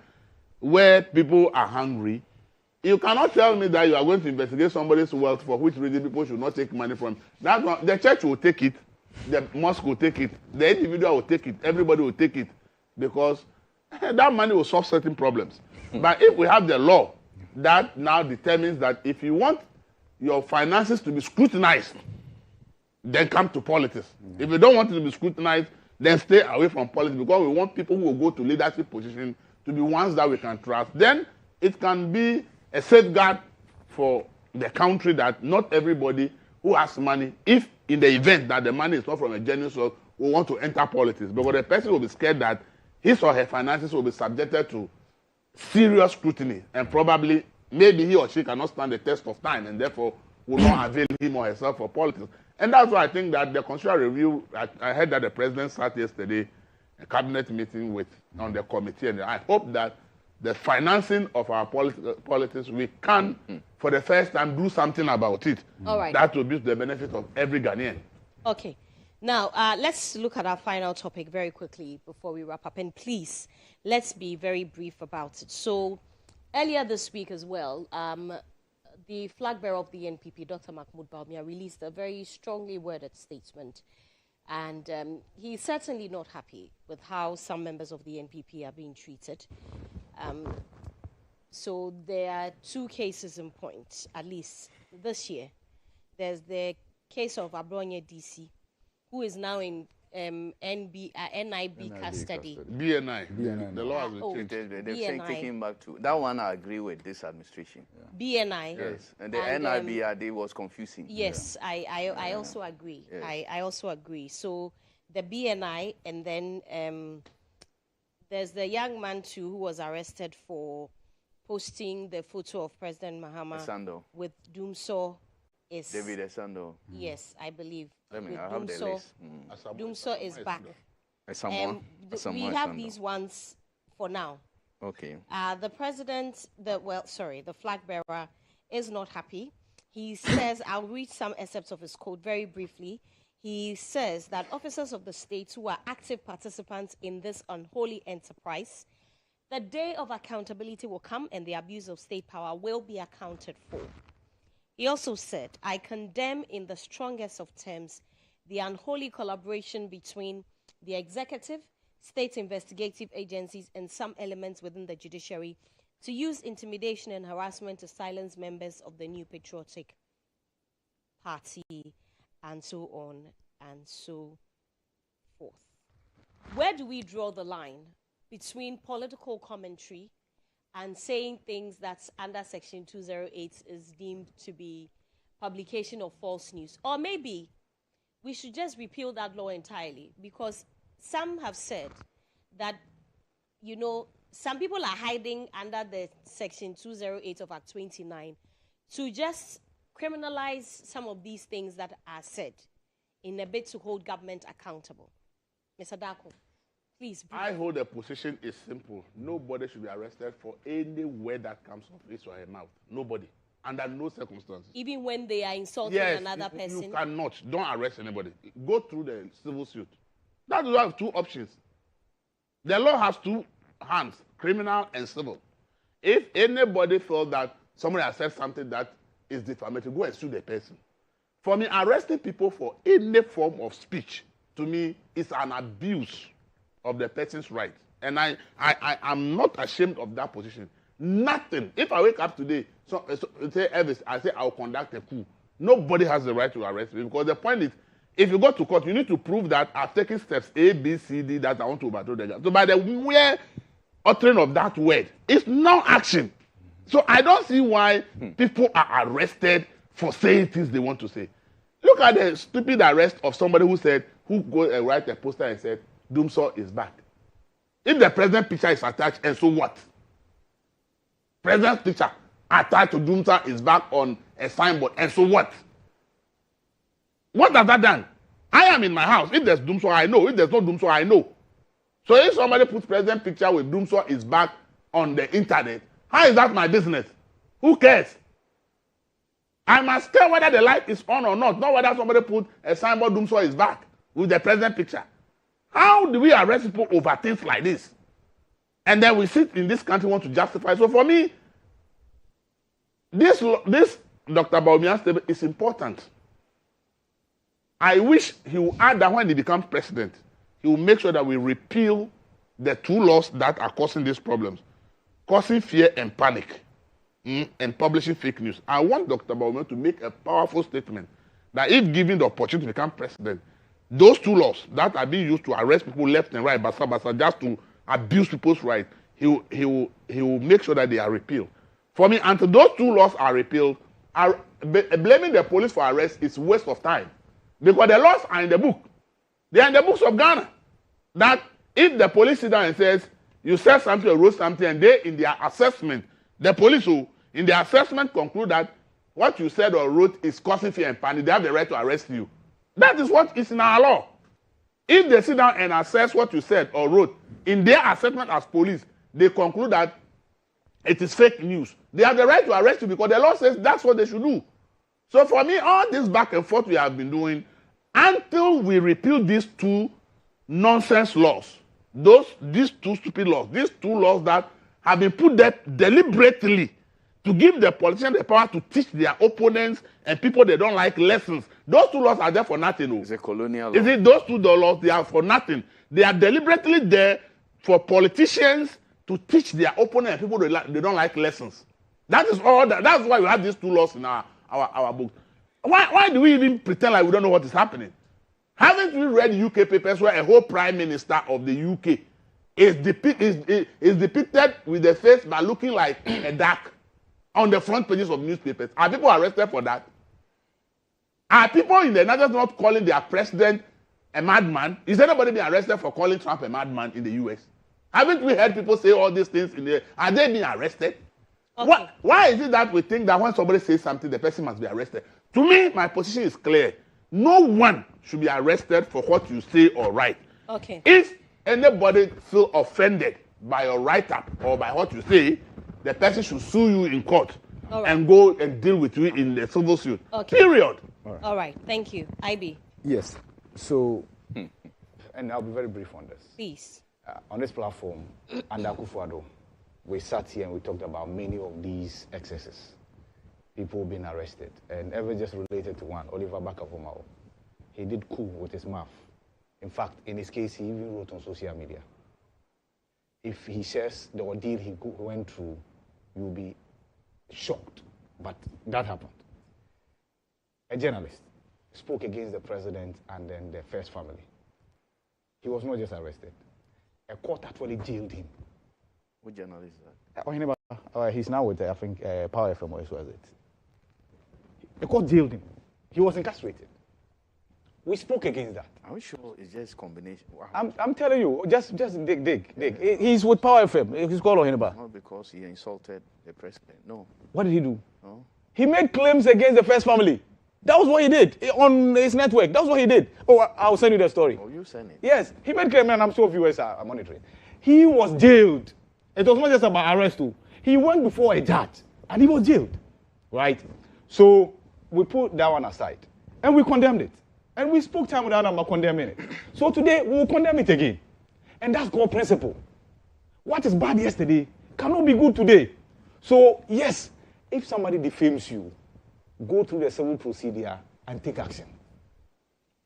S6: where people are hungry, you cannot tell me that you are going to investigate somebody's wealth for which reason people should not take money from. That's not, the church will take it, the mosque will take it, the individual will take it, everybody will take it, because that money will solve certain problems. But if we have the law that now determines that if you want your finances to be scrutinized, then come to politics. If you don't want it to be scrutinized, then stay away from politics, because we want people who will go to leadership position to be ones that we can trust. Then it can be a safeguard for the country that not everybody who has money, if in the event that the money is not from a genuine source, will want to enter politics. Because the person will be scared that his or her finances will be subjected to serious scrutiny, and probably maybe he or she cannot stand the test of time, and therefore will not avail him or herself for politics. And that's why I think that the constitutional review, I heard that the president sat yesterday, a cabinet meeting on the committee, and I hope that the financing of our politics, we can, for the first time, do something about it.
S2: All right.
S6: That will be to the benefit of every Ghanaian.
S2: Okay. Now, let's look at our final topic very quickly before we wrap up. And please, let's be very brief about it. So, earlier this week as well, the flag bearer of the NPP, Dr. Mahmoud Bawumia, released a very strongly worded statement. And he's certainly not happy with how some members of the NPP are being treated. So there are two cases in point, at least this year. There's the case of Abronye DC, who is now in NIB custody.
S6: BNI. The law has been changed.
S5: They've taken him back to that one. I agree with this administration.
S2: Yeah. BNI.
S5: Yes, and the NIBRD was confusing.
S2: Yes, yeah. I also agree. Yes. I also agree. So the BNI, and then there's the young man too who was arrested for posting the photo of President Mahama with Dumso.
S5: David Esando.
S2: Yes, I believe.
S5: I have the list.
S2: Dumso is back.
S5: We
S2: have these ones for now.
S5: Okay.
S2: The president, the flag bearer is not happy. He says, I'll read some excerpts of his quote very briefly. He says that officers of the state who are active participants in this unholy enterprise, the day of accountability will come and the abuse of state power will be accounted for. He also said, I condemn in the strongest of terms the unholy collaboration between the executive, state investigative agencies, and some elements within the judiciary to use intimidation and harassment to silence members of the New Patriotic Party, and so on and so forth. Where do we draw the line between political commentary and saying things that's under Section 208 is deemed to be publication of false news? Or maybe we should just repeal that law entirely, because some have said that, some people are hiding under the Section 208 of Act 29 to just criminalize some of these things that are said in a bid to hold government accountable. Mr. Dako, please.
S6: I hold a position is simple. Nobody should be arrested for any word that comes off his or her mouth. Nobody. Under no circumstances.
S2: Even when they are insulting another person?
S6: You cannot. Don't arrest anybody. Go through the civil suit. That is why I have two options. The law has two hands, criminal and civil. If anybody feels that somebody has said something that is defamatory, go and sue the person. For me, arresting people for any form of speech, to me, is an abuse of the person's rights. And I am not ashamed of that position. Nothing. If I wake up today, say Elvis, I say I'll conduct a coup. Nobody has the right to arrest me, because the point is, if you go to court, you need to prove that I've taken steps A, B, C, D that I want to overthrow the government. So by the mere uttering of that word, it's no action. So I don't see why people are arrested for saying things they want to say. Look at the stupid arrest of somebody who go and write a poster and said, Doomsaw is back. If the president picture is attached, and so what? President's picture attached to Doomsaw is back on a signboard, and so what? What has that done? I am in my house. If there's Doomsaw, I know. If there's no Doomsaw, I know. So if somebody puts president picture with Doomsaw is back on the internet, how is that my business? Who cares? I must care whether the light is on or not whether somebody put a signboard Doomsaw is back with the president picture. How do we arrest people over things like this? And then we sit in this country want to justify. So for me, this Dr. Bawumia's statement is important. I wish he will add that when he becomes president, he will make sure that we repeal the two laws that are causing these problems, causing fear and panic, and publishing fake news. I want Dr. Bawumia to make a powerful statement that if given the opportunity to become president, those two laws that are being used to arrest people left and right, basa, just to abuse people's rights, he will make sure that they are repealed. For me, until those two laws are repealed, blaming the police for arrest is a waste of time. Because the laws are in the book. They are in the books of Ghana. That if the police sit down and says, you said something or wrote something, and they, in their assessment, the police who, in their assessment, conclude that what you said or wrote is causing fear and panic, they have the right to arrest you. That is what is in our law. If they sit down and assess what you said or wrote, in their assessment as police, they conclude that it is fake news, they have the right to arrest you because the law says that's what they should do. So for me, all this back and forth we have been doing, until we repeal these two nonsense laws, these two stupid laws, these two laws that have been put there deliberately to give the politicians the power to teach their opponents and people they don't like lessons. Those two laws are there for nothing.
S5: It's a colonial law.
S6: Is it those two laws? They are for nothing. They are deliberately there for politicians to teach their opponents and people they don't like lessons. That is all. That's why we have these two laws in our book. Why do we even pretend like we don't know what is happening? Haven't we read UK papers where a whole prime minister of the UK is depicted with the face by looking like a duck on the front pages of newspapers? Are people arrested for that? Are people in the United not calling their president a madman? Is anybody being arrested for calling Trump a madman in the US? Haven't we heard people say all these things in the? Are they being arrested? Okay. Why is it that we think that when somebody says something, the person must be arrested? To me, my position is clear. No one should be arrested for what you say or write.
S2: Okay.
S6: If anybody feels offended by your write-up or by what you say, the person should sue you in court and go and deal with you in the civil suit. Okay. Period.
S2: All right. Thank you. IB.
S4: Yes. So, and I'll be very brief on this.
S2: Please.
S4: On this platform, under Akufo-Addo, we sat here and we talked about many of these excesses. People being arrested. And ever just related to one, Oliver Barker-Vormawor. He did coup with his mouth. In fact, in his case, he even wrote on social media. If he says the ordeal he went through, you'll be shocked. But that happened. A journalist spoke against the president and then the first family. He was not just arrested. A court actually jailed him.
S5: What journalist is that?
S4: He's now with, I think, Power FM or so was it. The court jailed him. He was incarcerated. We spoke against that.
S5: Are we sure it's just combination? Wow.
S4: I'm telling you, just dig. He's with Power FM. He's called Ohineba.
S5: Not because he insulted the president. No.
S4: What did he do?
S5: No.
S4: He made claims against the first family. That was what he did on his network. That was what he did. Oh, I'll send you the story.
S5: Oh, you send it?
S4: Yes, he made claims, and I'm sure viewers are monitoring. He was jailed. It was not just about arrest too. He went before a judge, and he was jailed, right? So we put that one aside, and we condemned it. And we spoke time without number condemning it. So today, we will condemn it again. And that's God's principle. What is bad yesterday cannot be good today. So, yes, if somebody defames you, go through the civil procedure and take action.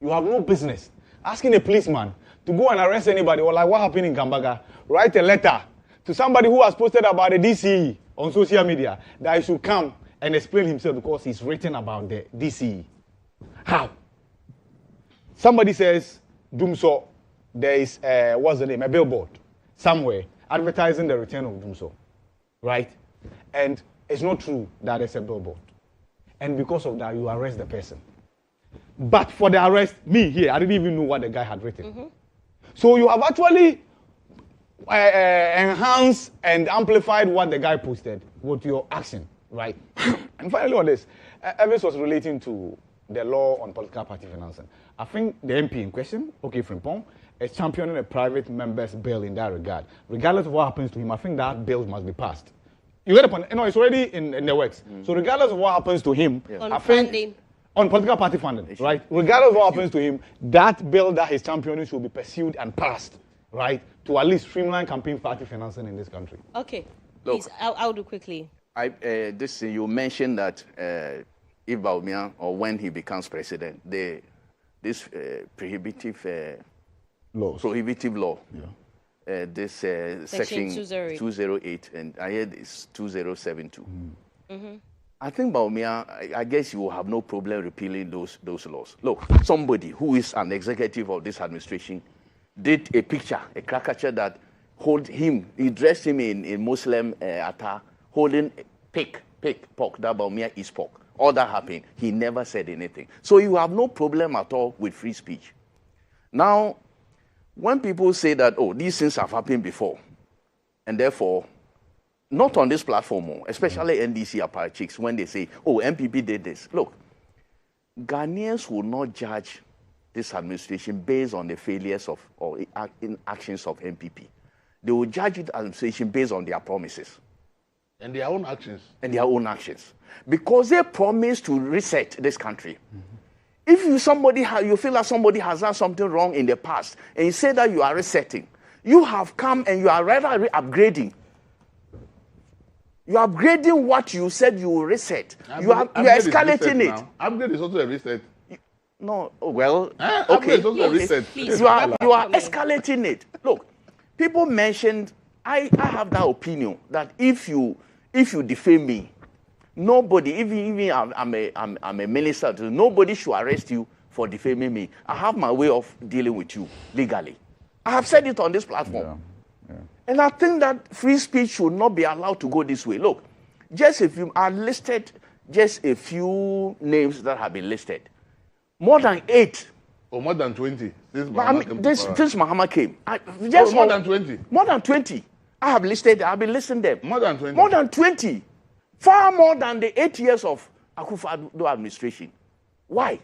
S4: You have no business asking a policeman to go and arrest anybody, or like what happened in Gambaga, write a letter to somebody who has posted about the DCE on social media that he should come and explain himself because he's written about the DCE. How? Somebody says, Dumso, there is, what's the name, a billboard somewhere advertising the return of Dumso, right? And it's not true that it's a billboard. And because of that, you arrest the person. But for the arrest, me here, I didn't even know what the guy had written. Mm-hmm. So you have actually enhanced and amplified what the guy posted with your action, right? And finally on this, Evans was relating to the law on political party financing. I think the MP in question, OK Frimpong, is championing a private member's bill in that regard. Regardless of what happens to him, I think that bill must be passed. You get the point? No, it's already in the works. So regardless of what happens to him,
S2: on
S4: I think
S2: funding.
S4: On political party funding, right? Regardless of what happens to him, that bill that he's championing should be pursued and passed, right? To at least streamline campaign party financing in this country.
S2: Okay.
S5: Look,
S2: please, I'll do quickly.
S5: You mentioned that if Baumia or when he becomes president, this prohibitive law, this section 208, and I heard it's 2072. Mm-hmm. I think Baumia, I guess you will have no problem repealing those laws. Look, somebody who is an executive of this administration did a picture, a caricature that he dressed him in Muslim attire, holding pork, that Baumia is pork. All that happened. He never said anything. So you have no problem at all with free speech. Now, when people say that, oh, these things have happened before, and therefore, not on this platform, especially NDC apparatchiks, when they say, oh, MPP did this. Look, Ghanaians will not judge this administration based on the failures or inactions of MPP. They will judge the administration based on their promises.
S6: And their own actions.
S5: And their own actions. Because they promised to reset this country. Mm-hmm. If you feel like somebody has done something wrong in the past, and you say that you are resetting, you have come and you are rather upgrading. You are upgrading what you said you will reset. You are escalating it.
S6: Now. Upgrade is also a reset.
S5: No, well, okay.
S6: Upgrade is also a reset.
S2: Please,
S5: you are escalating it. Look, people mentioned, I have that opinion that if you defame me, nobody, even I'm a minister, nobody should arrest you for defaming me. I have my way of dealing with you legally. I have said it on this platform. Yeah. And I think that free speech should not be allowed to go this way. Look, I listed just a few names that have been listed. More than 8.
S6: Or more than 20.
S5: Since Muhammad came.
S6: More than 20.
S5: More than 20. I've been listing them.
S6: More than 20.
S5: More than 20. Far more than the 8 years of Akufo-Addo administration. Why?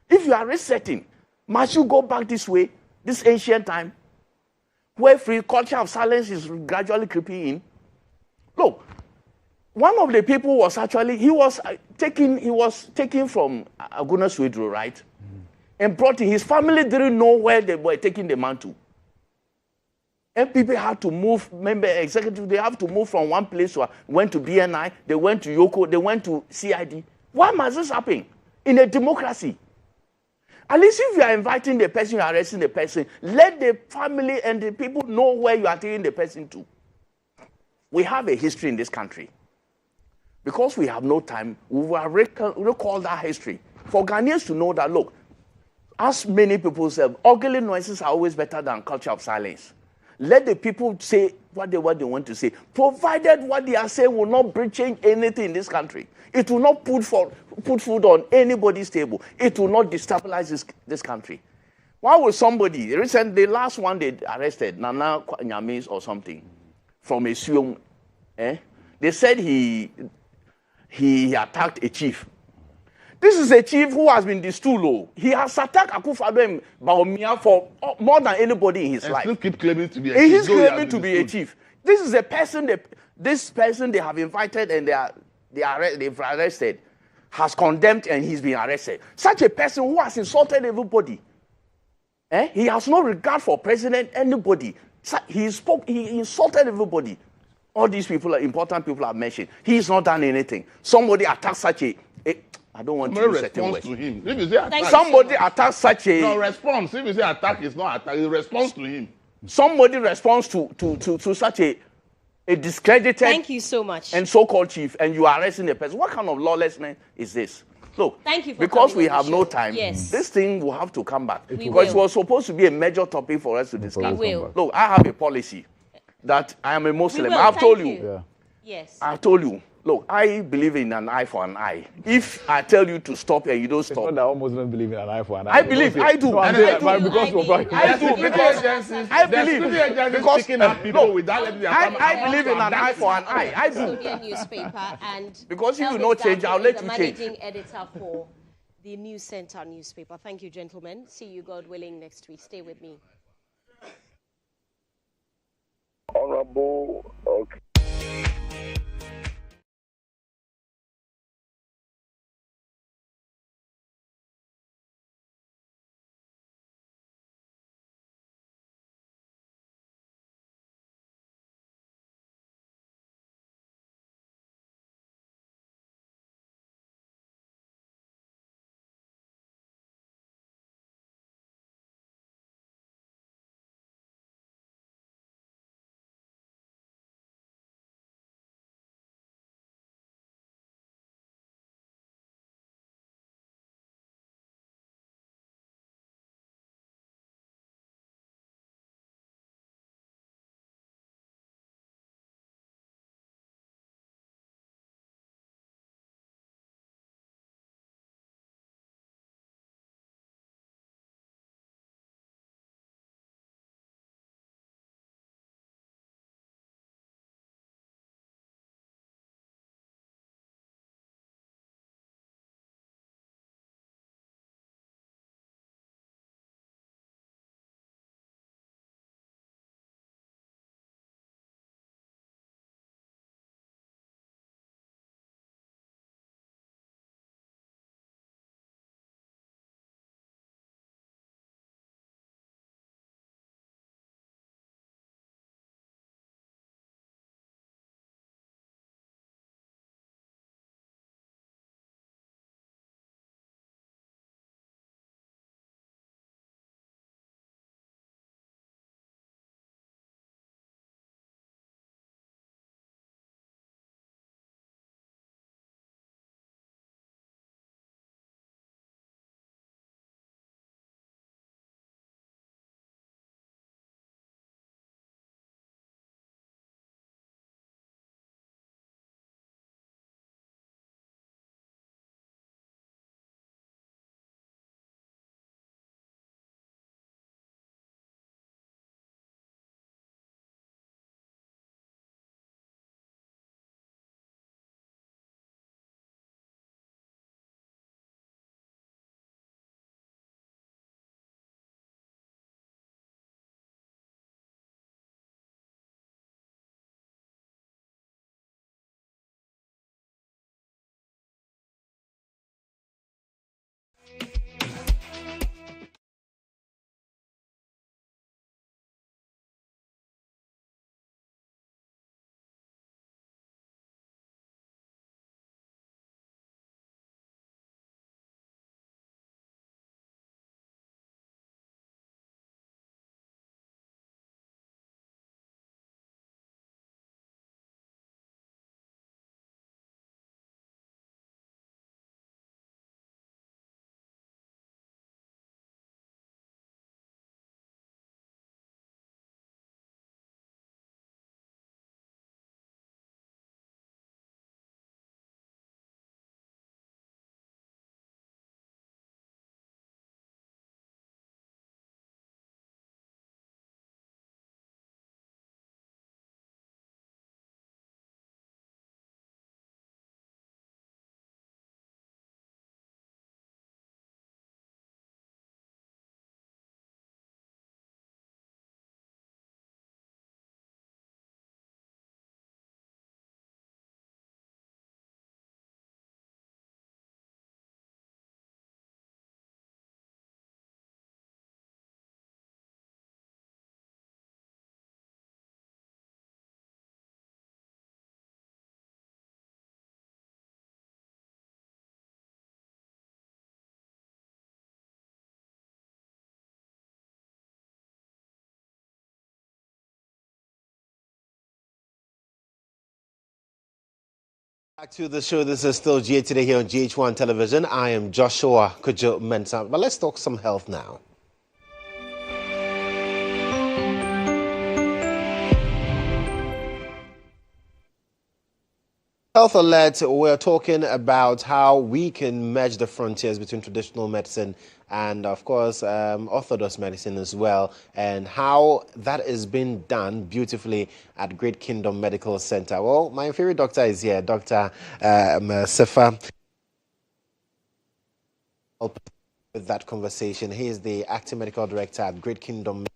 S5: If you are resetting, must you go back this way, this ancient time, where free culture of silence is gradually creeping in? Look, one of the people was actually, he was taken from Aguna Swedro, right? Mm-hmm. And brought in. His family didn't know where they were taking the man to. MPP had to move, executive, they have to move from one place to went to BNI, they went to Yoko, they went to CID. Why must this happen in a democracy? At least if you are inviting the person, you are arresting the person, let the family and the people know where you are taking the person to. We have a history in this country. Because we have no time, we will recall that history. For Ghanaians to know that, look, as many people say, ugly noises are always better than culture of silence. Let the people say what they want to say, provided what they are saying will not change anything in this country. It will not put food on anybody's table. It will not destabilize this country. Why would somebody, the last one they arrested, Nana Nyamis or something, from a Suom, they said he attacked a chief. This is a chief who has been stool. He has attacked Akufo-Addo and Bawumia for more than anybody in his life.
S6: Still keep claiming to be a chief.
S5: He's claiming to be a chief. This is a person. This person they have invited and they've arrested, has condemned and he's been arrested. Such a person who has insulted everybody. He has no regard for president, anybody. He insulted everybody. All these people, important people I've mentioned. He's not done anything. Somebody attacked such a I don't want to use certain words.
S6: To him. If you say attack,
S5: somebody attacks such a...
S6: No, response. If you say attack, it's not attack. It's response to him.
S5: Somebody responds to such a discredited...
S2: Thank you so much.
S5: ...and so-called chief, and you are arresting the person. What kind of lawlessness is this? Look,
S2: thank you for
S5: because
S2: coming
S5: we
S2: on
S5: have
S2: the
S5: no
S2: show.
S5: time,
S2: Yes.
S5: this thing will have to come back.
S2: Because
S5: it was supposed to be a major topic for us to discuss.
S2: We will.
S5: Look, I have a policy that I am a Muslim.
S2: will.
S5: I've told
S2: Thank
S5: you.
S4: Yeah.
S2: Yes.
S5: I've told you. Look, I believe in an eye for an eye. If I tell you to stop and you don't
S4: It's
S5: stop,
S4: not that all Muslims believe in an eye for an eye.
S5: I believe, I do.
S4: No, I'm
S5: I
S4: saying
S5: do.
S4: that because of
S5: I do, because I believe, because
S6: picking up people without letting their family-
S5: I believe in an eye for an eye. I do.
S2: Custodian newspaper and
S5: Because if you
S2: Elvis
S5: not change,
S2: Dapo
S5: I'll
S2: is
S5: let
S2: the
S5: you change.
S2: managing editor for the News Center newspaper. Thank you, gentlemen. See you, God willing, next week. Stay with me.
S7: Honorable, okay.
S1: Back to the show. This is still GA Today here on GH1 Television. I am Joshua Kodjo Mensah. But let's talk some health now. Health Alert, we're talking about how we can merge the frontiers between traditional medicine and, of course, orthodox medicine as well, and how that is being done beautifully at Great Kingdom Medical Center. Well, my favorite doctor is here, Dr. Mensah. With that conversation, he is the acting medical director at Great Kingdom.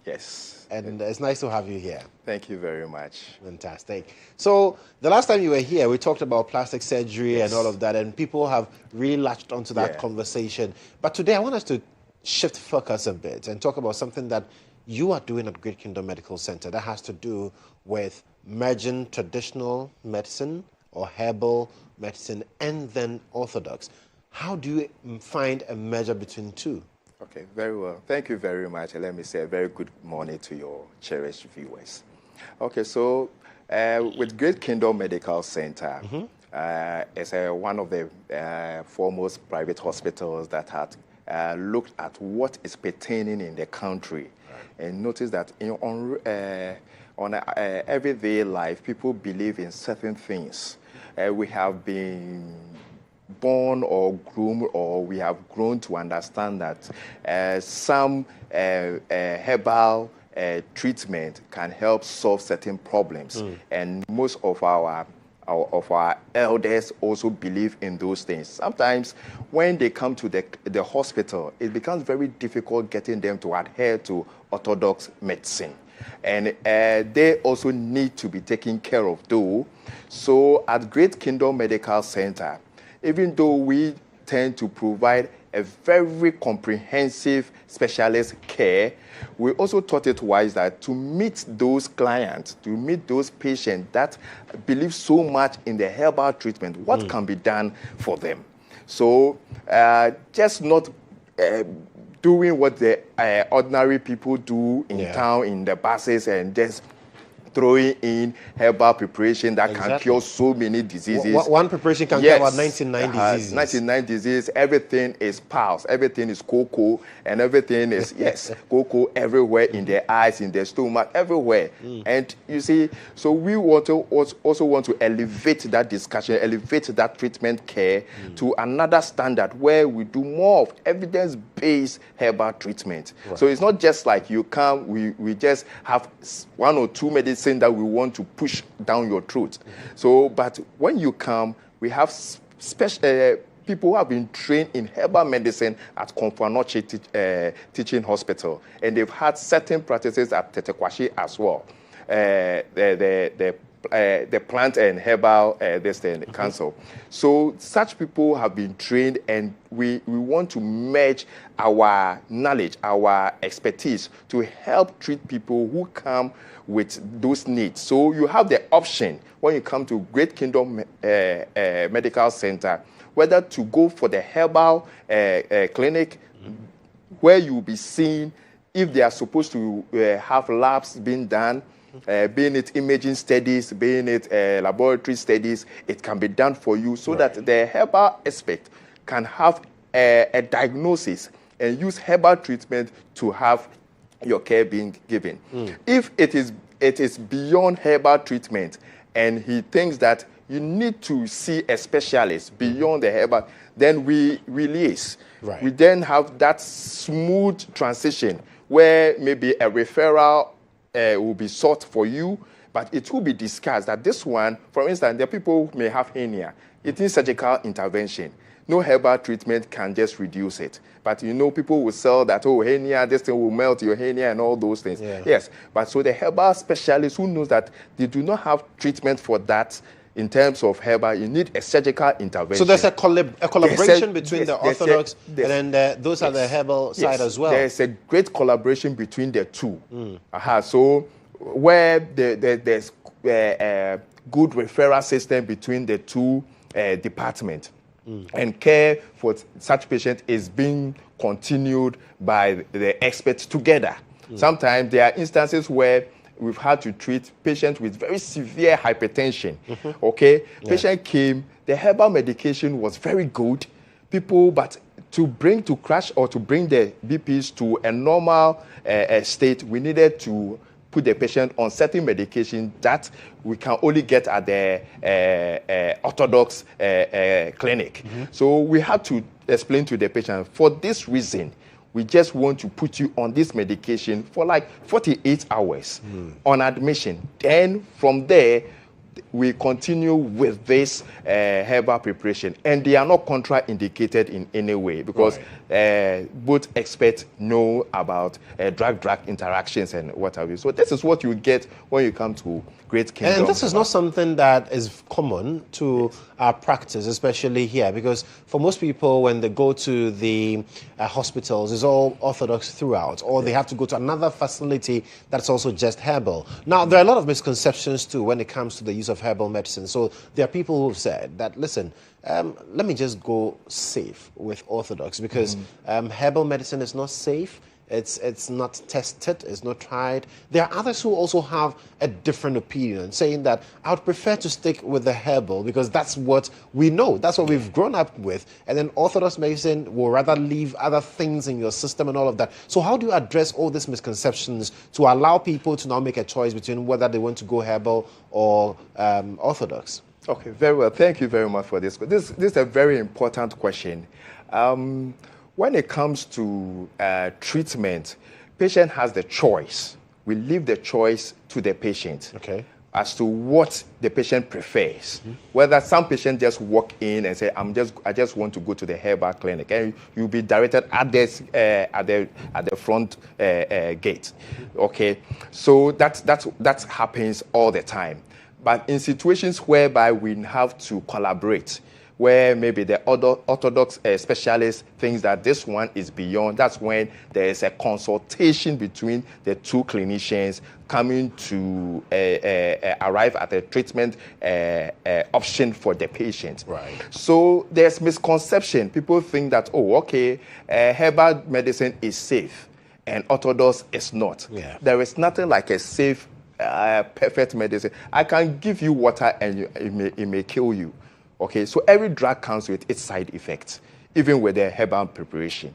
S7: Yes.
S1: And it's nice to have you here.
S7: Thank you very much.
S1: Fantastic. So the last time you were here, we talked about plastic surgery and all of that, and people have really latched onto that conversation. But today I want us to shift focus a bit and talk about something that you are doing at Great Kingdom Medical Center that has to do with merging traditional medicine or herbal medicine and then orthodox. How do you find a measure between two?
S7: Okay, very well. Thank you very much. And let me say a very good morning to your cherished viewers. Okay, so with Great Kingdom Medical Center, it's one of the foremost private hospitals that had looked at what is pertaining in the country and noticed that on everyday life, people believe in certain things. We have been born or groomed, or we have grown to understand that some herbal treatment can help solve certain problems, and most of our elders also believe in those things. Sometimes when they come to the hospital, it becomes very difficult getting them to adhere to orthodox medicine, and they also need to be taken care of too. So at Great Kingdom Medical Center, even though we tend to provide a very comprehensive specialist care, we also thought it wise that to meet those clients, to meet those patients that believe so much in the herbal treatment, what can be done for them? So just not doing what the ordinary people do in town, in the buses, and just throwing in herbal preparation that can cure so many diseases.
S1: One preparation can cure about 99 diseases.
S7: 99 diseases. Everything is pulse. Everything is cocoa. And everything is, cocoa everywhere, in their eyes, in their stomach, everywhere. And you see, so we also want to elevate that discussion, elevate that treatment care to another standard where we do more of evidence-based herbal treatment. Right. So it's not just like you come, we just have one or two medicines that we want to push down your throat. So, but when you come, we have special people who have been trained in herbal medicine at Konfanoche Teaching Hospital, and they've had certain practices at Tetekwashi as well. The plant and herbal council. So such people have been trained, and we want to merge our knowledge, our expertise to help treat people who come with those needs. So you have the option when you come to Great Kingdom Medical Center, whether to go for the herbal clinic, where you'll be seen if they are supposed to have labs being done, being it imaging studies, being it laboratory studies, it can be done for you so that the herbal aspect can have a diagnosis and use herbal treatment to have your care being given. If it is beyond herbal treatment and he thinks that you need to see a specialist beyond the herbal, then we release. Right. We then have that smooth transition where maybe a referral will be sought for you, but it will be discussed that this one, for instance, the people who may have hernia, it needs surgical intervention. No herbal treatment can just reduce it. But you know, people will sell that, oh, hernia, this thing will melt your hernia and all those things. Yeah. Yes, but so the herbal specialist who knows that they do not have treatment for that in terms of herbal, you need a surgical intervention.
S1: So there's a collaboration between the orthodox and then those are the herbal side as well.
S7: There's a great collaboration between the two. So where there's a good referral system between the two departments, and care for such patient is being continued by the experts together. Sometimes there are instances where we've had to treat patients with very severe hypertension. Okay, patient came, the herbal medication was very good. But to bring the BPs to a normal state, we needed to put the patient on certain medication that we can only get at the orthodox clinic. So we had to explain to the patient, for this reason, we just want to put you on this medication for like 48 hours on admission. Then from there, we continue with this herbal preparation, and they are not contraindicated in any way because both experts know about drug interactions and what have you. So this is what you get when you come to Great Kingdom.
S1: And this is not something that is common to our practice, especially here, because for most people, when they go to the hospitals, it's all orthodox throughout, or they have to go to another facility that's also just herbal. Now, there are a lot of misconceptions too when it comes to the use of herbal medicine. So there are people who've said that, listen, let me just go safe with orthodox because herbal medicine is not safe. It's not tested, it's not tried. There are others who also have a different opinion, saying that I would prefer to stick with the herbal because that's what we know, that's what we've grown up with. And then orthodox medicine will rather leave other things in your system and all of that. So how do you address all these misconceptions to allow people to now make a choice between whether they want to go herbal or orthodox?
S7: Okay, very well. Thank you very much for this. This is a very important question. When it comes to treatment, patient has the choice. We leave the choice to the patient as to what the patient prefers. Whether some patients just walk in and say, I just want to go to the herbal clinic, and you'll be directed at the front gate. Okay, so that happens all the time. But in situations whereby we have to collaborate, where maybe the other orthodox specialist thinks that this one is beyond, that's when there is a consultation between the two clinicians coming to arrive at a treatment option for the patient.
S1: Right.
S7: So there's misconception. People think that, herbal medicine is safe and orthodox is not.
S1: Yeah.
S7: There is nothing like a safe, perfect medicine. I can give you water and it may kill you. Okay, so every drug comes with its side effects, even with the herbal preparation.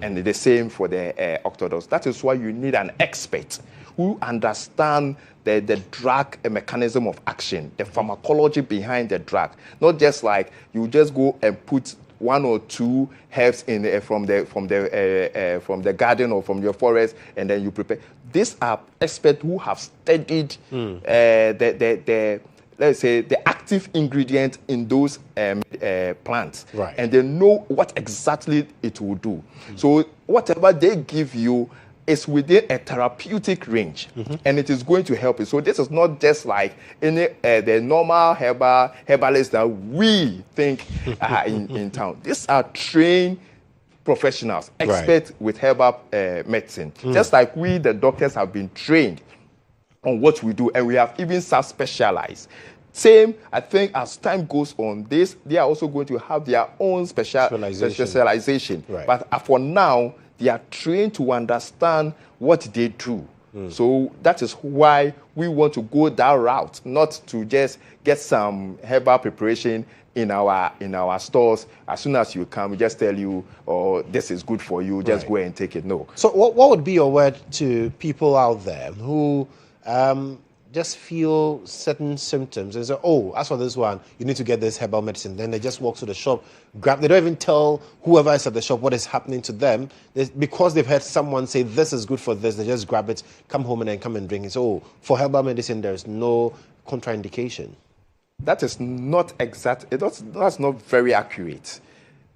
S7: And the same for the orthodox. That is why you need an expert who understands the drug mechanism of action, the pharmacology behind the drug. Not just like you just go and put one or two herbs in from the garden or from your forest, and then you prepare. These are experts who have studied let's say, the active ingredient in those plants.
S1: Right.
S7: And they know what exactly it will do. So whatever they give you is within a therapeutic range, and it is going to help you. So this is not just like any the normal herbalists that we think are in town. These are trained professionals, experts with herbal medicine. Just like we, the doctors, have been trained on what we do, and we have even subspecialized. Same, I think, as time goes on, they are also going to have their own specialization.
S1: Right.
S7: But for now, they are trained to understand what they do. So that is why we want to go that route, not to just get some herbal preparation in our stores. As soon as you come, we just tell you, oh, this is good for you, just go and take it. No.
S1: So what would be your word to people out there who just feel certain symptoms and say, oh, as for this one, you need to get this herbal medicine. Then they just walk to the shop, they don't even tell whoever is at the shop what is happening to them. Because they've heard someone say this is good for this, they just grab it, come home and then come and drink it. So for herbal medicine, there's no contraindication.
S7: That is not exact. That's not very accurate.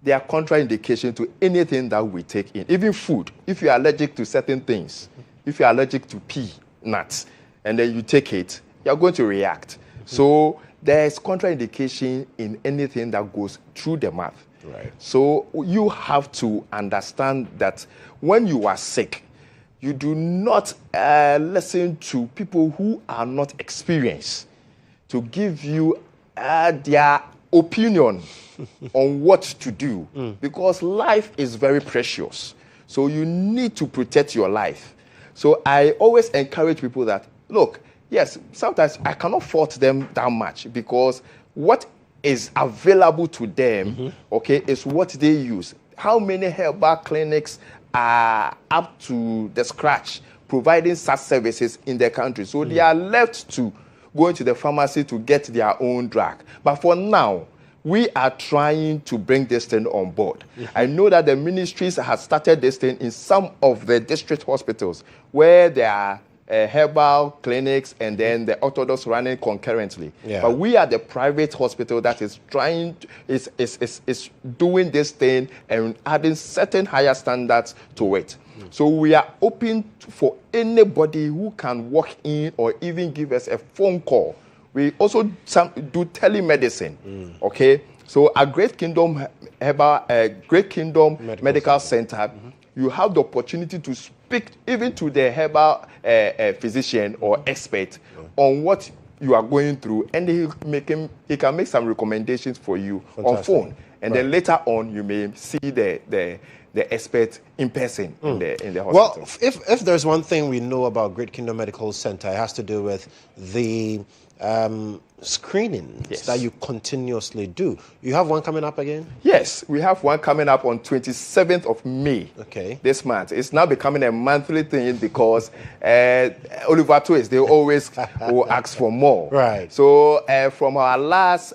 S7: There are contraindications to anything that we take in, even food. If you are allergic to certain things, if you are allergic to nuts, and then you take it, you're going to react. So there is contraindication in anything that goes through the mouth.
S1: Right.
S7: So you have to understand that when you are sick, you do not listen to people who are not experienced to give you their opinion on what to do, because life is very precious. So you need to protect your life. So I always encourage people that look, yes, sometimes I cannot fault them that much because what is available to them, okay, is what they use. How many herbal clinics are up to the scratch providing such services in the country? So they are left to going to the pharmacy to get their own drug. But for now, we are trying to bring this thing on board. I know that the ministries have started this thing in some of the district hospitals where there are herbal clinics and then the Orthodox running concurrently.
S1: Yeah.
S7: But we are the private hospital that is trying, is doing this thing and adding certain higher standards to it. So we are open for anybody who can walk in or even give us a phone call. We also do telemedicine, okay? So at Great Kingdom Medical Center, you have the opportunity to speak even to the herbal physician or expert on what you are going through, and he can make some recommendations for you on phone. And then later on, you may see the expert in person in the hospital.
S1: Well, if there's one thing we know about Great Kingdom Medical Center, it has to do with the screenings that you continuously do. You have one coming up again?
S7: Yes, we have one coming up on 27th of May.
S1: Okay.
S7: This month. It's now becoming a monthly thing because Oliver Twist, they always will ask for more.
S1: Right.
S7: So from our last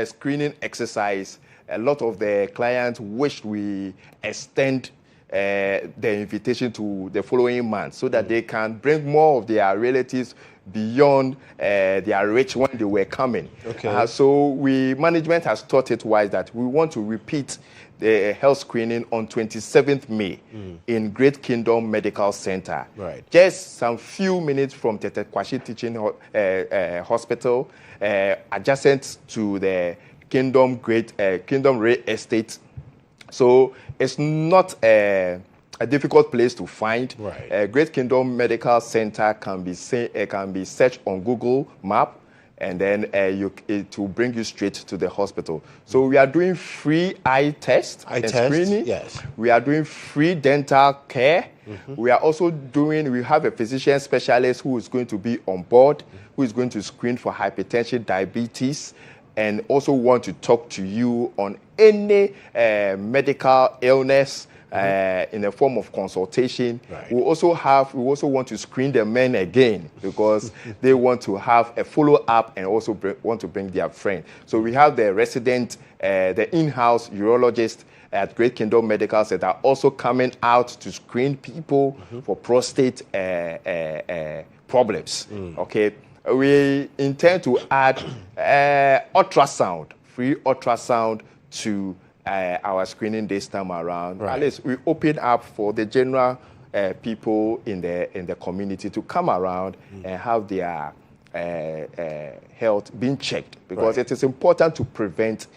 S7: screening exercise, a lot of the clients wished we extend the invitation to the following month so that they can bring more of their relatives beyond their reach when they were coming.
S1: Okay.
S7: So management has thought it wise that we want to repeat the health screening on 27th May in Great Kingdom Medical Center.
S1: Right.
S7: Just some few minutes from Tete Kwashi Teaching Hospital, adjacent to the Kingdom Real Estate. So it's not a difficult place to find.
S1: Right.
S7: Great Kingdom Medical Center can be searched on Google Map, and then it will bring you straight to the hospital. So we are doing free eye test and screening.
S1: Yes.
S7: We are doing free dental care. We are also we have a physician specialist who is going to be on board, who is going to screen for hypertension, diabetes, and also want to talk to you on any medical illness in the form of consultation.
S1: Right.
S7: We also want to screen the men again because they want to have a follow-up and also want to bring their friend. So we have the resident, the in-house urologist at Great Kingdom Medical Center also coming out to screen people for prostate problems. Okay. We intend to add ultrasound, free ultrasound to our screening this time around.
S1: Right.
S7: At least we open up for the general people in the community to come around and have their health being checked, because it is important to prevent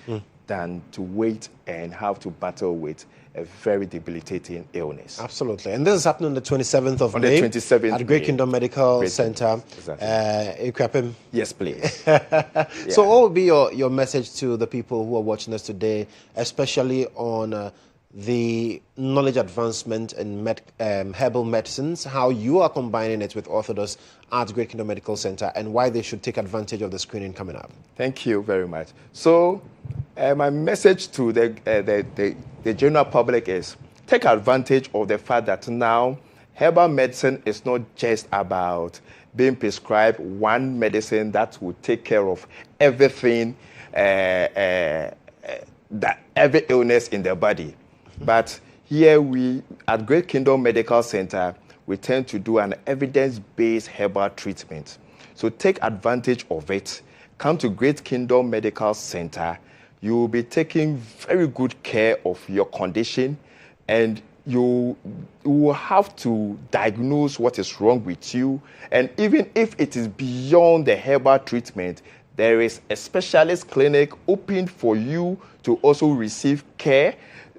S7: than to wait and have to battle with a very debilitating illness.
S1: Absolutely. And this is happening on the 27th of May.
S7: On the 27th
S1: at Great
S7: May.
S1: Kingdom Medical
S7: Great
S1: Center.
S7: Exactly.
S1: Yes,
S7: please.
S1: So what would be your message to the people who are watching us today, especially on the knowledge advancement in herbal medicines, how you are combining it with Orthodox at Great Kingdom Medical Center, and why they should take advantage of the screening coming up?
S7: Thank you very much. So my message to the general public is take advantage of the fact that now herbal medicine is not just about being prescribed one medicine that will take care of everything, that every illness in the body. But here we, at Great Kingdom Medical Center, we tend to do an evidence-based herbal treatment. So take advantage of it. Come to Great Kingdom Medical Center. You will be taking very good care of your condition, and you will have to diagnose what is wrong with you. And even if it is beyond the herbal treatment, there is a specialist clinic open for you to also receive care.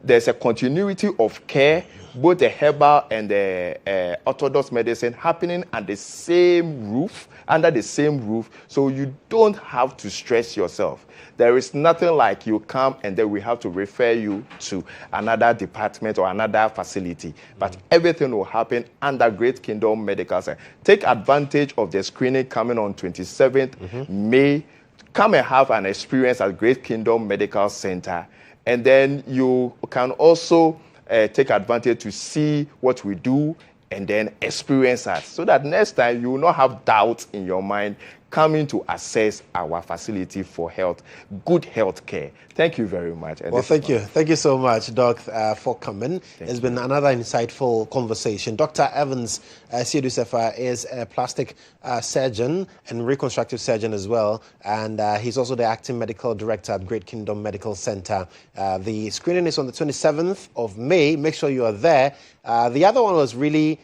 S7: there's a continuity of care, both the herbal and the orthodox medicine happening at the same roof, under the same roof, so you don't have to stress yourself. There is nothing like you come and then we have to refer you to another department or another facility. But everything will happen under Great Kingdom Medical Center. Take advantage of the screening coming on 27th May. Come and have an experience at Great Kingdom Medical Center. And then you can also take advantage to see what we do and then experience us, so that next time you will not have doubts in your mind coming to assess our facility for health, good health care. Thank you very much. And
S1: well, thank you. Thank you so much, Doc, for coming. It's been another insightful conversation. Dr. Evans Siedu-Sefa is a plastic surgeon and reconstructive surgeon as well, and he's also the acting medical director at Great Kingdom Medical Center. The screening is on the 27th of May. Make sure you are there. The other one was really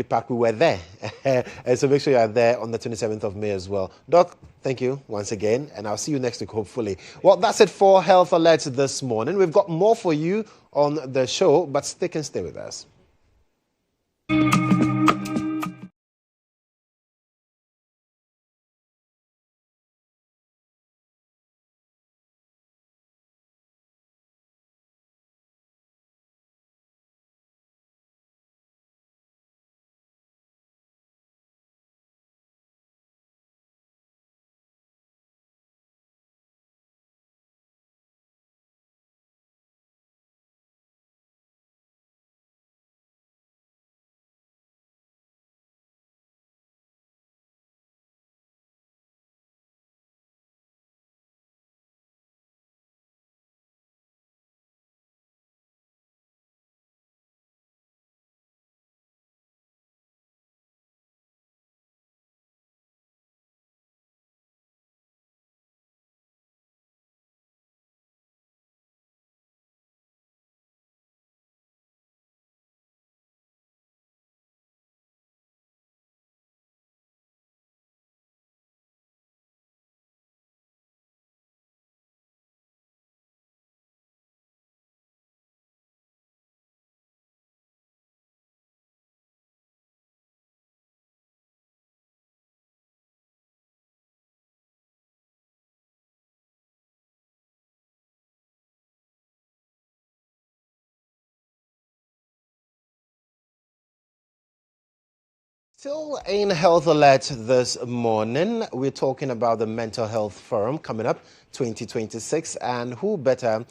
S1: packed. We were there. And so make sure you are there on the 27th of May as well. Doc, thank you once again, and I'll see you next week, hopefully. Well, that's it for Health Alert this morning. We've got more for you on the show, but stay with us. Still in Health Alert this morning, we're talking about the Mental Health Forum coming up 2026, and who better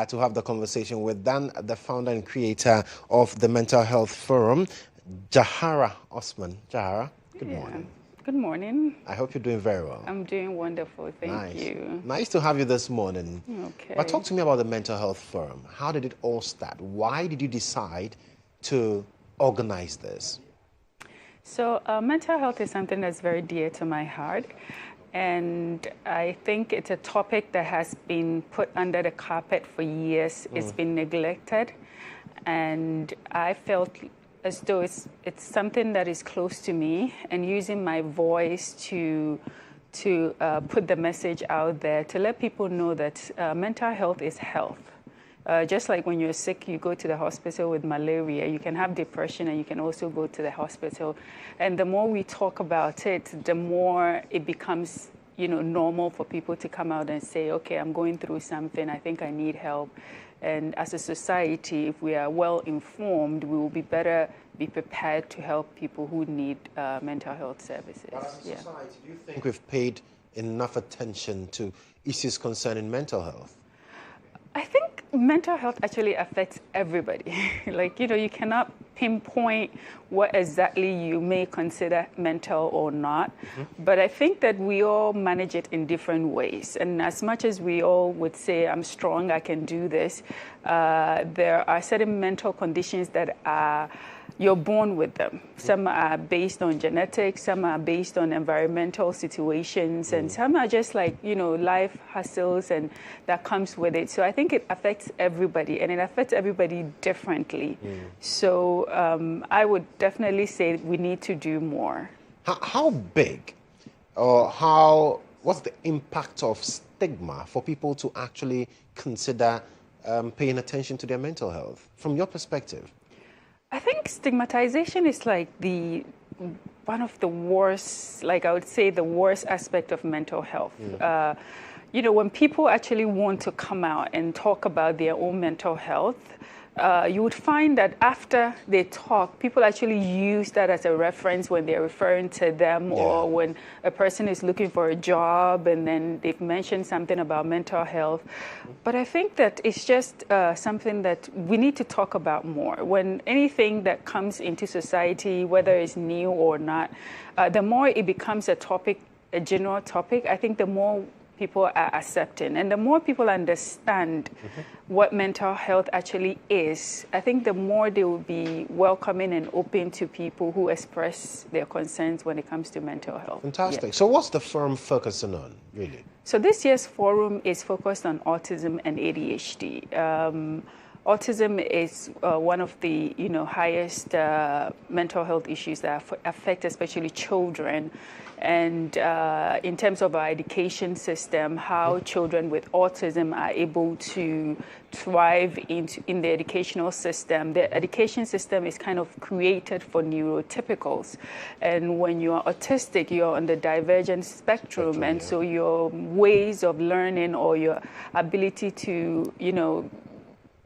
S1: to have the conversation with than the founder and creator of the Mental Health Forum, Jahara Osman. Jahara, good morning.
S8: Good morning.
S1: I hope you're doing very well.
S8: I'm doing wonderful, thank you.
S1: Nice to have you this morning.
S8: Okay.
S1: But talk to me about the Mental Health Forum. How did it all start? Why did you decide to organize this?
S8: So mental health is something that's very dear to my heart. And I think it's a topic that has been put under the carpet for years. It's been neglected. And I felt as though it's something that is close to me, and using my voice to put the message out there, to let people know that mental health is health. Just like when you're sick, you go to the hospital with malaria, you can have depression and you can also go to the hospital. And the more we talk about it, the more it becomes, normal for people to come out and say, okay, I'm going through something, I think I need help. And as a society, if we are well informed, we will be prepared to help people who need mental health services.
S1: But as a society, do you think we've paid enough attention to issues concerning mental health?
S8: I think mental health actually affects everybody. You cannot pinpoint what exactly you may consider mental or not. But I think that we all manage it in different ways. And as much as we all would say, I'm strong, I can do this, there are certain mental conditions that you're born with them. Some are based on genetics, some are based on environmental situations, and some are just life hassles and that comes with it. So I think it affects everybody, and it affects everybody differently. So I would definitely say we need to do more.
S1: How big or what's the impact of stigma for people to actually consider paying attention to their mental health, from your perspective?
S8: I think stigmatization is like one of the worst, like I would say the worst aspect of mental health. When people actually want to come out and talk about their own mental health, you would find that after they talk, people actually use that as a reference when they're referring to them, or when a person is looking for a job and then they've mentioned something about mental health. But I think that it's just something that we need to talk about more. When anything that comes into society, whether it's new or not, the more it becomes a topic, a general topic, I think the more people are accepting. And the more people understand what mental health actually is, I think the more they will be welcoming and open to people who express their concerns when it comes to mental health.
S1: Fantastic.
S8: Yeah.
S1: So what's the forum focusing on, really?
S8: So this year's forum is focused on autism and ADHD. Autism is one of the highest mental health issues that affect especially children. And in terms of our education system, how children with autism are able to thrive in the educational system. The education system is kind of created for neurotypicals. And when you are autistic, you're on the divergent spectrum. And so your ways of learning or your ability to,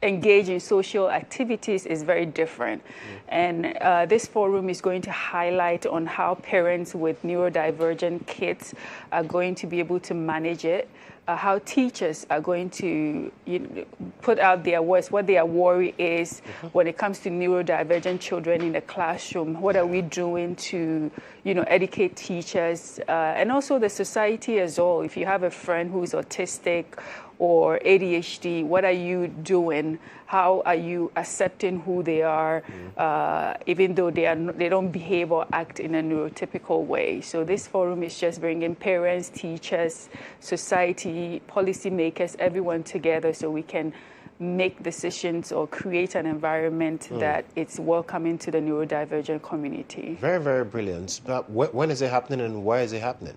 S8: engage in social activities is very different. And this forum is going to highlight on how parents with neurodivergent kids are going to be able to manage it, how teachers are going to put out their voice, what their worry is when it comes to neurodivergent children in the classroom. What are we doing to educate teachers and also the society as well? If you have a friend who's autistic or ADHD, what are you doing? How are you accepting who they are, even though they don't behave or act in a neurotypical way? So this forum is just bringing parents, teachers, society, policymakers, everyone together so we can make decisions or create an environment that it's welcoming to the neurodivergent community.
S1: Very, very brilliant. But when is it happening and where is it happening?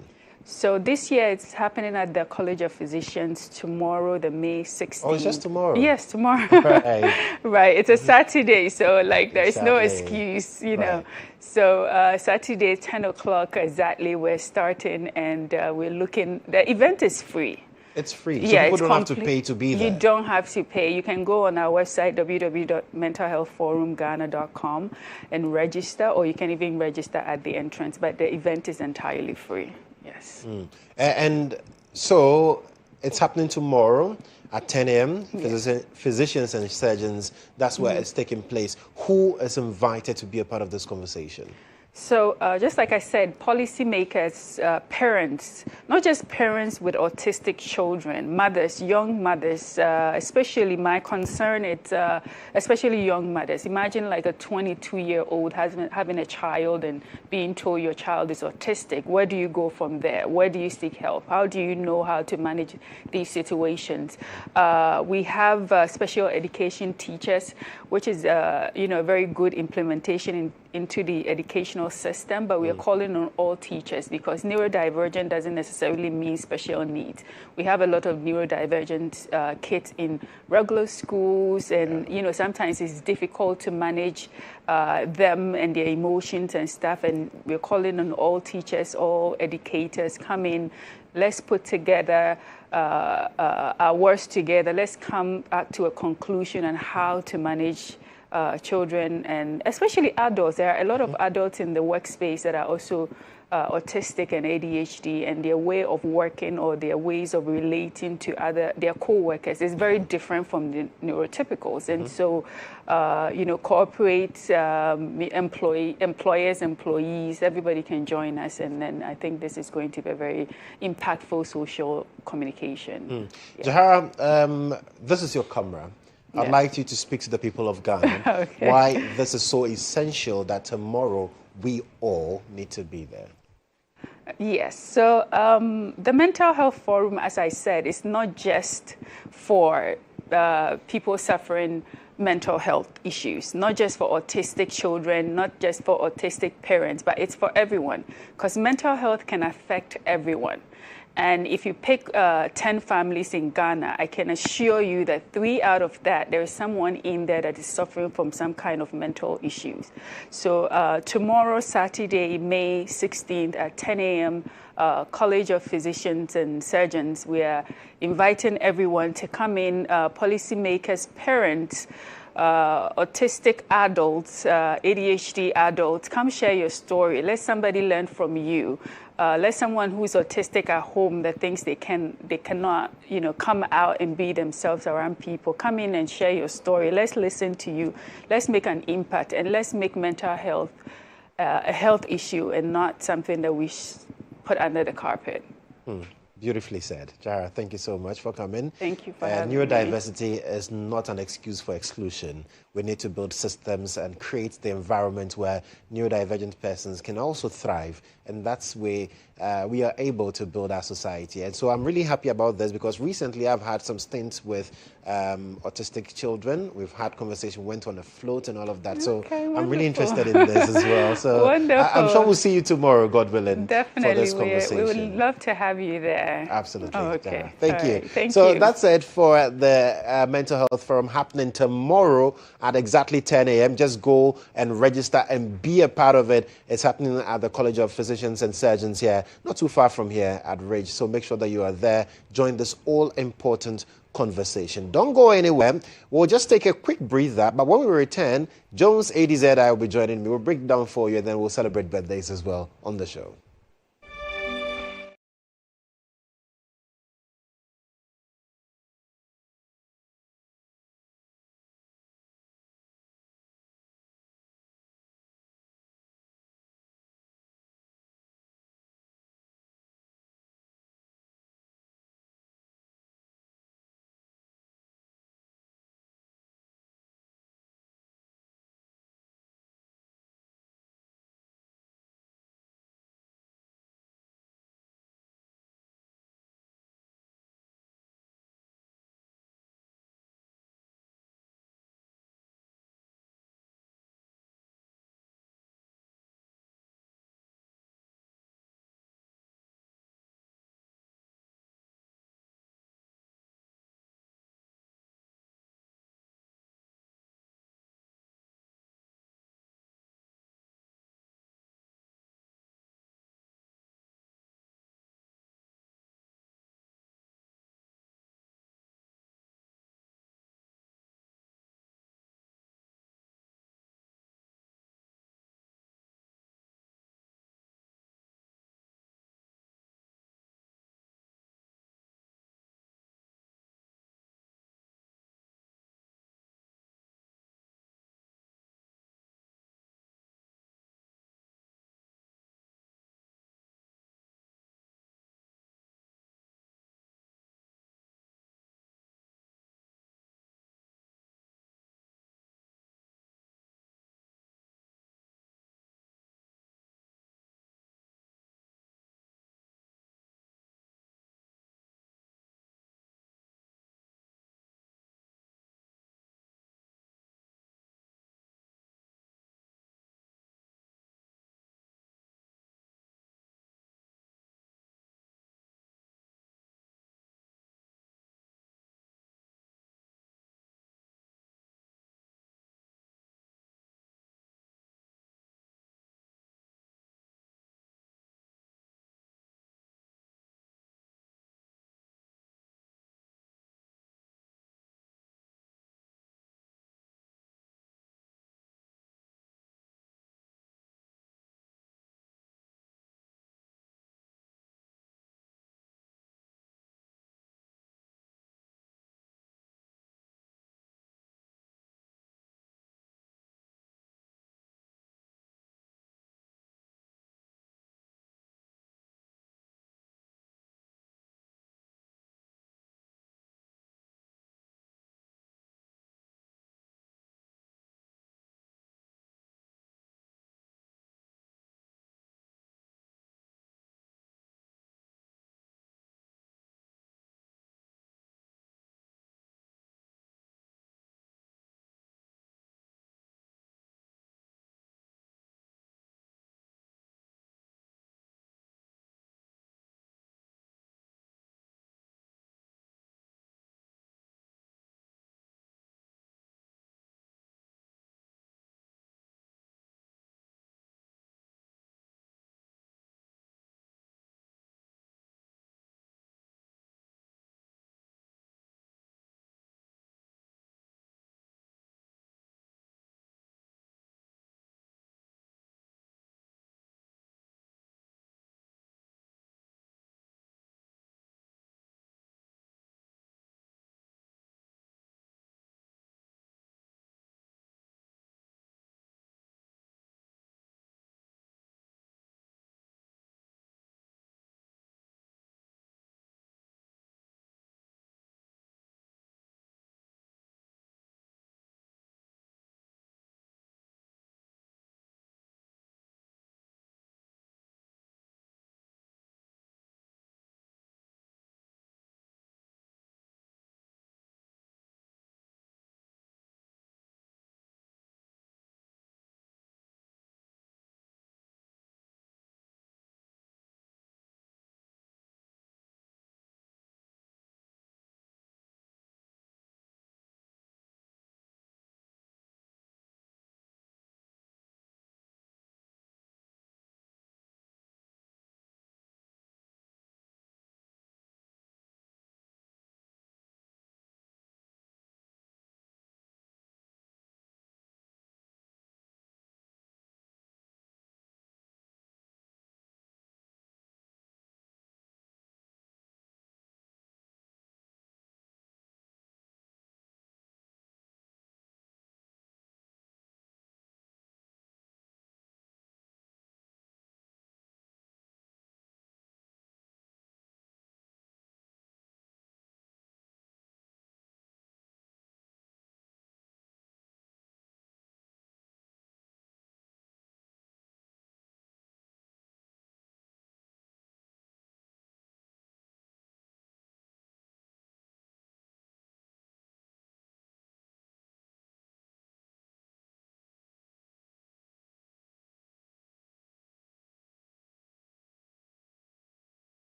S8: So this year it's happening at the College of Physicians tomorrow, the May 16th.
S1: Oh, it's just tomorrow?
S8: Yes, tomorrow.
S1: Right.
S8: Right. It's a Saturday, so there is no excuse,
S1: Right.
S8: So Saturday, 10 o'clock exactly, we're starting and we're looking. The event is free.
S1: It's free. So people don't have to pay to be there.
S8: You don't have to pay. You can go on our website, www.mentalhealthforumghana.com, and register, or you can even register at the entrance. But the event is entirely free. Yes.
S1: And so it's happening tomorrow at 10 a.m.
S8: Yes.
S1: Physicians and surgeons, that's where it's taking place. Who is invited to be a part of this conversation?
S8: So just like I said, policymakers, parents, not just parents with autistic children, mothers, young mothers, especially my concern, it's especially young mothers. Imagine like a 22-year-old having a child and being told your child is autistic. Where do you go from there? Where do you seek help? How do you know how to manage these situations? We have special education teachers, which is a very good implementation into the educational system, but we are calling on all teachers because neurodivergent doesn't necessarily mean special needs. We have a lot of neurodivergent kids in regular schools, and sometimes it's difficult to manage them and their emotions and stuff, and we're calling on all teachers, all educators, come in, let's put together our words together, let's come up to a conclusion on how to manage children and especially adults. There are a lot of adults in the workspace that are also autistic and ADHD, and their way of working or their ways of relating to their co-workers is very different from the neurotypicals. And so, corporate employers, employees, everybody can join us, and then I think this is going to be a very impactful social communication.
S1: Jahara, this is your camera. I'd like you to speak to the people of Ghana why this is so essential that tomorrow we all need to be there.
S8: Yes, so the Mental Health Forum, as I said, is not just for people suffering mental health issues, not just for autistic children, not just for autistic parents, but it's for everyone, because mental health can affect everyone. And if you pick 10 families in Ghana, I can assure you that 3 out of that, there is someone in there that is suffering from some kind of mental issues. So tomorrow, Saturday, May 16th at 10 a.m., College of Physicians and Surgeons, we are inviting everyone to come in, policymakers, parents, autistic adults, ADHD adults, come share your story. Let somebody learn from you. Let someone who's autistic at home that thinks they cannot, come out and be themselves around people, come in and share your story. Let's listen to you. Let's make an impact, and let's make mental health a health issue and not something that we put under the carpet.
S1: Beautifully said. Jara, thank you so much for coming.
S8: Thank you for having me.
S1: Neurodiversity is not an excuse for exclusion. We need to build systems and create the environment where neurodivergent persons can also thrive. And that's where we are able to build our society. And so I'm really happy about this because recently I've had some stints with autistic children. We've had conversation, went on a float and all of that. So I'm really interested in this as well. So I'm sure we'll see you tomorrow, God willing,
S8: definitely,
S1: for this conversation.
S8: We would love to have you there.
S1: Absolutely.
S8: Oh, okay.
S1: Thank you.
S8: Thank
S1: so
S8: you.
S1: That's it for the Mental Health Forum happening tomorrow at exactly 10 a.m. Just go and register and be a part of it. It's happening at the College of Physicians and Surgeons here, not too far from here at Ridge. So make sure that you are there. Join this all-important conversation. Don't go anywhere. We'll just take a quick breather. But when we return, Jones ADZI will be joining me. We'll break it down for you, and then we'll celebrate birthdays as well on the show.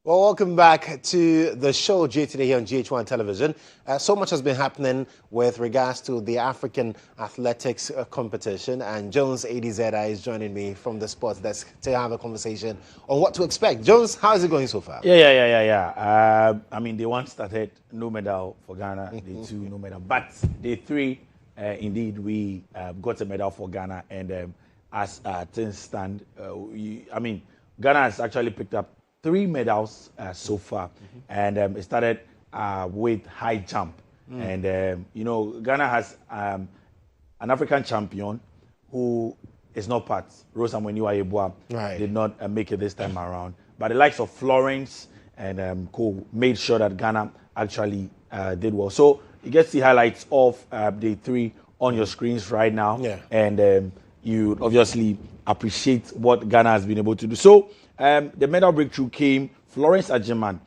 S1: Well, welcome back to the show, J Today, here on GH1 Television. So much has been happening with regards to the African athletics competition, and Jones ADZI is joining me from the sports desk to have a conversation on what to expect. Jones, how is it going so far?
S9: Yeah. I mean, day one started, no medal for Ghana. Day two, no medal. But day three, indeed, we got a medal for Ghana. And as things stand, Ghana has actually picked up 3 medals so far, and it started with high jump. And Ghana has an African champion who is not part. Rosa Mwenyiwa Yeboah did not make it this time around, but the likes of Florence and Co made sure that Ghana actually did well. So you get the highlights of day 3 on your screens right now, and you obviously appreciate what Ghana has been able to do. So the medal breakthrough came. Florence Agyemang,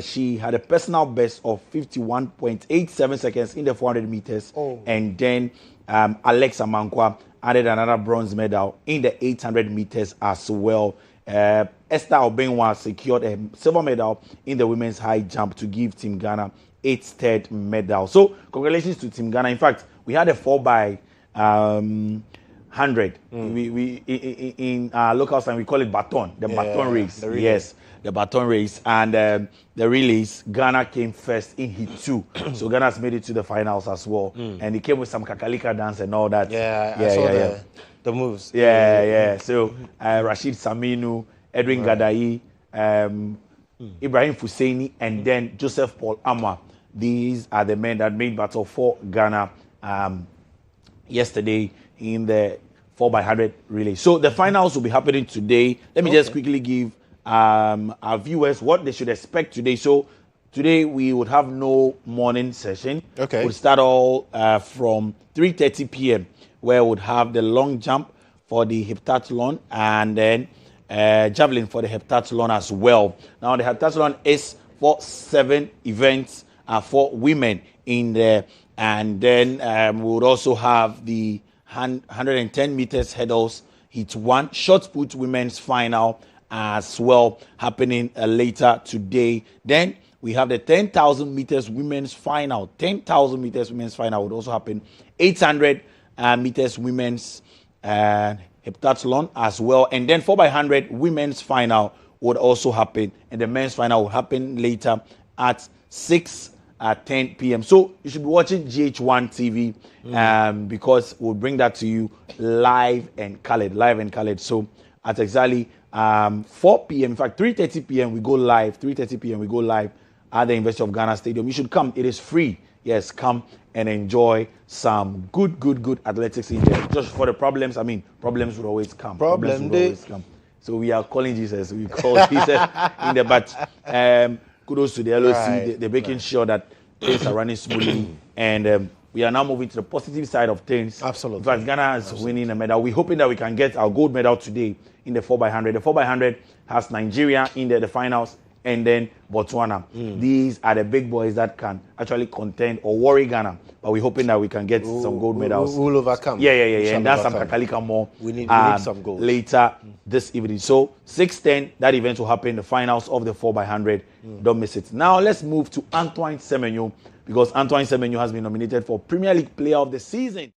S9: she had a personal best of 51.87 seconds in the 400 meters. And then Alexa Mankwa added another bronze medal in the 800 meters as well. Esther Obenwa secured a silver medal in the women's high jump to give Team Ghana its 3rd medal. So congratulations to Team Ghana. In fact, we had a 4x100. We in local time we call it baton, baton race. Yes, the baton race, and the relays. Ghana came first in heat 2, so Ghana's made it to the finals as well. And it came with some kakalika dance and all that.
S1: I saw the moves.
S9: So Rashid Saminu, Edwin Gadai, Ibrahim Fuseini, and then Joseph Paul Amwa. These are the men that made battle for Ghana yesterday in the 4x100 relay. So the finals will be happening today. Let me just quickly give our viewers what they should expect today. So today we would have no morning session. We'll start all from 3:30 p.m. where we would have the long jump for the heptathlon and then javelin for the heptathlon as well. Now the heptathlon is for 7 events for women in there, and then we would also have the 110 meters hurdles heat 1 short put women's final as well happening later today. Then we have the 10,000 meters women's final. 10,000 meters women's final would also happen. 800 meters women's heptathlon as well. And then 4x100 women's final would also happen. And the men's final will happen later at 6:10 p.m. So you should be watching GH1 TV because we'll bring that to you live and colored. So at exactly 4 p.m., in fact 3:30 p.m. we go live. 3:30 p.m. we go live at the University of Ghana Stadium. You should come. It is free. Yes, come and enjoy some good athletics in there. Just for the problems, problems would always come. Problems would always come. So we are calling Jesus. We call Jesus in the but. Kudos to the LOC. They're making sure that things are running smoothly. And we are now moving to the positive side of things.
S1: Absolutely.
S9: In fact, Ghana is winning a medal. We're hoping that we can get our gold medal today in the 4x100. The 4x100 has Nigeria in the finals and then Botswana. These are the big boys that can actually contend or worry Ghana. But we're hoping that we can get some gold medals.
S1: We'll overcome.
S9: Yeah. And that's some kakalika more.
S1: We need some gold.
S9: Later this evening. So 6:10, that event will happen, the finals of the 4x100. Don't miss it. Now let's move to Antoine Semenyo, because Antoine Semenyo has been nominated for Premier League Player of the Season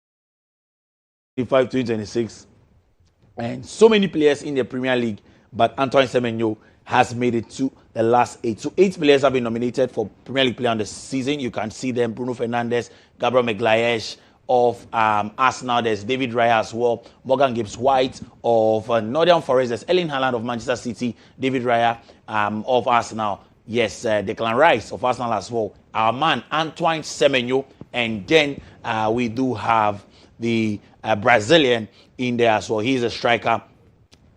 S9: 2025-2026. And so many players in the Premier League, but Antoine Semenyo has made it to the last 8. So 8 players have been nominated for Premier League Player of the Season. You can see them: Bruno Fernandes, Gabriel Magalhaes of Arsenal. There's David Raya as well. Morgan Gibbs-White of Nottingham Forest. There's Erling Haaland of Manchester City. David Raya of Arsenal. Yes, Declan Rice of Arsenal as well. Our man Antoine Semenyo. And then we do have the Brazilian in there as well. He's a striker.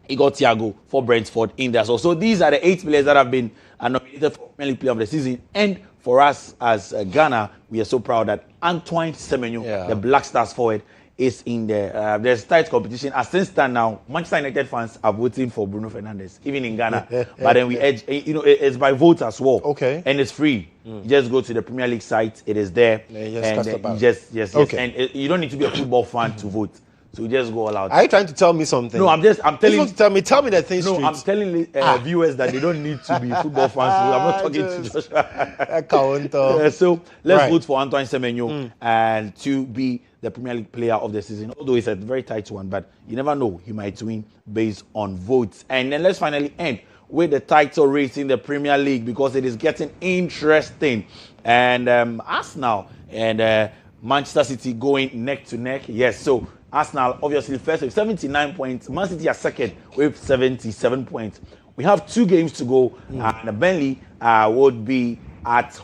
S9: Igor Thiago for Brentford in there. So these are the 8 players that have been nominated for Premier League Player of the Season. And for us as Ghana, we are so proud that Antoine Semenyo, the Black Stars forward, is in there. There's tight competition. As things stand now, Manchester United fans are voting for Bruno Fernandes, even in Ghana. But then we edge, it's by vote as well. And it's free. You just go to the Premier League site. It is there.
S1: Yes.
S9: And you don't need to be a football fan to vote. So we just go all out.
S1: Are you trying to tell me something?
S9: No, I'm telling
S1: you. Tell me the things.
S9: No,
S1: straight.
S9: I'm telling viewers that they don't need to be football fans. I'm not talking to Joshua. So let's vote for Antoine Semenyo and to be the Premier League player of the season. Although it's a very tight one, but you never know. He might win based on votes. And then let's finally end with the title race in the Premier League because it is getting interesting. And Arsenal and Manchester City going neck to neck. Yes, so Arsenal obviously first with 79 points. Man City are second with 77 points. We have 2 games to go. And Burnley would be at the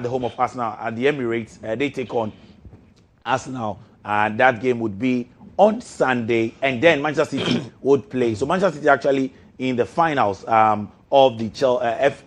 S9: home of Arsenal at the Emirates. They take on Arsenal, and that game would be on Sunday. And then Manchester City would play. So Manchester City actually in the finals of the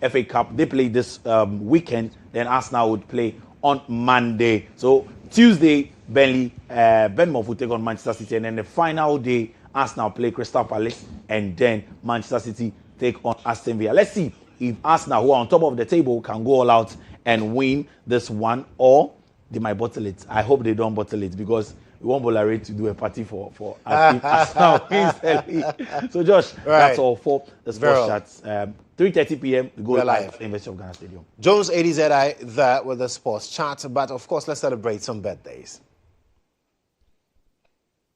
S9: FA Cup. They play this weekend. Then Arsenal would play on Monday. So Tuesday, Bournemouth will take on Manchester City, and then the final day, Arsenal play Crystal Palace, and then Manchester City take on Aston Villa. Let's see if Arsenal, who are on top of the table, can go all out and win this one, or they might bottle it. I hope they don't bottle it because we want Bolare to do a party for Arsenal wins early. So Josh, that's all for the sports chats. 3:30 p.m. we go live at the University of Ghana Stadium.
S1: Jones ADZI there with the sports chat, but of course let's celebrate some birthdays.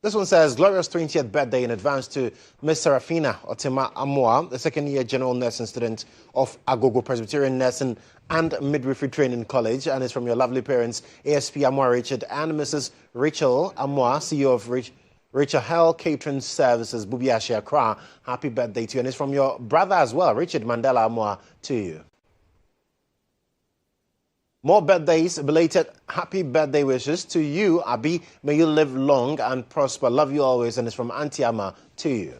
S1: This one says, glorious 20th birthday in advance to Miss Serafina Otima Amoa, the second-year general nursing student of Agogo Presbyterian Nursing and Midwifery Training College, and it's from your lovely parents, ASP Amoa Richard and Mrs. Rachel Amoa, CEO of Rachel Hell Catering Services, Bubiashi Accra. Happy birthday to you. And it's from your brother as well, Richard Mandela Amoa, to you. More birthdays, belated happy birthday wishes to you, Abi. May you live long and prosper. Love you always. And it's from Auntie Ama to you.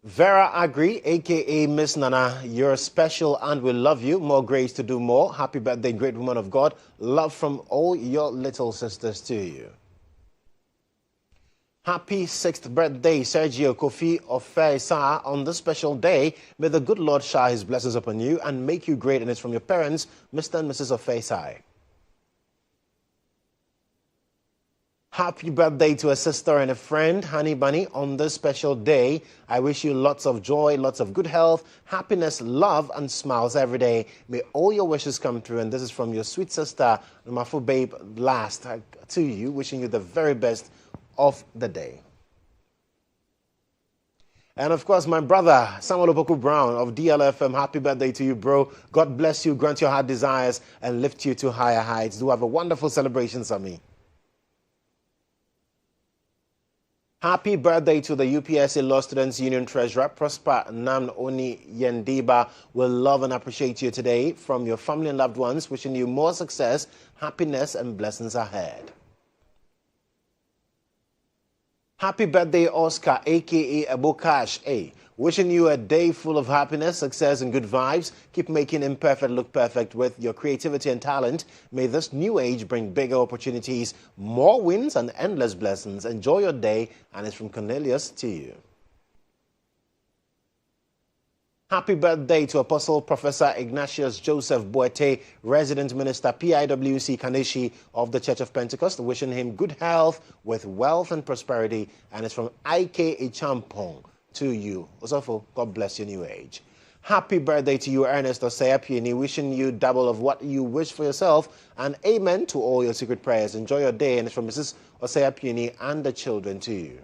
S1: Vera Agri, a.k.a. Miss Nana, you're special and we love you. More grace to do more. Happy birthday, great woman of God. Love from all your little sisters to you. Happy 6th birthday, Sergio Kofi Ofeisa. On this special day, may the good Lord shower his blessings upon you and make you great. And it's from your parents, Mr. and Mrs. Ofeisa. Happy birthday to a sister and a friend, Honey Bunny. On this special day, I wish you lots of joy, lots of good health, happiness, love, and smiles every day. May all your wishes come true. And this is from your sweet sister, Mafu Babe, last to you, wishing you the very best of the day. And of course, my brother, Samuel Opoku Brown of DLFM, happy birthday to you, bro. God bless you, grant your heart desires, and lift you to higher heights. Do have a wonderful celebration, Sammy. Happy birthday to the UPSA Law Students Union Treasurer, Prosper Nam Oni Yendiba. Will love and appreciate you today from your family and loved ones, wishing you more success, happiness, and blessings ahead. Happy birthday, Oscar, a.k.a. Abokash A. Wishing you a day full of happiness, success, and good vibes. Keep making imperfect look perfect with your creativity and talent. May this new age bring bigger opportunities, more wins, and endless blessings. Enjoy your day, and it's from Cornelius to you. Happy birthday to Apostle Professor Ignatius Joseph Boete, Resident Minister PIWC Kaneshi of the Church of Pentecost, wishing him good health with wealth and prosperity. And it's from Ike Ichampong to you. Osofo, God bless your new age. Happy birthday to you, Ernest Oseapieni, wishing you double of what you wish for yourself. And amen to all your secret prayers. Enjoy your day. And it's from Mrs. Oseapieni and the children to you.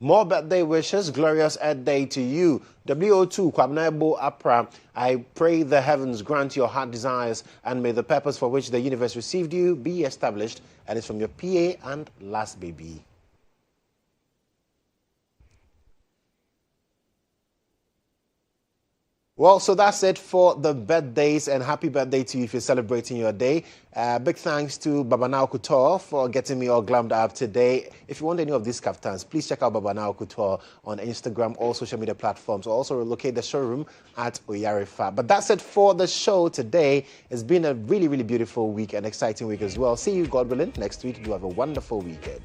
S1: More birthday wishes, glorious Ed Day to you. WO2, Kwabnaibo Apra, I pray the heavens grant your heart desires and may the purpose for which the universe received you be established. And it's from your PA and last baby. Well, so that's it for the birthdays, and happy birthday to you if you're celebrating your day. Big thanks to Babanao Couture for getting me all glammed up today. If you want any of these kaftans, please check out Babanao Couture on Instagram, all social media platforms. Also locate the showroom at Oyarifa. But that's it for the show today. It's been a really, really beautiful week and exciting week as well. See you, God willing, next week. Do have a wonderful weekend.